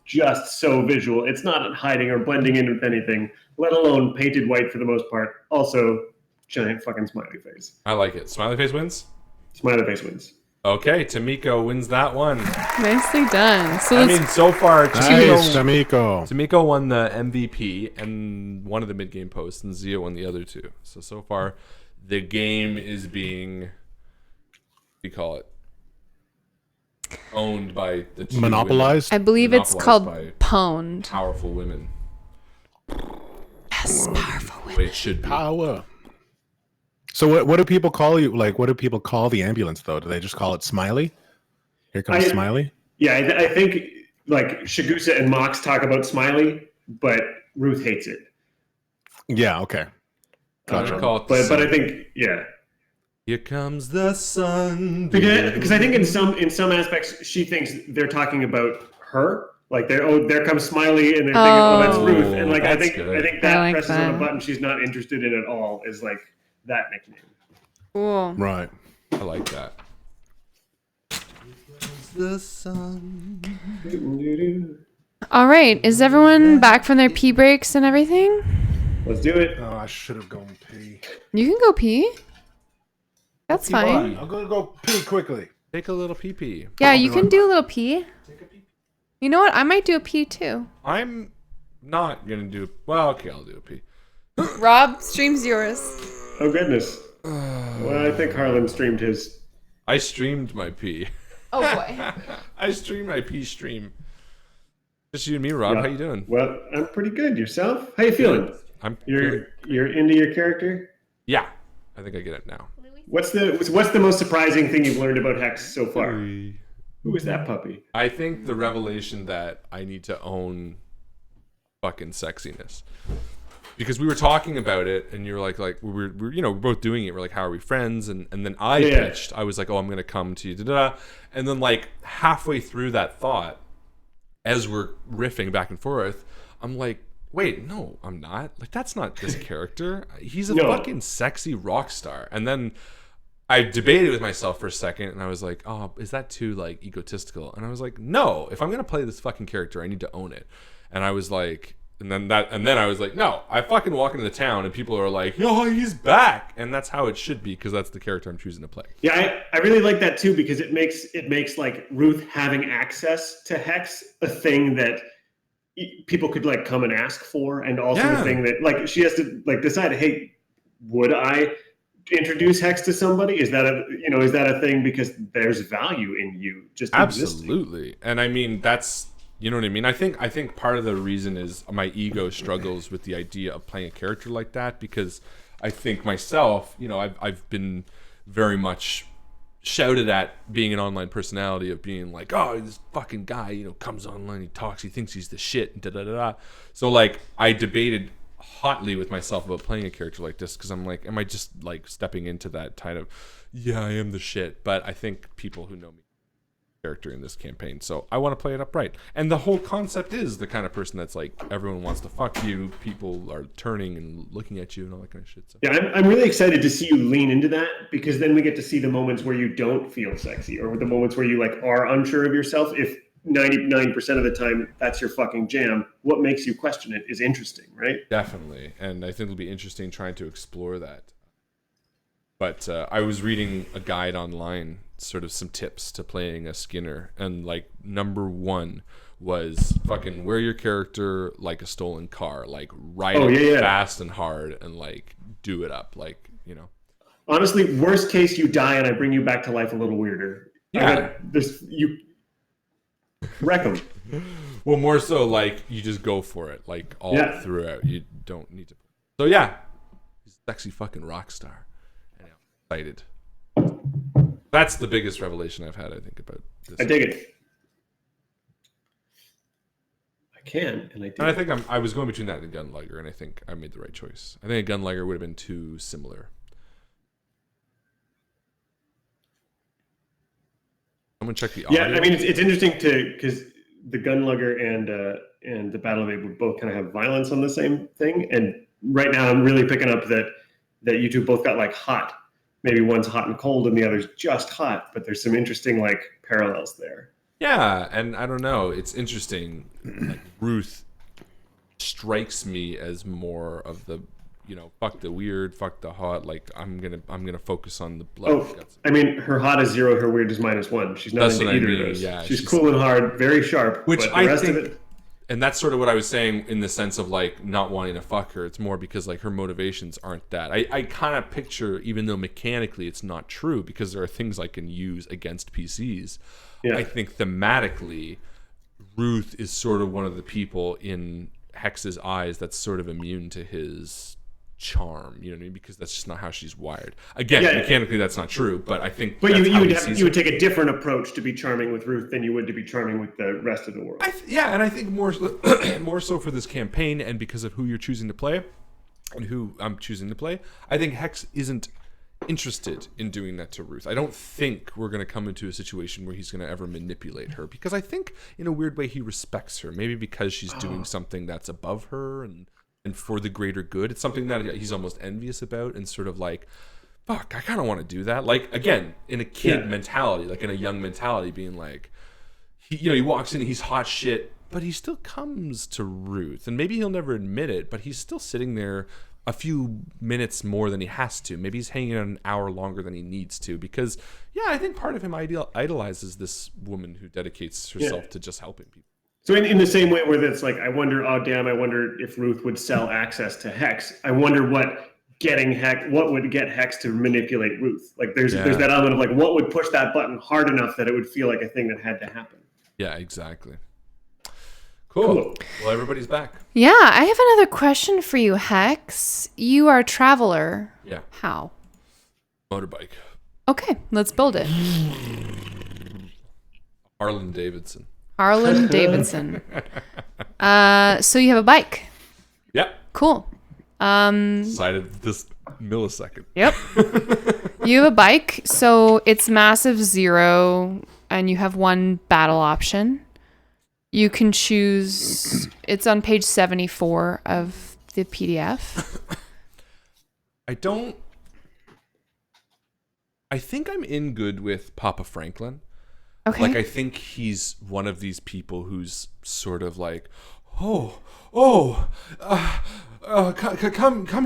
just so visual. It's not hiding or blending in with anything, let alone painted white for the most part. Also, giant fucking smiley face. I like it. Smiley face wins. Smiley face wins. Okay, Tamiko wins that one. Nicely done. So I let's mean, so far, Nice, Tamiko. Tamiko won the MVP and one of the mid-game posts, and Zia won the other two. So far, the game is being, what do you call it, owned by the two Monopolized. I believe it's Monopolized called by pwned. powerful women. Yes, powerful The women. way it should be. Power. So what do people call you? Like, what do people call the ambulance though? Do they just call it Smiley? Here comes Smiley. Yeah, I think like Shagusa and Mox talk about Smiley, but Ruth hates it. Yeah. Okay. Gotcha. Call it the But I sun. think Here comes the sun. because I think in some aspects she thinks they're talking about her. Like there comes Smiley and they're thinking, that's Ruth. And like I That's think good. that I like presses on a that. button she's not interested in at all is like that nickname. Cool. Right. I like that. The sun. All right. Is everyone back from their pee breaks and everything? Let's do it. Oh, I should have gone pee. You can go pee. That's fine. I'm gonna go pee quickly. Take a little pee-pee. Yeah, you can do a little pee. You know what? I might do a pee too. I'm not gonna do. Well, okay, I'll do a pee. Rob, stream's yours. Oh goodness. Well, I think Harlan streamed his. I streamed my pee. Oh boy. I streamed my pee stream. Just you and me, Rob. Yeah. How you doing? Well, I'm pretty good. Yourself? How you feeling? I'm. You're into your character? Yeah, I think I get it now. What's the most surprising thing you've learned about Hex so far? Who is that puppy? I think the revelation that I need to own fucking sexiness. Because we were talking about it, and you're like we're both doing it. We're like, how are we friends? And then I pitched. I was like, oh, I'm gonna come to you, da-da. And then like halfway through that thought, as we're riffing back and forth, I'm like, wait, no, I'm not. Like that's not this character. He's a fucking sexy rock star. And then I debated with myself for a second, and I was like, oh, is that too like egotistical? And I was like, no. If I'm gonna play this fucking character, I need to own it. And I was like. And then I was like, no, I fucking walk into the town and people are like, oh, he's back. And that's how it should be because that's the character I'm choosing to play. Yeah, I really like that too because it makes like Ruth having access to Hex a thing that people could like come and ask for, and also the thing that like she has to like decide, hey, would I introduce Hex to somebody? Is that a thing because there's value in you just Absolutely. existing? And I mean that's. You know what I mean? I think part of the reason is my ego struggles with the idea of playing a character like that because I think myself, I've been very much shouted at being an online personality of being like, oh, this fucking guy, comes online, he talks, he thinks he's the shit, and da-da-da-da. So like I debated hotly with myself about playing a character like this because I'm like, am I just like stepping into that kind of, yeah, I am the shit? But I think people who know me character in this campaign. So I want to play it upright. And the whole concept is the kind of person that's like, everyone wants to fuck you. People are turning and looking at you and all that kind of shit. So. Yeah, I'm really excited to see you lean into that, because then we get to see the moments where you don't feel sexy, or the moments where you like are unsure of yourself. If 99% of the time that's your fucking jam, what makes you question it is interesting, right? Definitely. And I think it'll be interesting trying to explore that. But I was reading a guide online, sort of some tips to playing a Skinner, and like number 1 was fucking wear your character like a stolen car, like ride it fast and hard, and like do it up, like, you know. Honestly, worst case you die and I bring you back to life a little weirder. Yeah, you wreck them. Well, more so like you just go for it, like all throughout. You don't need to. So yeah, he's a sexy fucking rock star. Excited. That's the biggest revelation I've had, I think, about this. I dig it. I can, and I do. And I think I was going between that and Gunlugger, and I think I made the right choice. I think a Gunlugger would have been too similar. Someone check the audio. Yeah, I mean, it's interesting because the Gunlugger and the Battle of Abe would both kind of have violence on the same thing, and right now I'm really picking up that you two both got like hot. Maybe one's hot and cold and the other's just hot, but there's some interesting like parallels there. Yeah, and I don't know. It's interesting. Like, Ruth strikes me as more of the, you know, fuck the weird, fuck the hot. Like I'm gonna focus on the blood. Oh, I mean, her hot is 0, her weird is -1. She's not into either of those. Yeah, she's cool and hard, very sharp. Which but the I rest think, of it, and that's sort of what I was saying in the sense of like not wanting to fuck her. It's more because like her motivations aren't that. I kind of picture, even though mechanically it's not true, because there are things I can use against PCs. Yeah. I think thematically, Ruth is sort of one of the people in Hex's eyes that's sort of immune to his charm, you know what I mean? Because that's just not how she's wired. Again, mechanically that's not true, but I think. But you would take a different approach to be charming with Ruth than you would to be charming with the rest of the world. And I think more so for this campaign, and because of who you're choosing to play, and who I'm choosing to play, I think Hex isn't interested in doing that to Ruth. I don't think we're going to come into a situation where he's going to ever manipulate her, because I think in a weird way he respects her, maybe because she's doing something that's above her and for the greater good. It's something that he's almost envious about, and sort of like, fuck, I kind of want to do that. Like, again, in a kid mentality, like in a young mentality, being like, he walks in, he's hot shit, but he still comes to Ruth, and maybe he'll never admit it, but he's still sitting there a few minutes more than he has to. Maybe he's hanging out an hour longer than he needs to, because I think part of him idolizes this woman who dedicates herself to just helping people. So in the same way where it's like, I wonder if Ruth would sell access to Hex. I wonder what would get Hex to manipulate Ruth. Like there's that element of like, what would push that button hard enough that it would feel like a thing that had to happen. Yeah, exactly. Cool. Well, everybody's back. Yeah, I have another question for you, Hex. You are a traveler. Yeah. How? Motorbike. Okay, let's build it. Harlan Davidson. Harlan Davidson. So you have a bike. Yep. Cool. Decided this millisecond. Yep. You have a bike, so it's massive 0, and you have one battle option. You can choose. It's on page 74 of the PDF. I think I'm in good with Papa Franklin. Okay. Like, I think he's one of these people who's sort of like, come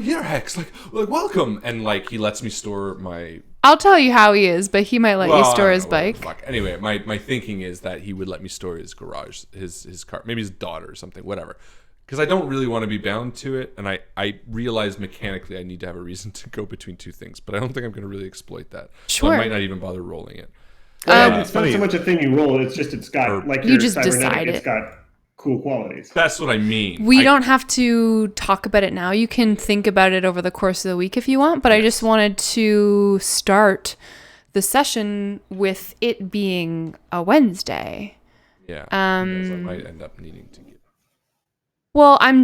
here, Hex, like welcome, and like he lets me store my. I'll tell you how he is, but he might let you store his bike. Fuck. Anyway, my thinking is that he would let me store his garage, his car, maybe his daughter or something, whatever. Because I don't really want to be bound to it, and I realize mechanically I need to have a reason to go between two things, but I don't think I'm going to really exploit that. Sure. So I might not even bother rolling it. It's not so much a thing you roll, it's just it's got, like you just decide it's got cool qualities. That's what I mean. We don't have to talk about it now. You can think about it over the course of the week if you want, but I just wanted to start the session with it being a Wednesday. Yeah. I might end up needing to get. Well, I'm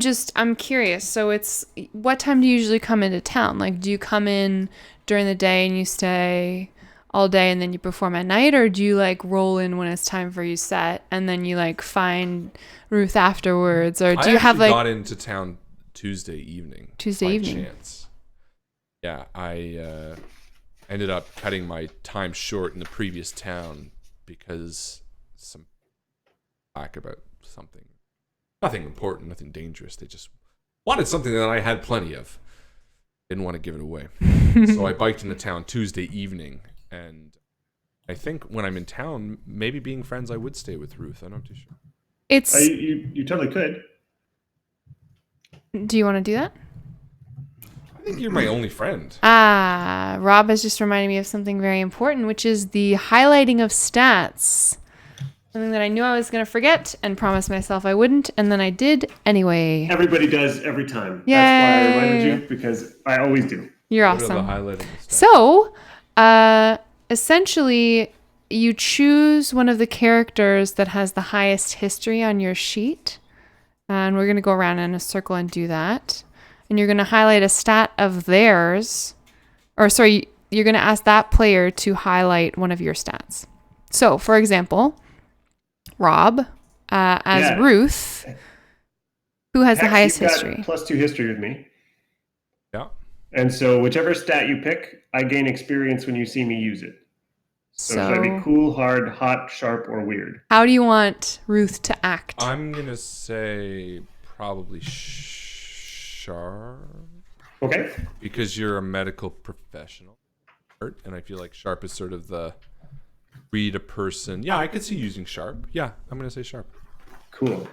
curious. So it's, what time do you usually come into town? Like, do you come in during the day and you stay all day and then you perform at night, or do you like roll in when it's time for you set and then you like find Ruth afterwards, or do you have like got into town Tuesday evening by chance. Yeah, I ended up cutting my time short in the previous town because some back about something, nothing important, nothing dangerous. They just wanted something that I had plenty of. Didn't want to give it away. So I biked into town Tuesday evening, and I think when I'm in town, maybe being friends, I would stay with Ruth. I'm not too sure. It's you totally could. Do you want to do that? I think you're my only friend. Rob has just reminded me of something very important, which is the highlighting of stats. Something that I knew I was going to forget and promised myself I wouldn't, and then I did anyway. Everybody does every time. Yay. That's why I reminded you, because I always do. You're What are the awesome. highlighting stats? So, essentially, you choose one of the characters that has the highest history on your sheet, and we're going to go around in a circle and do that. And you're going to highlight a stat of theirs, or sorry, you're going to ask that player to highlight one of your stats. So, for example, Rob, as Ruth, who has the highest you've got history. +2 history with me. Yeah. And so whichever stat you pick, I gain experience when you see me use it. So should I be cool, hard, hot, sharp, or weird? How do you want Ruth to act? I'm going to say probably sharp. Okay. Because you're a medical professional. And I feel like sharp is sort of the read a person. Yeah, I could see using sharp. Yeah, I'm going to say sharp. Cool.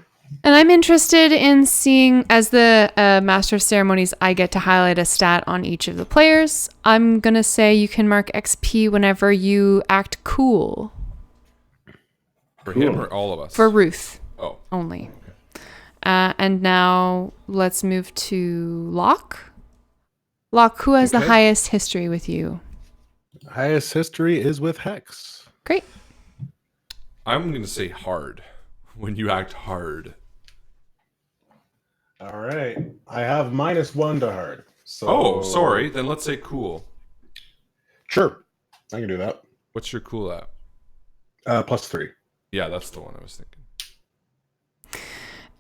And I'm interested in seeing, as the Master of Ceremonies, I get to highlight a stat on each of the players. I'm going to say you can mark XP whenever you act cool. For him or all of us? For Ruth. Oh. Only. And now let's move to Locke. Locke, who has the highest history with you? Highest history is with Hex. Great. I'm going to say hard. When you act hard. All right. I have -1 to hard. So... Oh, sorry. Then let's say cool. Sure. I can do that. What's your cool at? +3. Yeah, that's the one I was thinking.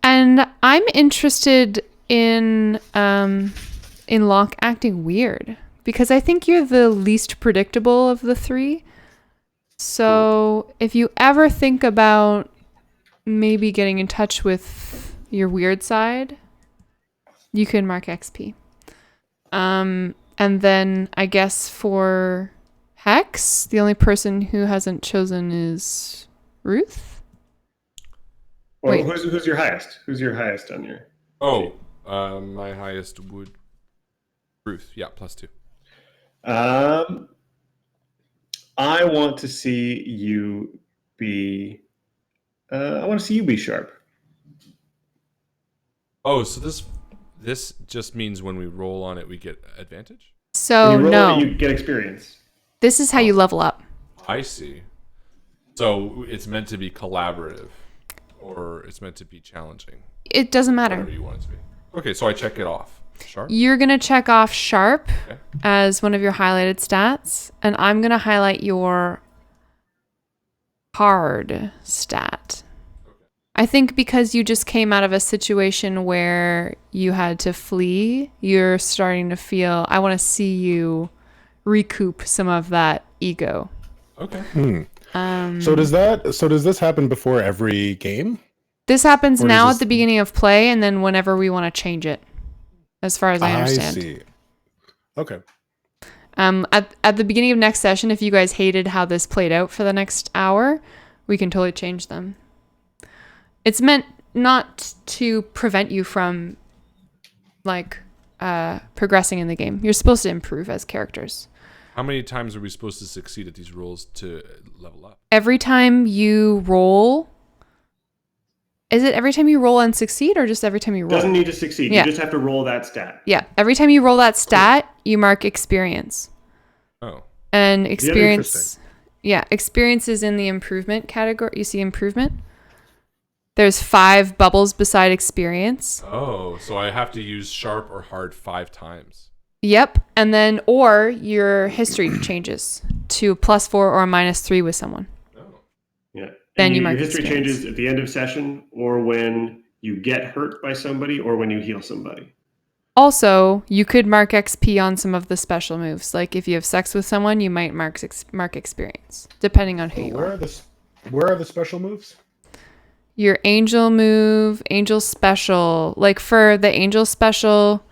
And I'm interested in Locke acting weird, because I think you're the least predictable of the three. So if you ever think about maybe getting in touch with your weird side, you can mark XP. And then I guess for Hex, the only person who hasn't chosen is Ruth. Well, Wait. who's your highest? Who's your highest on your? Oh, my highest would Ruth. Yeah, +2. I want to see you be. I want to see you be sharp. Oh, so this just means when we roll on it, we get advantage? So When you roll no, it, you get experience. this is how you level up. I see. So it's meant to be collaborative, or it's meant to be challenging. It doesn't matter. Whatever you want it to be. Okay, so I check it off. Sharp? You're going to check off sharp Okay. as one of your highlighted stats, and I'm going to highlight your hard stat. I think because you just came out of a situation where you had to flee, you're starting to feel, I want to see you recoup some of that ego. Okay. So does this happen before every game? This happens Or now does at the beginning of play, and then whenever we want to change it, as far as I understand. I see. Okay. At the beginning of next session, if you guys hated how this played out for the next hour, we can totally change them. It's meant not to prevent you from progressing in the game. You're supposed to improve as characters. How many times are we supposed to succeed at these rolls to level up? Every time you roll, is it every time you roll and succeed, or just every time you roll? Doesn't need to succeed. Yeah. You just have to roll that stat. Yeah, every time you roll that stat, you mark experience. Oh. And experience, interesting. experience is in the improvement category. You see improvement? There's 5 bubbles beside experience. Oh, so I have to use sharp or hard 5 times. Yep. And then, or your history changes to +4 or -3 with someone. Yeah. Then And you mark your history experience. changes at the end of session, or when you get hurt by somebody, or when you heal somebody. Also, you could mark XP on some of the special moves. Like if you have sex with someone, you might mark experience, depending on who you are. Where are the special moves? Your angel move, angel special. Like for the angel special,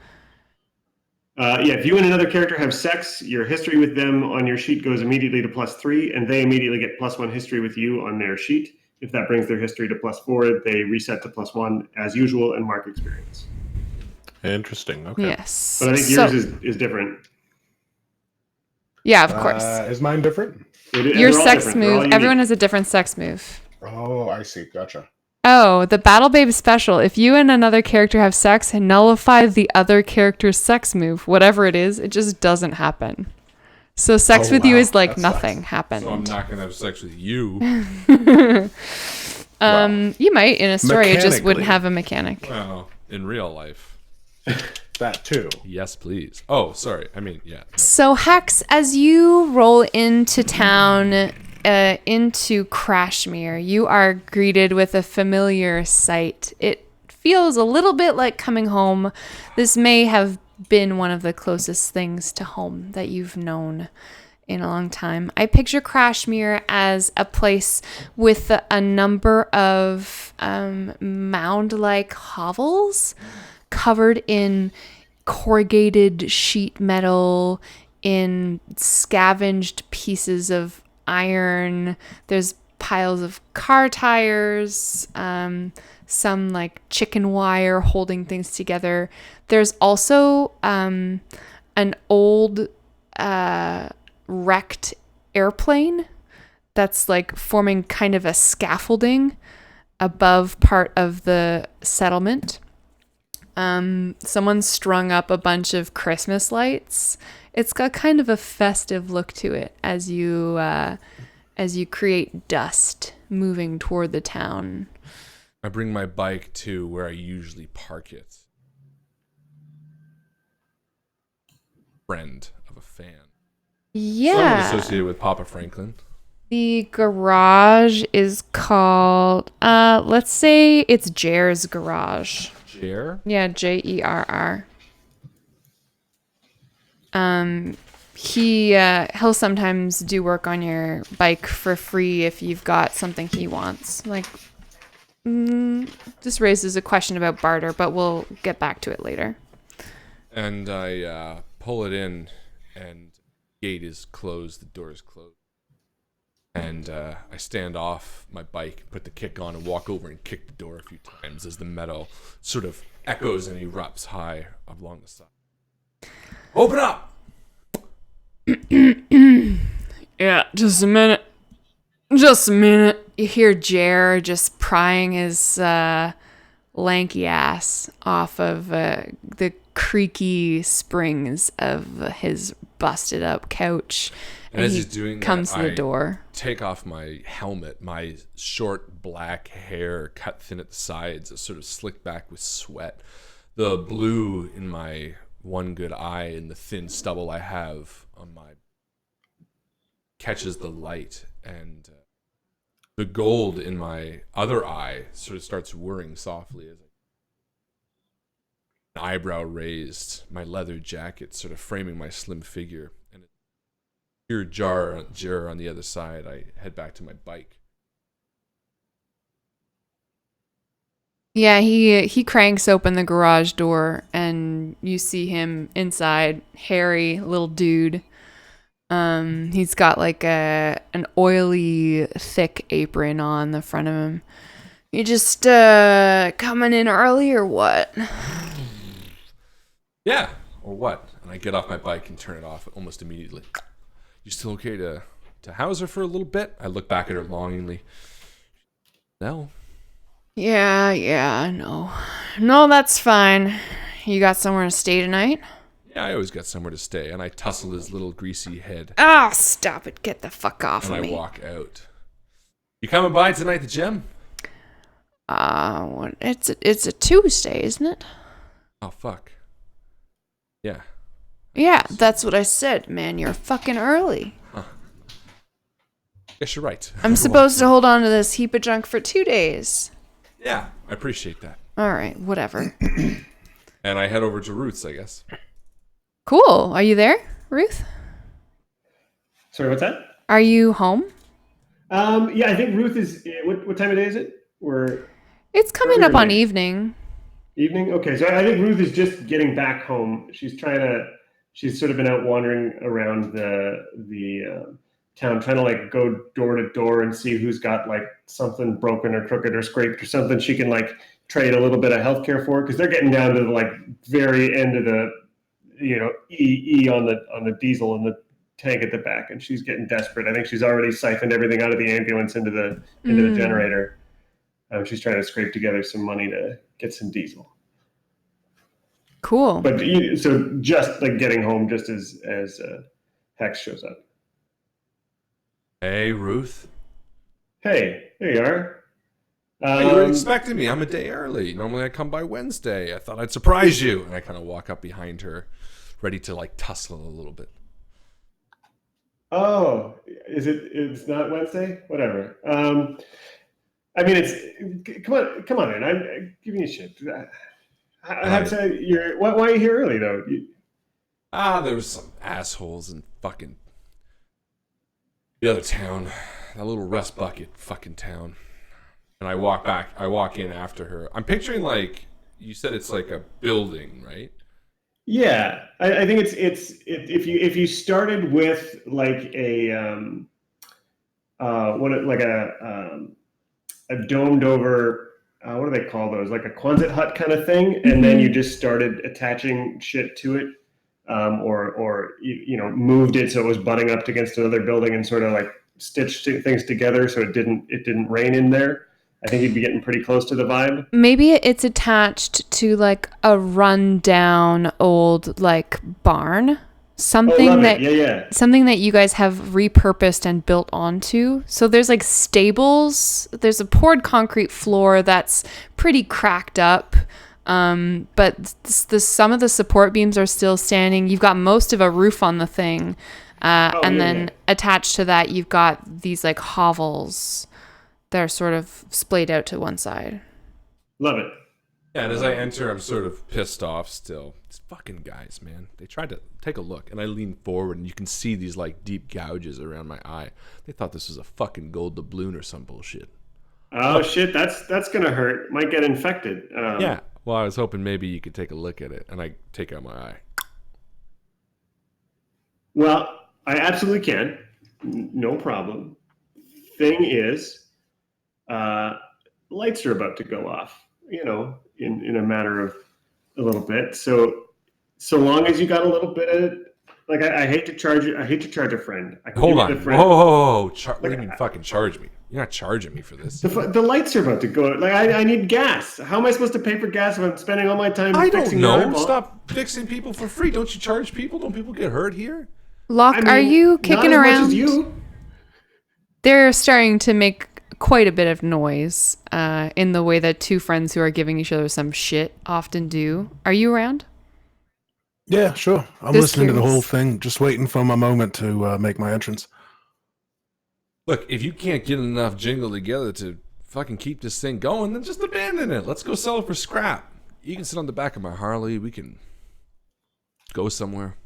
If you and another character have sex, your history with them on your sheet goes immediately to +3, and they immediately get +1 history with you on their sheet. If that brings their history to +4, they reset to +1 as usual and mark experience. Interesting. Okay. yes. But I think yours is different. Yeah, of course. Is mine different? Your sex move. Everyone has a different sex move. Oh, I see. Gotcha. Oh, the Battle Babe special. If you and another character have sex, nullify the other character's sex move. Whatever it is, it just doesn't happen. So sex with you is like nothing happened. So I'm not going to have sex with you. You might in a story. It just wouldn't mechanically. have a mechanic. Well, in real life. That too. Yes, please. Oh, sorry. I mean, yeah. So Hex, as you roll into town, into Crashmere, you are greeted with a familiar sight. It feels a little bit like coming home. This may have been one of the closest things to home that you've known in a long time. I picture Crashmere as a place with a number of mound-like hovels covered in corrugated sheet metal, in scavenged pieces of iron. There's piles of car tires, some like chicken wire holding things together. There's also an old wrecked airplane that's like forming kind of a scaffolding above part of the settlement. Someone strung up a bunch of Christmas lights. It's got kind of a festive look to it as you create dust moving toward the town. I bring my bike to where I usually park it. Friend of a fan. Yeah. Someone associated with Papa Franklin. The garage is called, let's say it's Jer's Garage. Jer? Yeah, Jerr. He'll sometimes do work on your bike for free if you've got something he wants. Like, this raises a question about barter, but we'll get back to it later. And I pull it in, and the gate is closed, the door is closed. And I stand off my bike, put the kick on, and walk over and kick the door a few times as the metal sort of echoes and erupts high along the side. Open up! Yeah, just a minute. You hear Jer just prying his lanky ass off of the creaky springs of his busted up couch. And as he's doing comes that, to the door. Take off my helmet, my short black hair cut thin at the sides, sort of slicked back with sweat. The blue in my one good eye and the thin stubble I have on my catches the light, and the gold in my other eye sort of starts whirring softly as an eyebrow raised, my leather jacket sort of framing my slim figure, and hear Jer on the other side. I head back to my bike. Yeah, he cranks open the garage door, and you see him inside, hairy little dude. He's got like an oily, thick apron on the front of him. You just coming in early or what? Yeah, or what? And I get off my bike and turn it off almost immediately. You still okay to house her for a little bit? I look back at her longingly. No. Yeah, no, that's fine. You got somewhere to stay tonight? Yeah, I always got somewhere to stay, and I tussle his little greasy head. Ah, stop it! Get the fuck off And of I me. walk out. You coming by tonight, the gym? What? It's a Tuesday, isn't it? Oh, fuck. Yeah. Yeah, that's what I said, man. You're fucking early. Guess you're right. I'm supposed to hold on to this heap of junk for 2 days. Yeah, I appreciate that. All right, whatever. And I head over to Ruth's, I guess. Cool. Are you there, Ruth? Sorry, what's that? Are you home? Yeah, I think Ruth is. What time of day is it? It's coming up on evening. Evening. Okay, so I think Ruth is just getting back home. She's sort of been out wandering around the town, trying to like go door to door and see who's got like something broken or crooked or scraped or something she can like trade a little bit of healthcare for, because they're getting down to the like very end of the E on the diesel and the tank at the back, and she's getting desperate. I think she's already siphoned everything out of the ambulance into the generator. She's trying to scrape together some money to get some diesel. Cool. But so just like getting home just as Hex shows up. Hey, Ruth. Hey, there you are. You were expecting me. I'm a day early. Normally I come by Wednesday. I thought I'd surprise you. And I kind of walk up behind her, ready to like tussle a little bit. Oh, it's not Wednesday? Whatever. I mean, come on in. I'm giving you shit. I have to say, why are you here early though? There was some assholes in fucking the other town, that little rust bucket fucking town. And I walk in after her. I'm picturing like, you said it's like a building, right? Yeah, I think it's if you started with like a domed over, what do they call those? Like a Quonset hut kind of thing, and then you just started attaching shit to it, or moved it so it was butting up against another building and sort of like stitched things together so it didn't rain in there. I think you'd be getting pretty close to the vibe. Maybe it's attached to like a rundown old like barn. Something that you guys have repurposed and built onto. So there's like stables. There's a poured concrete floor that's pretty cracked up. But some of the support beams are still standing. You've got most of a roof on the thing. Then attached to that, you've got these like hovels. They're sort of splayed out to one side. Love it. Yeah, and as I enter, I'm sort of pissed off still. These fucking guys, man. They tried to take a look, and I lean forward, and you can see these like deep gouges around my eye. They thought this was a fucking gold doubloon or some bullshit. Oh shit, that's gonna hurt. Might get infected. Yeah. Well, I was hoping maybe you could take a look at it, and I take out my eye. Well, I absolutely can. No problem. Thing is, lights are about to go off, in a matter of a little bit. So long as you got a little bit of, like, I hate to charge you. I hate to charge a friend. Hold on. Whoa. What do you mean fucking charge me? You're not charging me for this. The lights are about to go. Like, I need gas. How am I supposed to pay for gas if I'm spending all my time fixing I don't know. eyeball? Stop fixing people for free. Don't you charge people? Don't people get hurt here? Locke, are you kicking not as around? much as you. They're starting to make quite a bit of noise in the way that two friends who are giving each other some shit often do. Are you around? Yeah, sure. I'm Just listening to the curious. whole thing, just waiting for my moment to make my entrance. Look, if you can't get enough jingle together to fucking keep this thing going, then just abandon it. Let's go sell it for scrap. You can sit on the back of my Harley. We can go somewhere.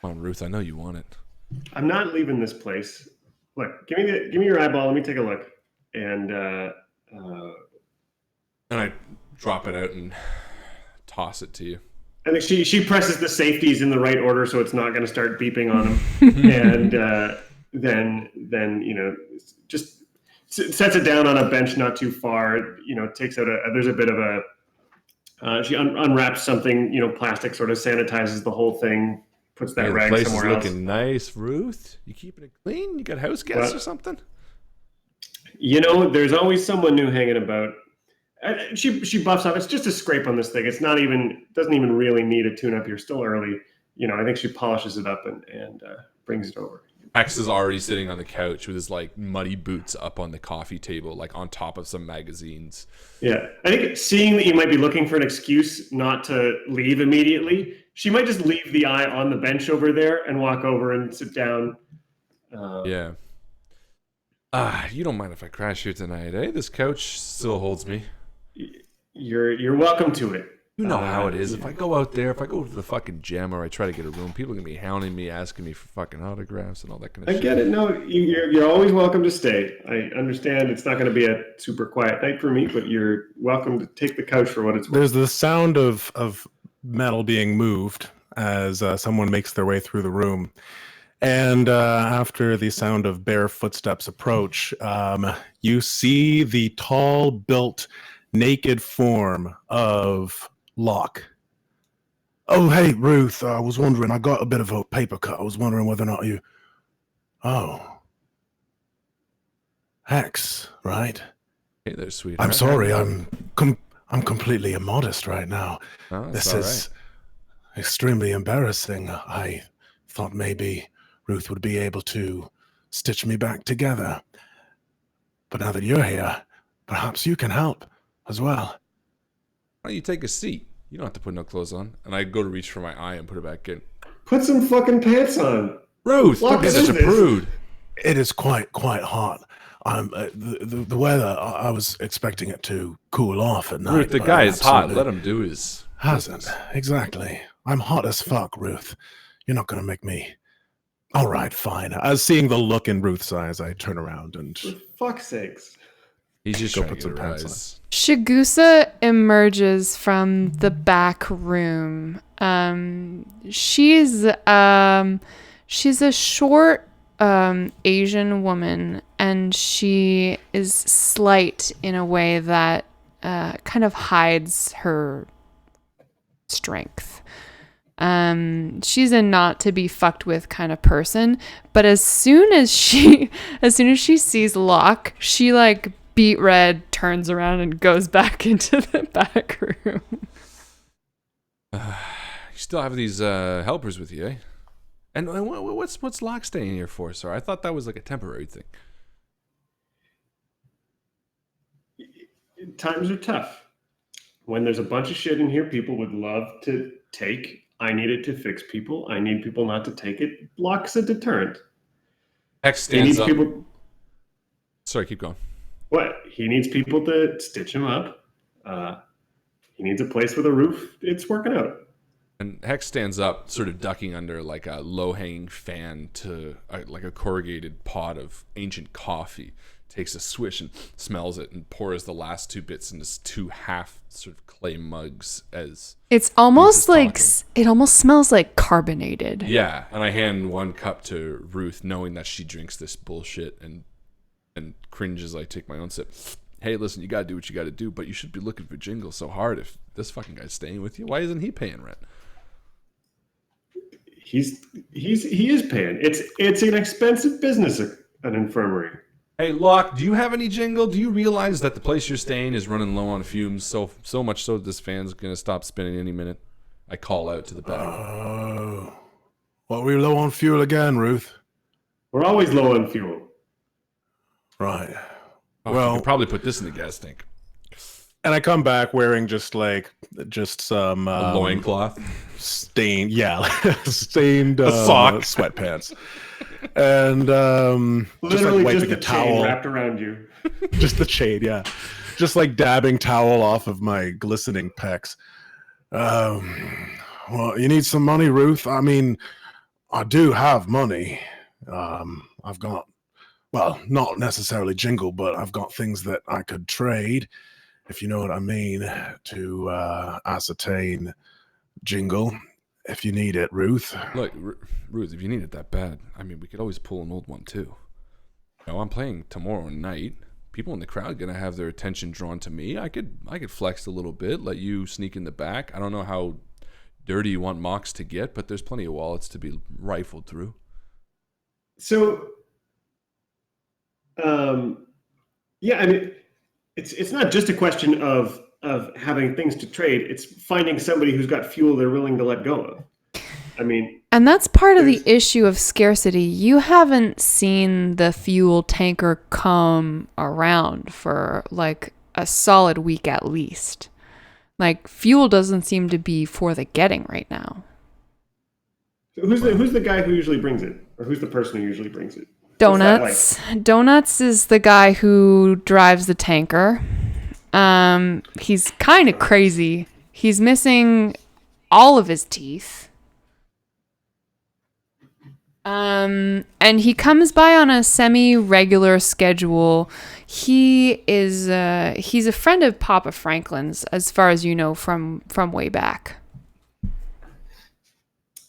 Come on, Ruth. I know you want it. I'm not leaving this place. Look, give me your eyeball. Let me take a look. And I drop it out and toss it to you. I think she presses the safeties in the right order so it's not going to start beeping on him. And then just sets it down on a bench not too far. Takes out there's a bit of a. She unwraps something, plastic, sort of sanitizes the whole thing. Puts that rag place somewhere is else. looking nice, Ruth. You keeping it clean? You got house guests or something? There's always someone new hanging about. She buffs off. It's just a scrape on this thing. It's not even, doesn't even really need a tune-up. You're still early. I think she polishes it up and brings it over. X is already sitting on the couch with his like muddy boots up on the coffee table, like on top of some magazines. Yeah, I think seeing that you might be looking for an excuse not to leave immediately, she might just leave the eye on the bench over there and walk over and sit down Yeah. You don't mind if I crash here tonight, eh? This couch still holds me. You're welcome to it. You know how it is. If I go out there, if I go to the fucking gym or I try to get a room, people are gonna be hounding me, asking me for fucking autographs and all that kind of shit. I get it. No, you're always welcome to stay. I understand it's not going to be a super quiet night for me, but you're welcome to take the couch for what it's worth. There's the sound of metal being moved as someone makes their way through the room. And after the sound of bare footsteps approach, you see the tall, built, naked form of Lark. Oh, hey, Ruth, I was wondering, I got a bit of a paper cut. I was wondering whether or not you... Oh. Hex, right? Hey there, sweetheart. I'm sorry, I'm completely immodest right now. Oh, This is extremely embarrassing. I thought maybe Ruth would be able to stitch me back together. But now that you're here, perhaps you can help as well. Why don't you take a seat? You don't have to put no clothes on. And I go to reach for my eye and put it back in. Put some fucking pants on. Ruth, don't be such a prude. It is quite hot. The weather, I was expecting it to cool off at night. Ruth, the guy is hot. Let him do his... Hasn't. Exactly. I'm hot as fuck, Ruth. You're not going to make me... All right, fine. I was seeing the look in Ruth's eyes. I turn around and... For fuck's sakes. He's just Go trying put to some get pants rise. Shigusa emerges from the back room. She's a short Asian woman, and she is slight in a way that kind of hides her strength. She's a not to be fucked with kind of person, but as soon as she sees Locke, she like beet red turns around and goes back into the back room. You still have these helpers with you, eh? And what's Locke staying here for, sir? I thought that was like a temporary thing. Times are tough. When there's a bunch of shit in here people would love to take, I need it to fix people. I need people not to take it. Locke's a deterrent. Hex He stands needs up. people. Sorry, keep going. What? He needs people to stitch him up. He needs a place with a roof. It's working out. And Hex stands up, sort of ducking under like a low-hanging fan to like a corrugated pot of ancient coffee. Takes a swish and smells it and pours the last two bits into two half sort of clay mugs as It's almost like talking. it almost smells like carbonated. Yeah, and I hand one cup to Ruth, knowing that she drinks this bullshit and cringe as I take my own sip. Hey, listen, you gotta do what you gotta do, but you should be looking for Jingle so hard if this fucking guy's staying with you. Why isn't he paying rent? He is paying. It's an expensive business, an infirmary. Hey, Locke, do you have any Jingle? Do you realize that the place you're staying is running low on fumes, so much so that this fan's gonna stop spinning any minute? I call out to the back. Oh. What, we low on fuel again, Ruth? We're always low on fuel. Right. Oh, well- you could probably put this in the gas tank. And I come back wearing just some A loincloth. stained stained sock. sweatpants. And just Literally like just wiping a a chain towel. wrapped around you. Just the chain, yeah. Just like dabbing towel off of my glistening pecs. Well, you need some money, Ruth? I mean, I do have money. I've got, well, not necessarily Jingle, but I've got things that I could trade, if you know what I mean, to ascertain Jingle, if you need it, Ruth. Look, Ruth, if you need it that bad, I mean, we could always pull an old one too. You know, I'm playing tomorrow night. People in the crowd are gonna have their attention drawn to me. I could flex a little bit, let you sneak in the back. I don't know how dirty you want Mox to get, but there's plenty of wallets to be rifled through. So, yeah, I mean, it's not just a question of having things to trade. It's finding somebody who's got fuel they're willing to let go of. I mean, And that's part of the issue of scarcity. You haven't seen the fuel tanker come around for like a solid week at least. Like fuel doesn't seem to be for the getting right now. so who's the guy who usually brings it, or who's the person who usually brings it? Donuts. Donuts is the guy who drives the tanker. He's kind of crazy. He's missing all of his teeth. And he comes by on a semi-regular schedule. He's a friend of Papa Franklin's, as far as you know from way back.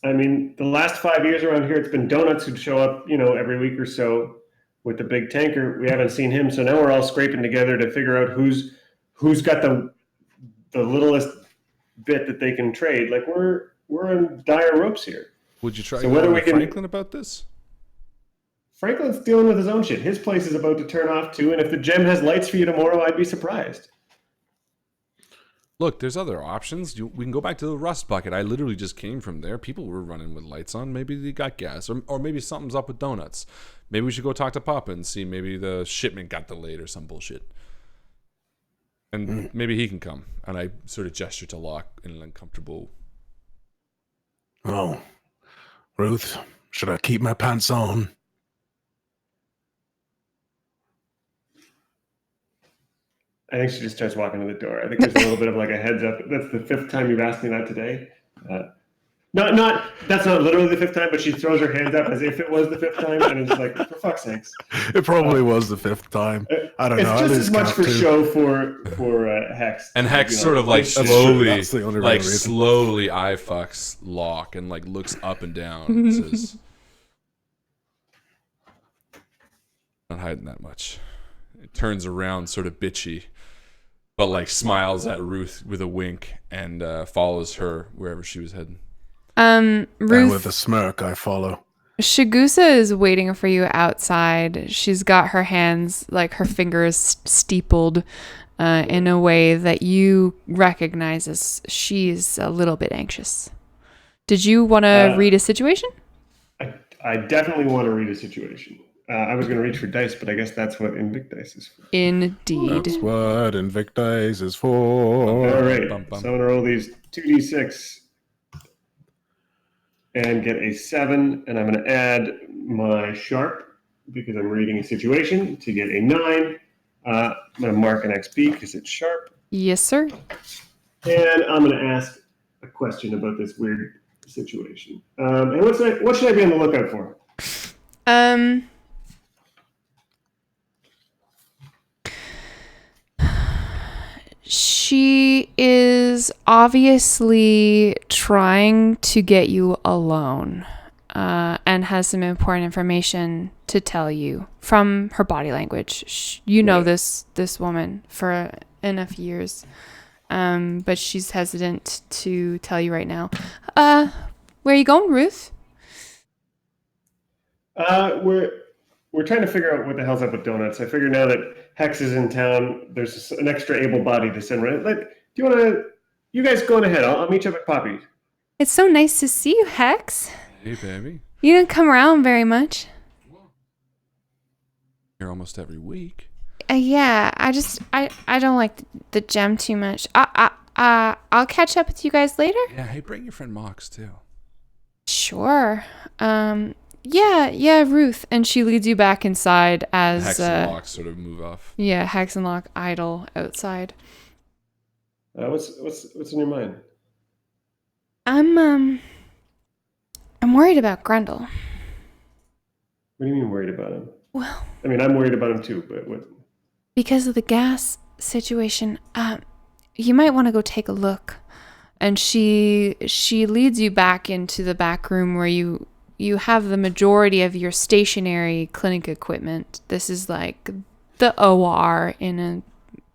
I mean, the last 5 years around here, it's been Donuts who'd show up, every week or so with the big tanker. We haven't seen him, so now we're all scraping together to figure out who's got the littlest bit that they can trade. Like we're on dire ropes here. Would you try so whether we can, Franklin about this? Franklin's dealing with his own shit. His place is about to turn off too, and if the gem has lights for you tomorrow, I'd be surprised. Look, there's other options. We can go back to the rust bucket. I literally just came from there. People were running with lights on. Maybe they got gas, or maybe something's up with donuts. Maybe we should go talk to Papa and see maybe the shipment got delayed or some bullshit. And maybe he can come. And I sort of gesture to Locke in an uncomfortable. Oh, Ruth, should I keep my pants on? I think she just starts walking to the door. I think there's a little bit of like a heads up. That's the 5th time you've asked me that today. That's not literally the 5th time, but she throws her hands up as if it was the 5th time, and it's like, for fuck's sakes. It probably was the 5th time. I don't know. It's just as much for show for Hex. And Hex sort of like slowly eye fucks Locke and like looks up and down and says, "Not hiding that much." It turns around, sort of bitchy, but like smiles at Ruth with a wink and follows her wherever she was heading. Ruth, and with a smirk, I follow. Shigusa is waiting for you outside. She's got her hands, like her fingers steepled in a way that you recognize as she's a little bit anxious. Did you want to read a situation? I definitely want to read a situation. I was going to reach for dice, but I guess that's what INVICTUS is for. Indeed. That's what INVICTUS is for. All right. So I'm going to roll these 2d6 and get a 7, and I'm going to add my sharp because I'm reading a situation to get a 9. I'm going to mark an XP because it's sharp. Yes, sir. And I'm going to ask a question about this weird situation. And what should I be on the lookout for? She is obviously trying to get you alone, and has some important information to tell you from her body language. You know this woman for enough years, but she's hesitant to tell you right now. Where are you going, Ruth? We're trying to figure out what the hell's up with Donuts. I figure now that Hex is in town, there's an extra able body to send. Right? Like, do you want to? You guys go on ahead. I'll meet you up at Poppy. It's so nice to see you, Hex. Hey, baby. You don't come around very much. Here almost every week. Yeah, I don't like the gem too much. I'll catch up with you guys later. Yeah, hey, bring your friend Mox too. Sure. Yeah, Ruth, and she leads you back inside as Hex and Locke sort of move off. Yeah, Hex and Locke idle outside. What's in your mind? I'm worried about Grundle. What do you mean worried about him? Well, I mean, I'm worried about him too, but what? Because of the gas situation, you might want to go take a look. And she leads you back into the back room where you have the majority of your stationary clinic equipment. This is like the OR in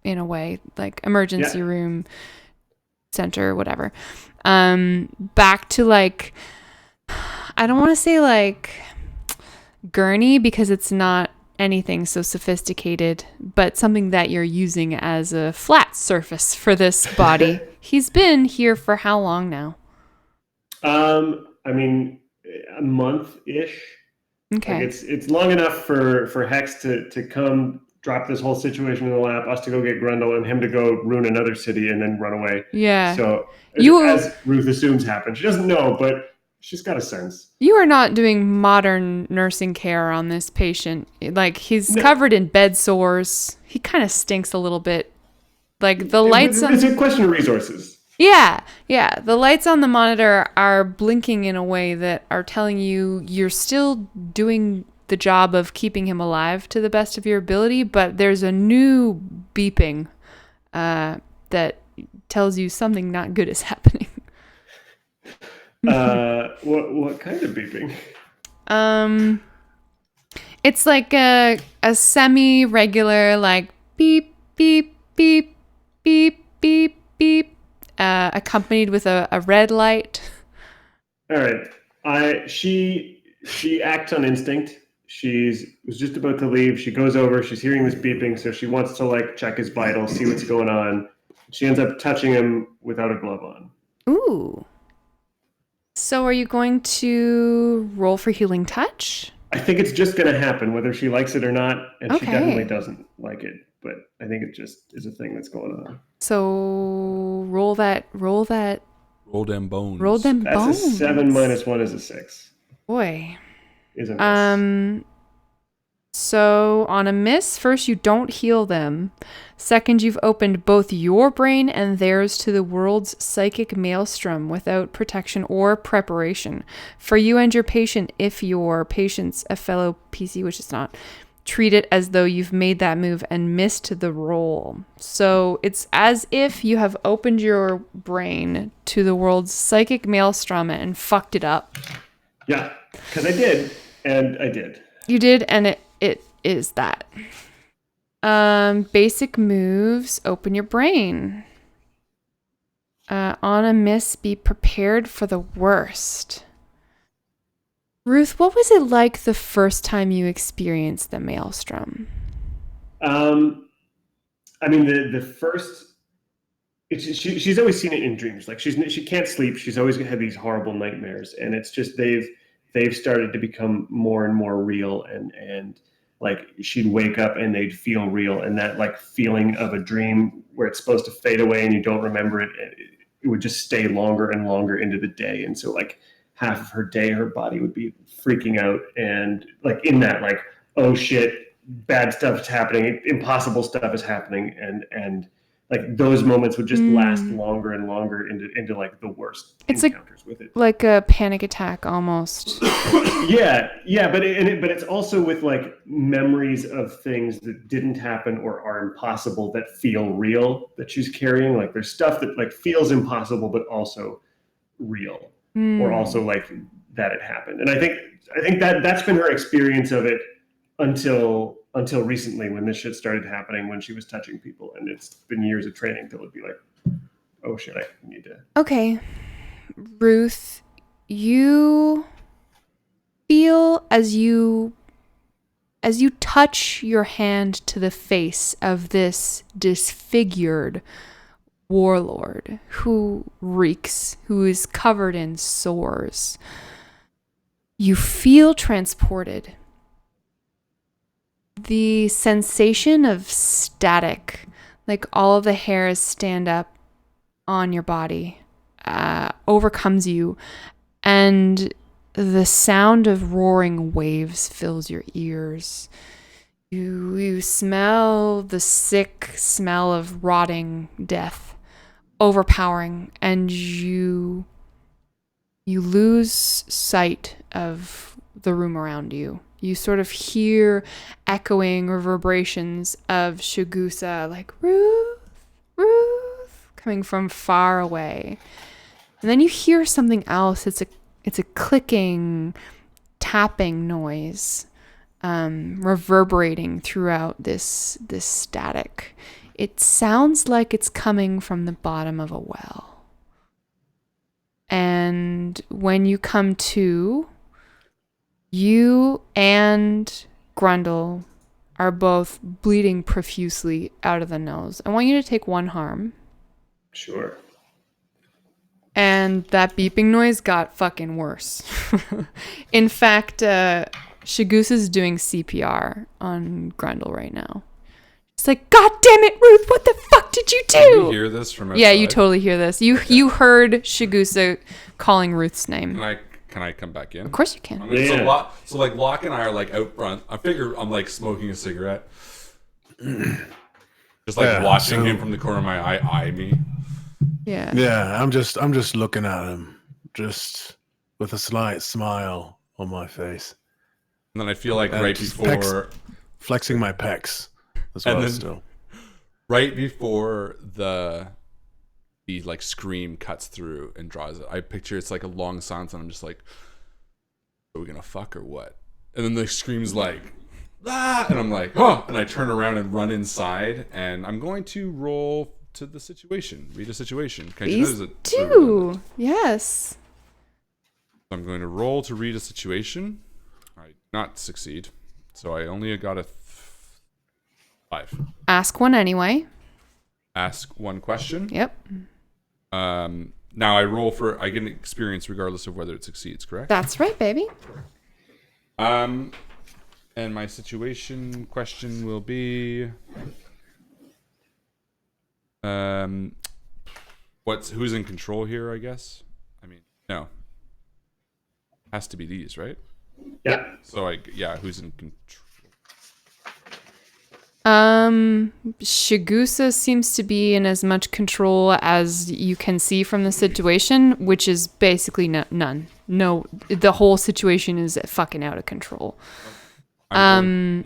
a way, like emergency room center, whatever. Back to like, I don't want to say like gurney because it's not anything so sophisticated, but something that you're using as a flat surface for this body. He's been here for how long now? I mean, a month-ish. Okay. Like it's long enough for Hex to come drop this whole situation in the lap, us to go get Grundle, and him to go ruin another city and then run away. Yeah. So as Ruth assumes happened. She doesn't know, but She's got a sense. You are not doing modern nursing care on this patient. Like, he's covered in bed sores. He kind of stinks a little bit. Like, the lights on... It's a question of resources. Yeah. The lights on the monitor are blinking in a way that are telling you you're still doing the job of keeping him alive to the best of your ability, but there's a new beeping that tells you something not good is happening. What kind of beeping? It's like a semi-regular, like beep, beep, beep, beep, beep, beep, accompanied with a red light. All right. She acts on instinct. Was just about to leave. She goes over. She's hearing this beeping, so she wants to like check his vitals, see what's going on. She ends up touching him without a glove on. Ooh. So are you going to roll for healing touch? I think it's just going to happen, whether she likes it or not, and Okay. she definitely doesn't like it. But I think it just is a thing that's going on. So roll that. Roll them bones. Roll them That's bones. a 7 minus 1 is a 6. Boy. Is a miss. So on a miss, first you don't heal them. Second, you've opened both your brain and theirs to the world's psychic maelstrom without protection or preparation. For you and your patient, if your patient's a fellow PC, which it's not, treat it as though you've made that move and missed the roll. So it's as if you have opened your brain to the world's psychic maelstrom and fucked it up. Yeah, because I did, and I did. You did, and it is that. Basic moves, open your brain. On a miss, be prepared for the worst. Ruth, what was it like the first time you experienced the maelstrom? I mean, the first... she's always seen it in dreams. Like, she can't sleep. She's always had these horrible nightmares, and it's just they've started to become more and more real, and like she'd wake up and they'd feel real, and that like feeling of a dream where it's supposed to fade away and you don't remember it, it would just stay longer and longer into the day. And so like half of her day, her body would be freaking out, and like in that, like, oh shit, bad stuff is happening, impossible stuff is happening, and like those moments would just last longer and longer into like the worst encounters with it. Like a panic attack almost. Yeah, but it's also with like memories of things that didn't happen or are impossible that feel real that she's carrying. Like there's stuff that like feels impossible but also real, or also like that it happened. And I think that's been her experience of it until recently, when this shit started happening, when she was touching people, and it's been years of training till it'd be like, oh shit, I need to. Okay, Ruth, you feel as you touch your hand to the face of this disfigured warlord who reeks, who is covered in sores. You feel transported. The sensation of static, like all of the hairs stand up on your body, overcomes you, and the sound of roaring waves fills your ears. You smell the sick smell of rotting death, overpowering, and you lose sight of the room around you. You sort of hear echoing reverberations of Shigusa, like, Ruth, Ruth, coming from far away. And then you hear something else. It's a clicking, tapping noise, reverberating throughout this static. It sounds like it's coming from the bottom of a well. And when you come to, you and Grundle are both bleeding profusely out of the nose. I want you to take 1 harm. Sure. And that beeping noise got fucking worse. In fact, Shigusa's doing CPR on Grundle right now. It's like, God damn it, Ruth, what the fuck did you do? Can you hear this from outside? Yeah, you totally hear this. You heard Shigusa calling Ruth's name. And I can I come back in? Of course you can. So like Locke and I are like out front. I figure I'm like smoking a cigarette, just like watching him from the corner of my eye me. Yeah. Yeah, I'm just looking at him, just with a slight smile on my face. And then I feel like right before flexing my pecs as well. Still, right before the like scream cuts through and draws it, I picture it's like a long silence, and I'm just like, "Are we gonna fuck or what?" And then the scream's like, "Ah!" And I'm like, "Oh!" And I turn around and run inside, and I'm going to roll to the situation. Read a situation. Can Please do. Yes. I'm going to roll to read a situation. I did not succeed, so I only got a 5. Ask one anyway. Ask one question. Yep. Now I roll I get an experience regardless of whether it succeeds, correct? That's right, baby. And my situation question will be who's in control here, I guess? I mean, no. Has to be these, right? Yeah. So who's in control? Shigusa seems to be in as much control as you can see from the situation, which is basically none. No, the whole situation is fucking out of control. And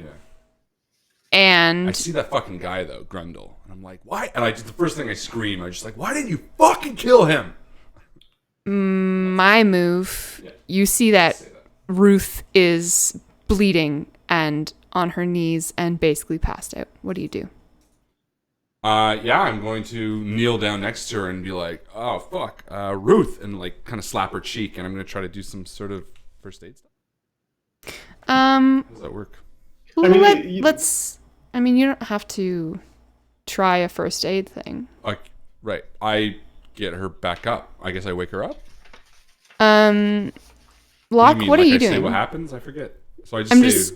I see that fucking guy though, Grundle, and I'm like, why? And the first thing I scream, I'm just like, why didn't you fucking kill him? My move, you see that Ruth is bleeding and on her knees and basically passed out. What do you do? I'm going to kneel down next to her and be like, oh fuck, Ruth, and like kind of slap her cheek, and I'm going to try to do some sort of first aid stuff. How does that work? You don't have to try a first aid thing. Right. I get her back up. I guess I wake her up. Locke, what are you doing? Say what happens? I forget. So I just say.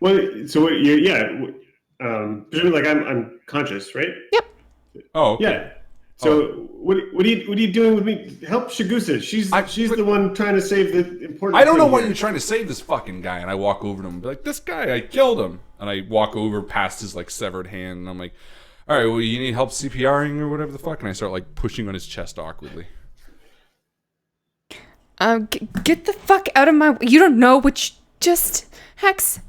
Presumably, like I'm conscious, right? Yep. Oh, okay. Yeah. So what are you doing with me? Help Shigusa. She's the one trying to save the important. I don't know why you're trying to save this fucking guy. And I walk over to him and be like, this guy, I killed him. And I walk over past his like severed hand, and I'm like, all right, well, you need help CPRing or whatever the fuck. And I start like pushing on his chest awkwardly. Get the fuck out of my. You don't know which. Just Hex.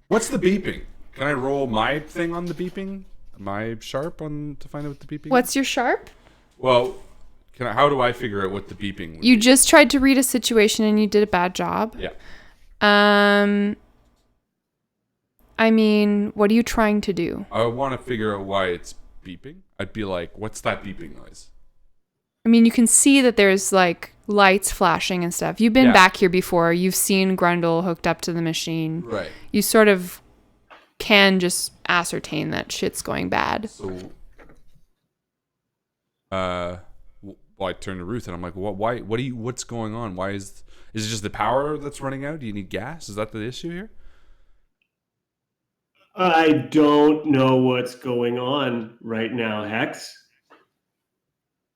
What's the beeping? Can I roll my thing on the beeping? My sharp to find out what the beeping What's your sharp? Well, how do I figure out what the beeping would You be? just tried to read a situation and you did a bad job. Yeah. I mean, what are you trying to do? I want to figure out why it's beeping. I'd be like, what's that beeping noise? I mean, you can see that there's like lights flashing and stuff. You've been back here before. You've seen Grundle hooked up to the machine. Right. You sort of can just ascertain that shit's going bad. So, I turn to Ruth and I'm like, why? What's going on? Why is it just the power that's running out? Do you need gas? Is that the issue here? I don't know what's going on right now, Hex.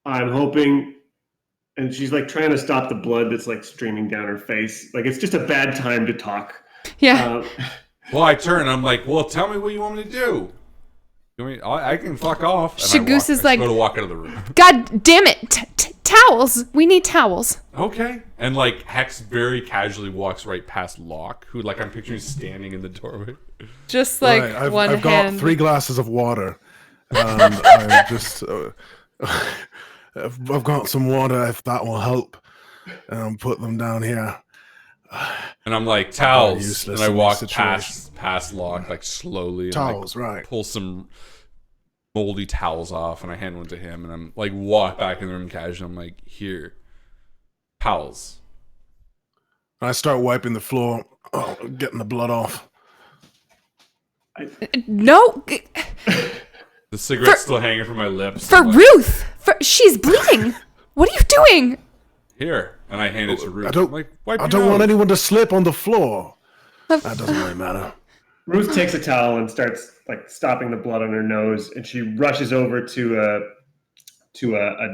I'm hoping, and she's like trying to stop the blood that's like streaming down her face. Like it's just a bad time to talk. Yeah. Well, I turn and I'm like, well, tell me what you want me to do. I can fuck off. Shagoose is like, go to walk out of the room. God damn it. Towels. We need towels. Okay. And like Hex very casually walks right past Locke, who like I'm picturing standing in the doorway. Just like I've hand. got 3 glasses of water. And I just... I've got some water if that will help. And I'll put them down here. And I'm like, towels. And I walk situation. past Locke, like slowly. Towels, and, like, right. Pull some moldy towels off, and I hand one to him. And I'm like, walk back in the room casually. I'm like, here. Towels. And I start wiping the floor, getting the blood off. No. The cigarette's still hanging from my lips. For Ruth. She's bleeding. What are you doing? Here. And I hand it to Ruth. I don't want anyone to slip on the floor. That doesn't really matter. Ruth takes a towel and starts like stopping the blood on her nose, and she rushes over to a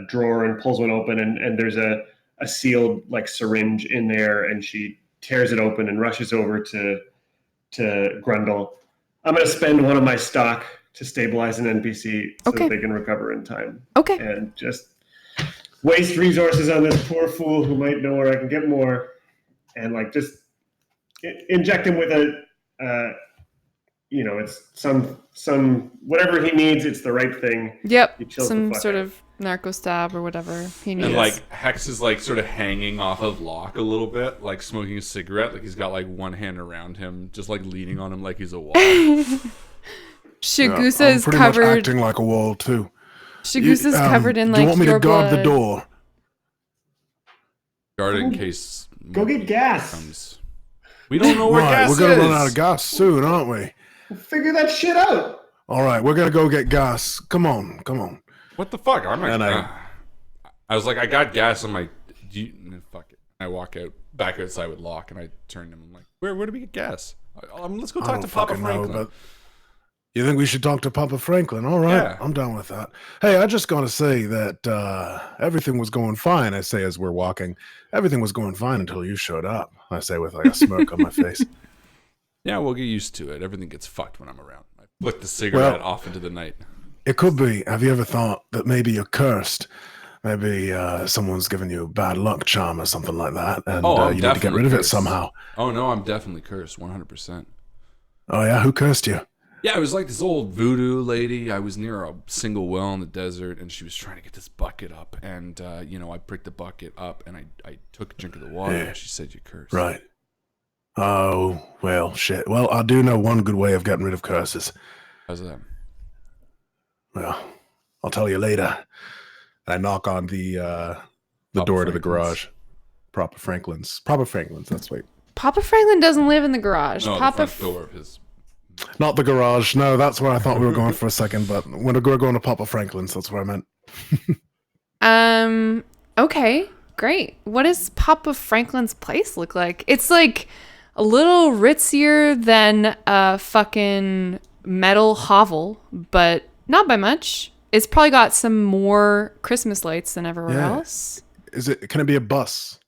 drawer and pulls one open, and there's a a sealed like syringe in there, and she tears it open and rushes over to Grundle. I'm going to spend one of my stock to stabilize an NPC so that they can recover in time. Okay. And just waste resources on this poor fool who might know where I can get more, and like just inject him with a, it's some whatever he needs. It's the right thing. Yep. Some sort of narco stab or whatever he needs. And like Hex is like sort of hanging off of Locke a little bit, like smoking a cigarette. Like he's got like one hand around him, just like leaning on him like he's a wall. Shagusa is pretty covered. much acting like a wall too. Shagusa's covered in like. Do you want me to guard blood. the door? Guard it in case. Go get gas. Comes. We don't know where gas is. We're gonna run out of gas soon, aren't we? We'll figure that shit out. All right, we're gonna go get gas. Come on. What the fuck? I was like, I got gas on my. Fuck it. I walk back outside with Locke, and I turn to him. I'm like, where do we get gas? Let's go talk to Papa Franklin. But you think we should talk to Papa Franklin? All right, yeah. I'm down with that. Hey, I just gotta say that everything was going fine. I say as we're walking, everything was going fine until you showed up. I say with like a smirk on my face. Yeah, we'll get used to it. Everything gets fucked when I'm around. I flick the cigarette off into the night. It could be. Have you ever thought that maybe you're cursed? Maybe someone's given you a bad luck charm or something like that, and you need to get rid of it somehow. Oh no, I'm definitely cursed, 100%. Oh yeah, who cursed you? Yeah, it was like this old voodoo lady. I was near a single well in the desert, and she was trying to get this bucket up, and I picked the bucket up, and I took a drink of the water, and she said you're cursed. Right. Oh well, shit. Well, I do know one good way of getting rid of curses. How's that? Well, I'll tell you later. I knock on the door to the garage. Papa Franklin's. That's right. Papa Franklin doesn't live in the garage. No, Papa the front door of his. Not the garage. No, that's where I thought we were going for a second. But when we're going to Papa Franklin's, that's where I meant. Okay. Great. What does Papa Franklin's place look like? It's like a little ritzier than a fucking metal hovel, but not by much. It's probably got some more Christmas lights than everywhere else. Can it be a bus?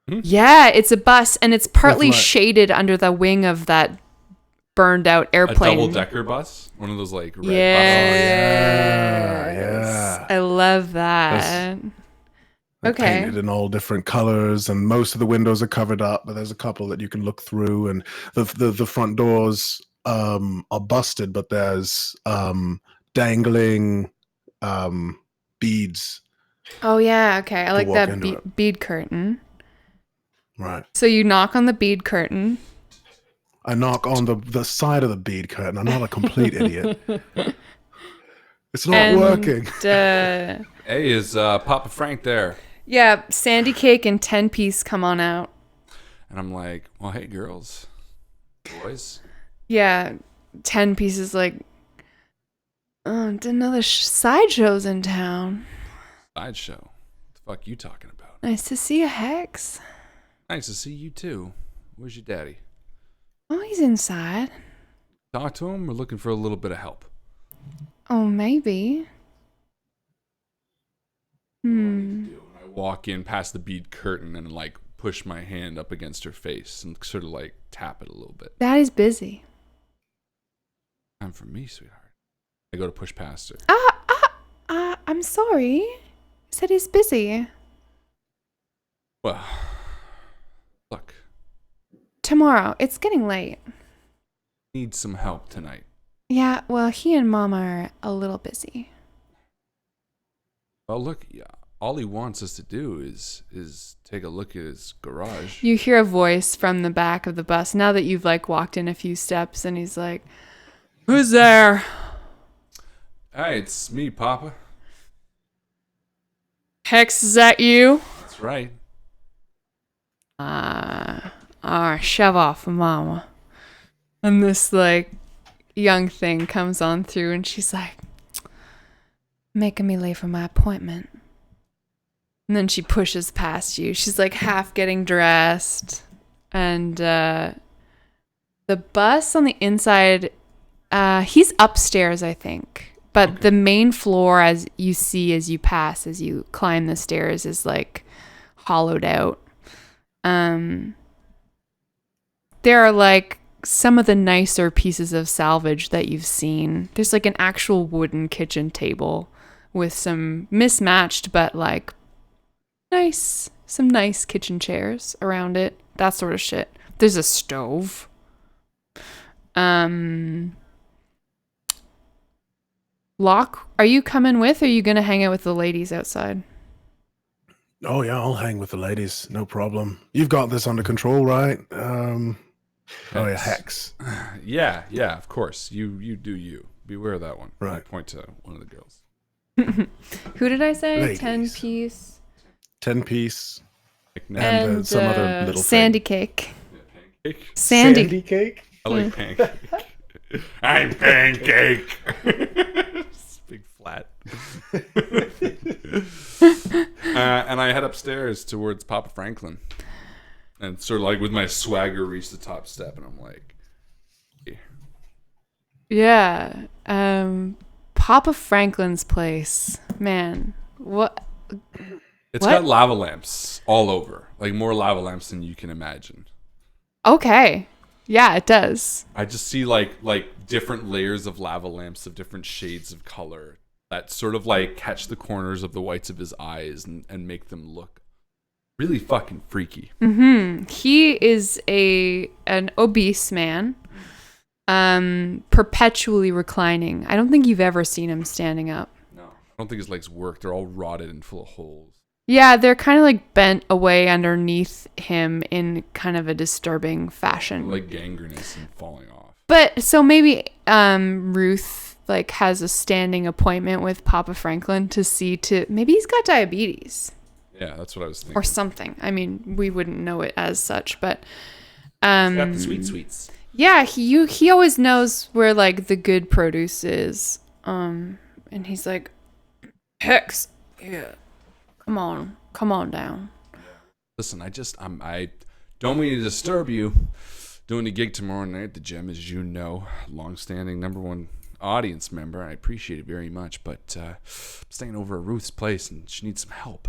Yeah, it's a bus, and it's partly shaded under the wing of that burned out airplane. A double-decker bus? One of those like red buses. Yeah. I love that. Okay. Painted in all different colors, and most of the windows are covered up, but there's a couple that you can look through, and the front doors are busted, but there's dangling beads. Oh yeah, okay. I like that bead curtain. Right. So you knock on the bead curtain. I knock on the side of the bead curtain. I'm not a complete idiot. It's not working. Hey, is Papa Frank there? Yeah, Sandy Cake and 10-piece come on out. And I'm like, well, hey, girls, boys. Yeah, 10-piece is like, oh, didn't know the sideshow's in town. Sideshow? What the fuck you talking about? Nice to see you, Hex. Nice to see you, too. Where's your daddy? Oh, he's inside. Talk to him. We're looking for a little bit of help. Oh, maybe. I walk in past the bead curtain and like push my hand up against her face and sort of like tap it a little bit. Daddy's busy. Time for me, sweetheart. I go to push past her. I'm sorry. He said he's busy. Well, look. Tomorrow. It's getting late. Need some help tonight. Yeah, well, he and Mama are a little busy. Well, look, all he wants us to do is take a look at his garage. You hear a voice from the back of the bus now that you've like walked in a few steps, and he's like, "Who's there?" Hey, it's me, Papa. Hex, is that you? That's right. Shove off, Mama. And this like young thing comes on through, and she's like, making me late for my appointment. And then she pushes past you. She's like half getting dressed. And the bus on the inside, he's upstairs, I think. But the main floor, as you see as you pass, as you climb the stairs, is like hollowed out. There are like some of the nicer pieces of salvage that you've seen. There's like an actual wooden kitchen table with some mismatched but like some nice kitchen chairs around it. That sort of shit. There's a stove. Locke, are you coming with, or are you gonna hang out with the ladies outside? Oh yeah, I'll hang with the ladies, no problem. You've got this under control, right? Oh yeah, Hex. Yeah, of course. You do you. Beware of that one. Right. I'll point to one of the girls. Who did I say? Ladies. 10-piece. 10-piece. And some other little sandy thing. cake. Pancake? Sandy. cake? I like pancake. I'm pancake. Big flat. And I head upstairs towards Papa Franklin. And sort of like with my swagger reach the top step, and I'm like, Yeah. Papa Franklin's place. Man. What? it's What? got lava lamps all over. Like more lava lamps than you can imagine. Okay. Yeah, it does. I just see like different layers of lava lamps of different shades of color that sort of like catch the corners of the whites of his eyes and make them look really fucking freaky. He is an obese man, perpetually reclining. I don't think you've ever seen him standing up. No, I don't think his legs work. They're all rotted and full of holes. Yeah, they're kind of like bent away underneath him in kind of a disturbing fashion. Like gangrenous and falling off. But so maybe Ruth like has a standing appointment with Papa Franklin to see maybe he's got diabetes. Yeah, that's what I was thinking. Or something. I mean, we wouldn't know it as such, but He's got the sweets. yeah, he always knows where like the good produce is. And he's like, Hex, yeah, come on down. Listen, I don't mean to disturb you. Doing a gig tomorrow night at the gym, as you know, long-standing #1 audience member. I appreciate it very much, but I'm staying over at Ruth's place, and she needs some help.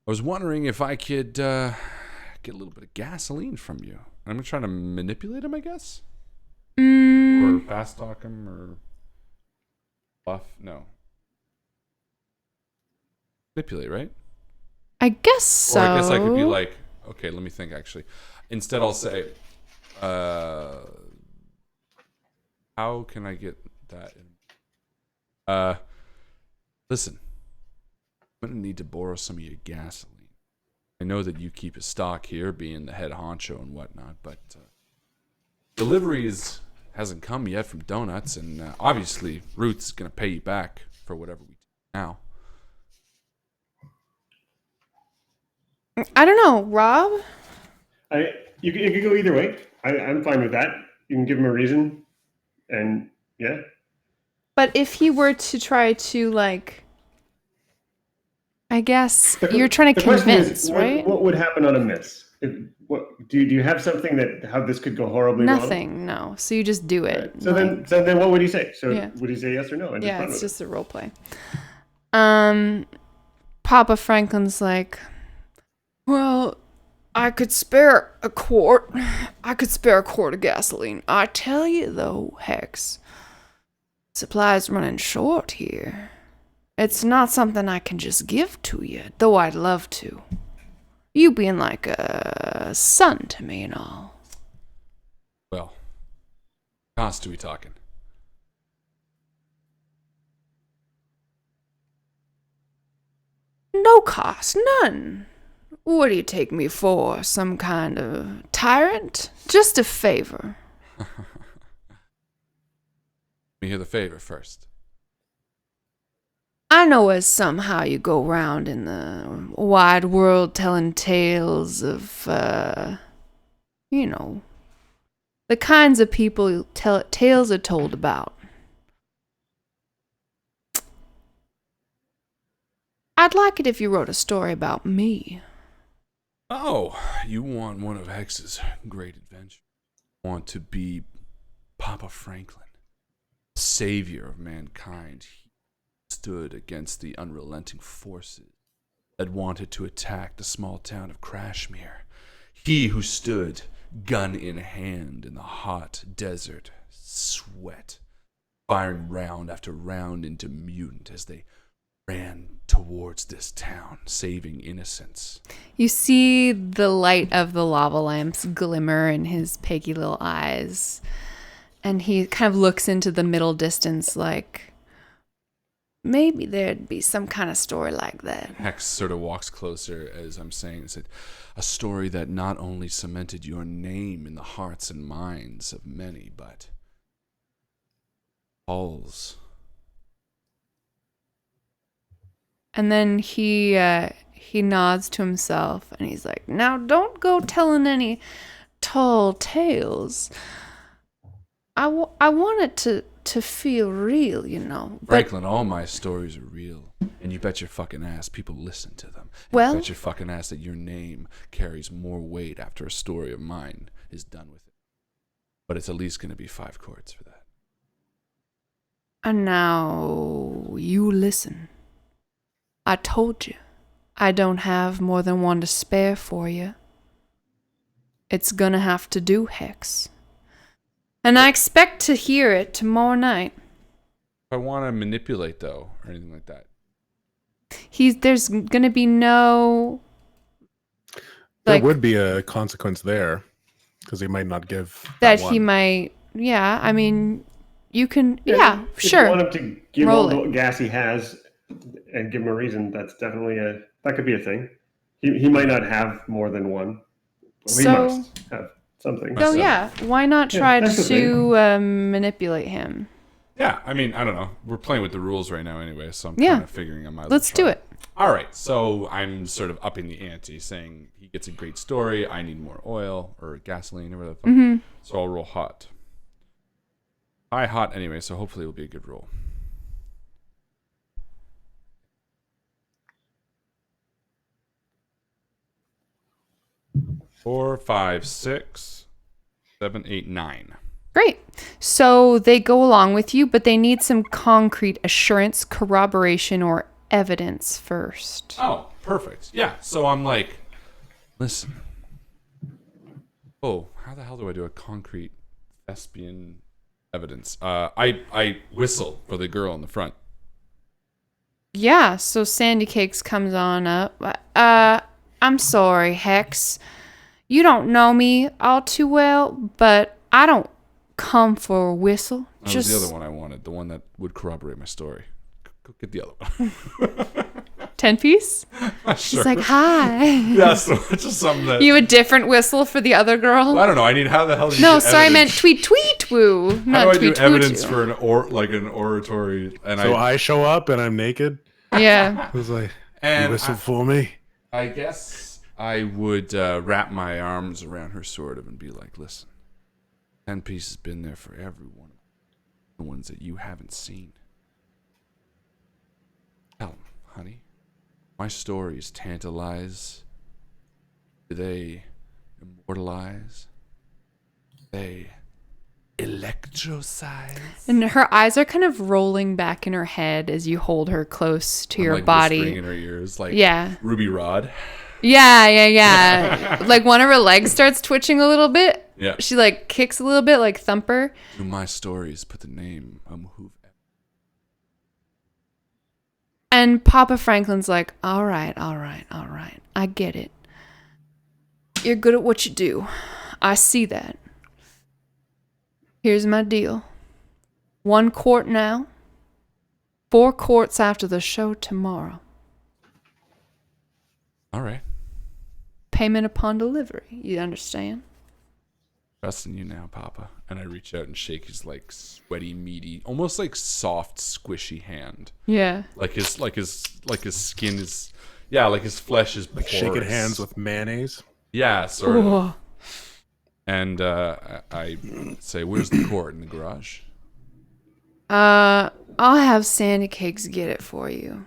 I was wondering if I could get a little bit of gasoline from you. I'm gonna try to manipulate him, I guess, or fast talk him, or bluff. No, manipulate, right? I guess so. Or I guess I could be like, okay, let me think. Actually, instead I'll say, how can I get that in? Listen, I'm gonna need to borrow some of your gasoline. I know that you keep a stock here, being the head honcho and whatnot, but deliveries hasn't come yet from Donuts, and obviously Ruth's gonna pay you back for whatever we do now. I don't know, Rob. You could go either way. I'm fine with that. You can give him a reason, and yeah. But if he were to try to like, I guess you're trying to The question convince, is, right? What would happen on a miss? Do you have something that how this could go horribly wrong? Nothing, no. So you just do it. So then what would he say? So Yeah. would he say yes or no? And Yeah, run it's with it? just a role play. Papa Franklin's like, well, I could spare a quart. I could spare a quart of gasoline. I tell you though, Hex, supplies running short here. It's not something I can just give to you, though I'd love to. You being like a son to me and all. Well, cost are we talking? No cost, none. What do you take me for? Some kind of tyrant? Just a favor. Let me hear the favor first. I know as somehow you go round in the wide world telling tales of, you know, the kinds of people tales are told about. I'd like it if you wrote a story about me. Oh, you want one of Hex's great adventures? Want to be Papa Franklin, savior of mankind. He stood against the unrelenting forces that wanted to attack the small town of Crashmere. He who stood, gun in hand, in the hot desert sweat, firing round after round into mutant as they ran towards this town, saving innocents. You see the light of the lava lamps glimmer in his piggy little eyes, and he kind of looks into the middle distance like, maybe there'd be some kind of story like that. Hex sort of walks closer as I'm saying, said, a story that not only cemented your name in the hearts and minds of many, but Paul's. And then he nods to himself and he's like, now don't go telling any tall tales. I want it to feel real, you know. Franklin, all my stories are real. And you bet your fucking ass people listen to them. And Well, you bet your fucking ass that your name carries more weight after a story of mine is done with it. But it's at least going to be 5 chords for that. and now you listen. I told you, I don't have more than one to spare for you. It's gonna have to do, Hex. And I expect to hear it tomorrow night. If I want to manipulate, though, or anything like that. There's gonna be no... There would be a consequence there, because he might not give that one. he might... Yeah, I mean, you can... If sure. you want him to give Roll all the gas he has and give him a reason, that's definitely that could be a thing. He might not have more than one. Well, he So- must have something. So yeah, why not try that's the to manipulate him? Yeah, I mean, I don't know. We're playing with the rules right now anyway, so I'm Yeah. kind of figuring I might as well Let's do try. it. All right, so I'm sort of upping the ante, saying he gets a great story. I need more oil or gasoline or whatever the fuck. Mm-hmm. So I'll roll hot. High hot anyway, so hopefully it'll be a good roll. Four, 5, 6, 7, 8, 9. Great. So they go along with you, but they need some concrete assurance, corroboration, or evidence first. Oh, perfect. Yeah. So I'm like, listen. Oh, how the hell do I do a concrete thespian evidence? I whistle for the girl in the front. Yeah, so Sandy Cakes comes on up. I'm sorry, Hex. You don't know me all too well, but I don't come for a whistle. That was the other one I wanted, the one that would corroborate my story. Go get the other one. 10-piece? She's like, hi. Yeah, so it's just something that... You have a different whistle for the other girl? I don't know. I need... How the hell do you No, get sorry, I meant evidence? tweet tweet woo. How Not do I do tweet evidence tweet for an oratory? And So I show up and I'm naked. Yeah. I was like, And you whistle for me? I guess I would wrap my arms around her sort of and be like, listen, 10-piece has been there for everyone. The ones that you haven't seen. Tell them, honey. My stories tantalize. Do they immortalize? They electrocise? And her eyes are kind of rolling back in her head as you hold her close to your like body. whispering in her ears, like Yeah. Ruby Rod. Yeah. Like one of her legs starts twitching a little bit. Yeah. She like kicks a little bit like Thumper. To my stories, put the name of who. And Papa Franklin's like, all right. I get it. You're good at what you do. I see that. Here's my deal. 1 quart now. 4 quarts after the show tomorrow. All right. Payment upon delivery. You understand? Trusting you now, Papa. And I reach out and shake his like sweaty, meaty, almost like soft, squishy hand. Yeah. Like his skin is, yeah, like his flesh is Like porous. shaking hands with mayonnaise. Yeah, sort of. Whoa. And I say, "Where's the quart in the garage?" I'll have Sandy Cakes get it for you.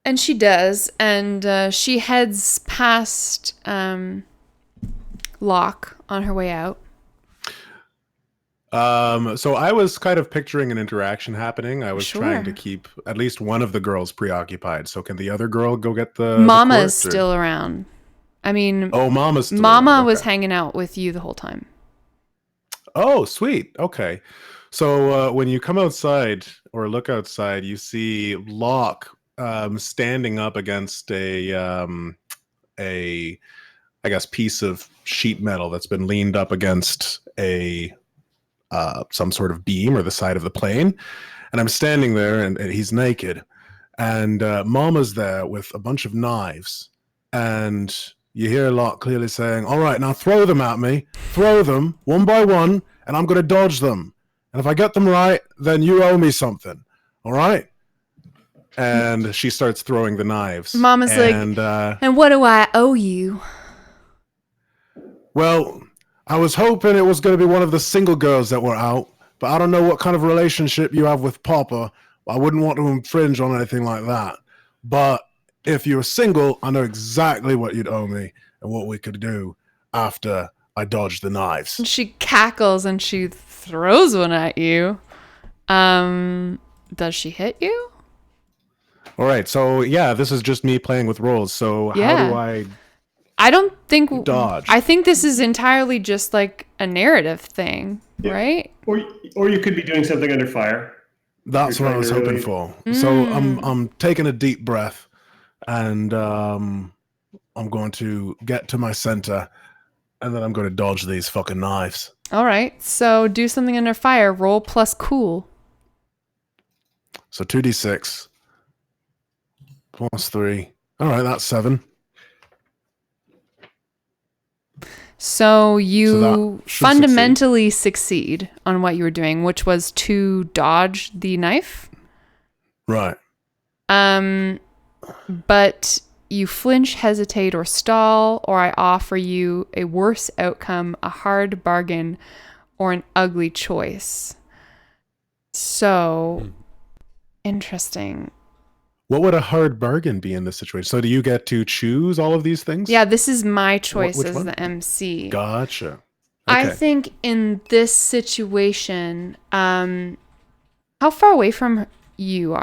And she does, and she heads past Locke on her way out. So I was kind of picturing an interaction happening. I was trying to Sure. keep at least one of the girls preoccupied. So can the other girl go get the Mama is quart, or- still around. I mean, Oh, Mama's still Mama around. was Okay. hanging out with you the whole time. Oh, sweet. Okay. So when you come outside or look outside, you see Locke standing up against a I guess piece of sheet metal that's been leaned up against a some sort of beam or the side of the plane. And I'm standing there, and he's naked, and Mama's there with a bunch of knives, and you hear Locke clearly saying, "All right, now throw them at me. Throw them one by one, and I'm going to dodge them. And if I get them right, then you owe me something. All right?" And she starts throwing the knives. Mama's like, and what do I owe you? Well, I was hoping it was going to be one of the single girls that were out, but I don't know what kind of relationship you have with Papa. I wouldn't want to infringe on anything like that. But if you're single, I know exactly what you'd owe me and what we could do after I dodged the knives. And she cackles and she throws one at you. Does she hit you? All right, so yeah, this is just me playing with roles. So Yeah. how do I I don't think dodge? I think this is entirely just like a narrative thing, right? Or you could be doing something under fire. That's You're what I was trying to hoping really- for. So I'm taking a deep breath, and I'm going to get to my center, and then I'm going to dodge these fucking knives. All right. So do something under fire. Roll plus cool. So 2d6 plus 3. All right, that's 7. So you So that should fundamentally succeed on what you were doing, which was to dodge the knife. Right. But you flinch, hesitate, or stall, or I offer you a worse outcome, a hard bargain, or an ugly choice. So, interesting. What would a hard bargain be in this situation? So do you get to choose all of these things? Yeah, this is my choice which as one? the MC. Gotcha. I Okay. think in this situation, how far away from you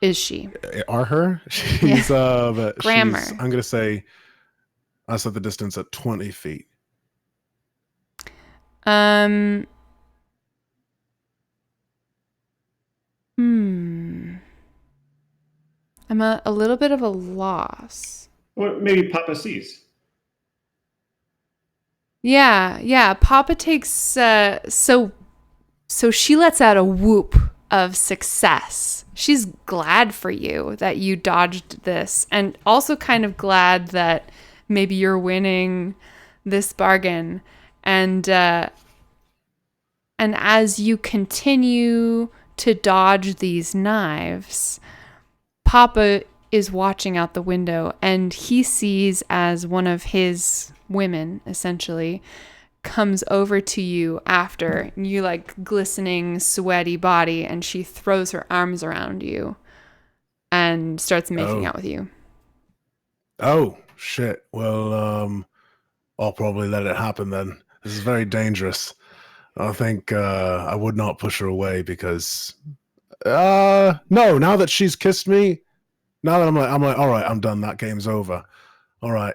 is she? Are her? She's Grammar. I'm gonna say I set the distance at 20 feet. I'm a little bit of a loss. Or maybe Papa sees. Yeah. Papa takes so she lets out a whoop of success. She's glad for you that you dodged this, and also kind of glad that maybe you're winning this bargain. And as you continue to dodge these knives, Papa is watching out the window, and he sees as one of his women, essentially, comes over to you after you, like, glistening, sweaty body, and she throws her arms around you and starts making out with you. Oh shit. Well, I'll probably let it happen then. This is very dangerous. I think I would not push her away because no, now that she's kissed me, now that I'm like, all right, I'm done. That game's over. All right.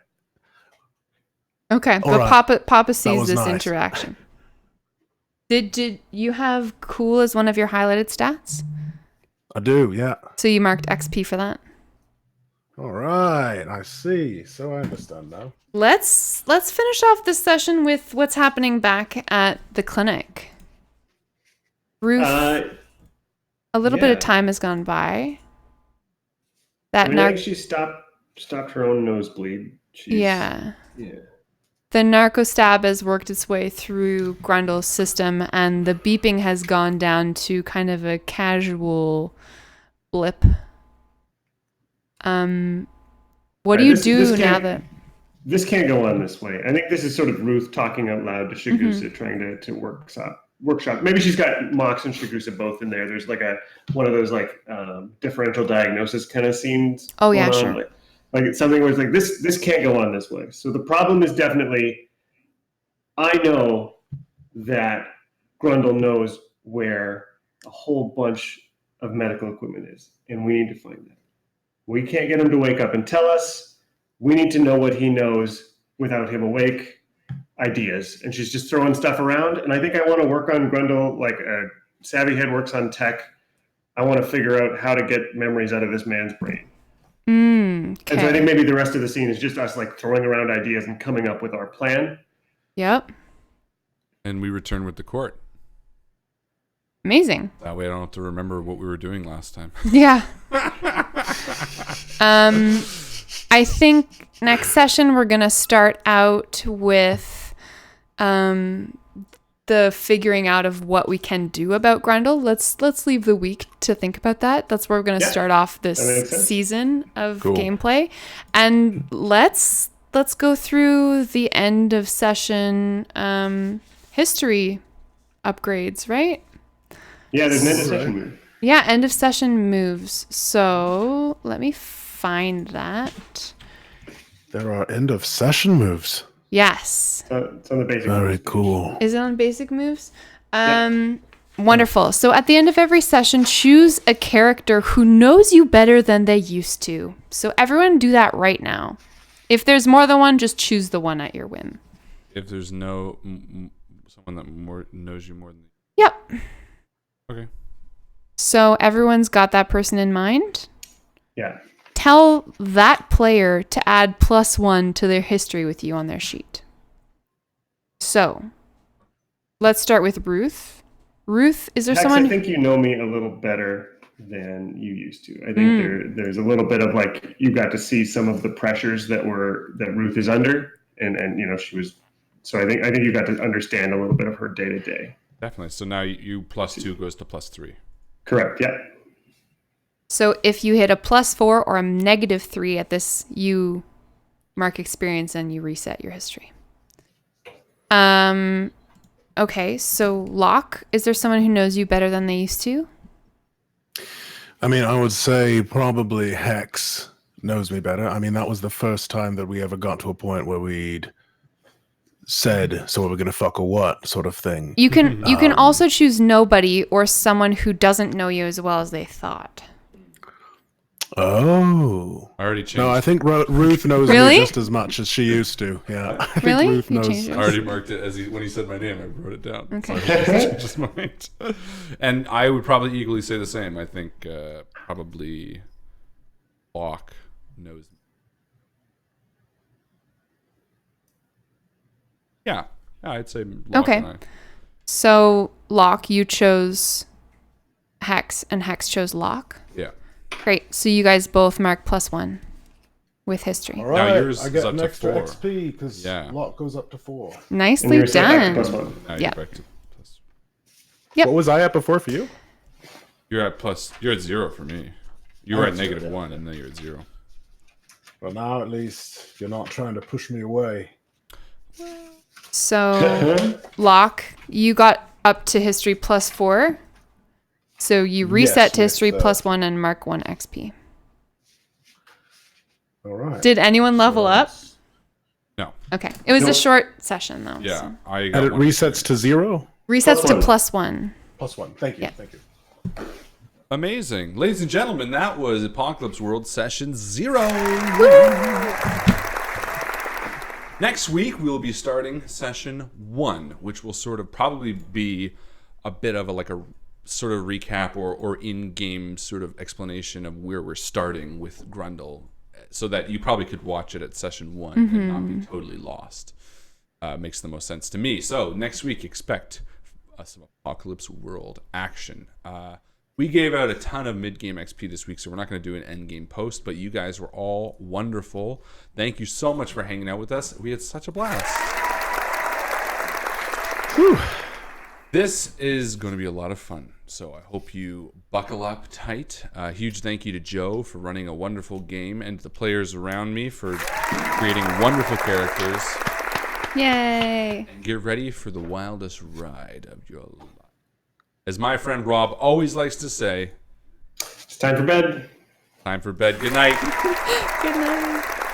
Okay, All but right. Papa sees was this nice. interaction. Did you have cool as one of your highlighted stats? I do, yeah. So you marked XP for that. All right, I see. So I understand now. Let's finish off this session with what's happening back at the clinic. Ruth, a little bit of time has gone by. I think she stopped her own nosebleed. Yeah. Yeah. The narco stab has worked its way through Grundle's system, and the beeping has gone down to kind of a casual blip. What do you do now that... This can't go on this way. I think this is sort of Ruth talking out loud to Chigusa, trying to workshop. Maybe she's got Mox and Chigusa both in there. There's like one of those like differential diagnosis kind of scenes. Oh yeah, sure. Like it's something where it's like this can't go on this way. So the problem is definitely, I know that Grundle knows where a whole bunch of medical equipment is, and we need to find that. We can't get him to wake up and tell us. We need to know what he knows without him awake. Ideas. And she's just throwing stuff around. And I think I want to work on Grundle like a savvy head works on tech. I want to figure out how to get memories out of this man's brain. Okay. And so I think maybe the rest of the scene is just us like throwing around ideas and coming up with our plan. Yep. And we return with the court. Amazing. That way I don't have to remember what we were doing last time. Yeah. I think next session we're going to start out with the figuring out of what we can do about Grundle. Let's leave the week to think about that. That's where we're going to start off this season of gameplay. And let's go through the end of session history upgrades, right? Yeah, there's an end of session move. Yeah, end of session moves. So let me find that. There are end of session moves. Yes. It's on the basic. Very cool. Is it on basic moves? Wonderful. So at the end of every session, choose a character who knows you better than they used to. So everyone do that right now. If there's more than one, just choose the one at your whim. If there's no someone that knows you more than. Yep. Okay. So everyone's got that person in mind? Yeah. Tell that player to add +1 to their history with you on their sheet. So, let's start with Ruth. Ruth, is there Hex, someone? I think you know me a little better than you used to. I think there's a little bit of like you got to see some of the pressures that Ruth is under, and you know she was. So I think you got to understand a little bit of her day to day. Definitely. So now you +2 goes to +3. Correct. Yeah. So if you hit a +4 or a -3 at this, you mark experience and you reset your history. Okay, so Locke, is there someone who knows you better than they used to? I mean, I would say probably Hex knows me better. I mean, that was the first time that we ever got to a point where we'd said, so we're going to fuck or what sort of thing. You can also choose nobody or someone who doesn't know you as well as they thought. Oh. I already changed. No, I think Ruth knows Really? me just as much as she used to. Yeah. I think Really? Ruth You knows. changed it? I already marked it when he said my name. I wrote it down. Okay. So I just mind. And I would probably equally say the same. I think probably Locke knows me. Yeah, I'd say Locke Okay. and I. So Locke, you chose Hex, and Hex chose Locke. Yeah. Great. So you guys both mark +1 with history. All Now right, yours I is get up an to extra 4. XP because Yeah. lot goes up to 4. And Nicely you're set back done. to +1. Now Yeah. you're back to plus. Yep. What was I at before for you? You're at 0 for me. You were at -1 and then you're at 0. Well, now at least you're not trying to push me away. So Locke, you got up to history +4. So you reset to history +1 and mark 1 XP. All right. Did anyone level up? No. Okay. It was a short session though. Yeah. so. I got And it one. resets to 0? Resets to +1. +1. +1. Thank you. Yeah. Thank you. Amazing. Ladies and gentlemen, that was Apocalypse World Session 0. Next week, we'll be starting Session 1, which will sort of probably be a bit of a sort of recap or in-game sort of explanation of where we're starting with Grundle, so that you probably could watch it at Session 1 and not be totally lost. Makes the most sense to me. So next week, expect some Apocalypse World action. We gave out a ton of mid-game XP this week, so we're not going to do an end-game post, but you guys were all wonderful. Thank you so much for hanging out with us. We had such a blast. Whew. This is going to be a lot of fun, so I hope you buckle up tight. Huge thank you to Joe for running a wonderful game, and to the players around me for creating wonderful characters. Yay. And get ready for the wildest ride of your life. As my friend Rob always likes to say, It's time for bed. time for bed. Good night. Good night.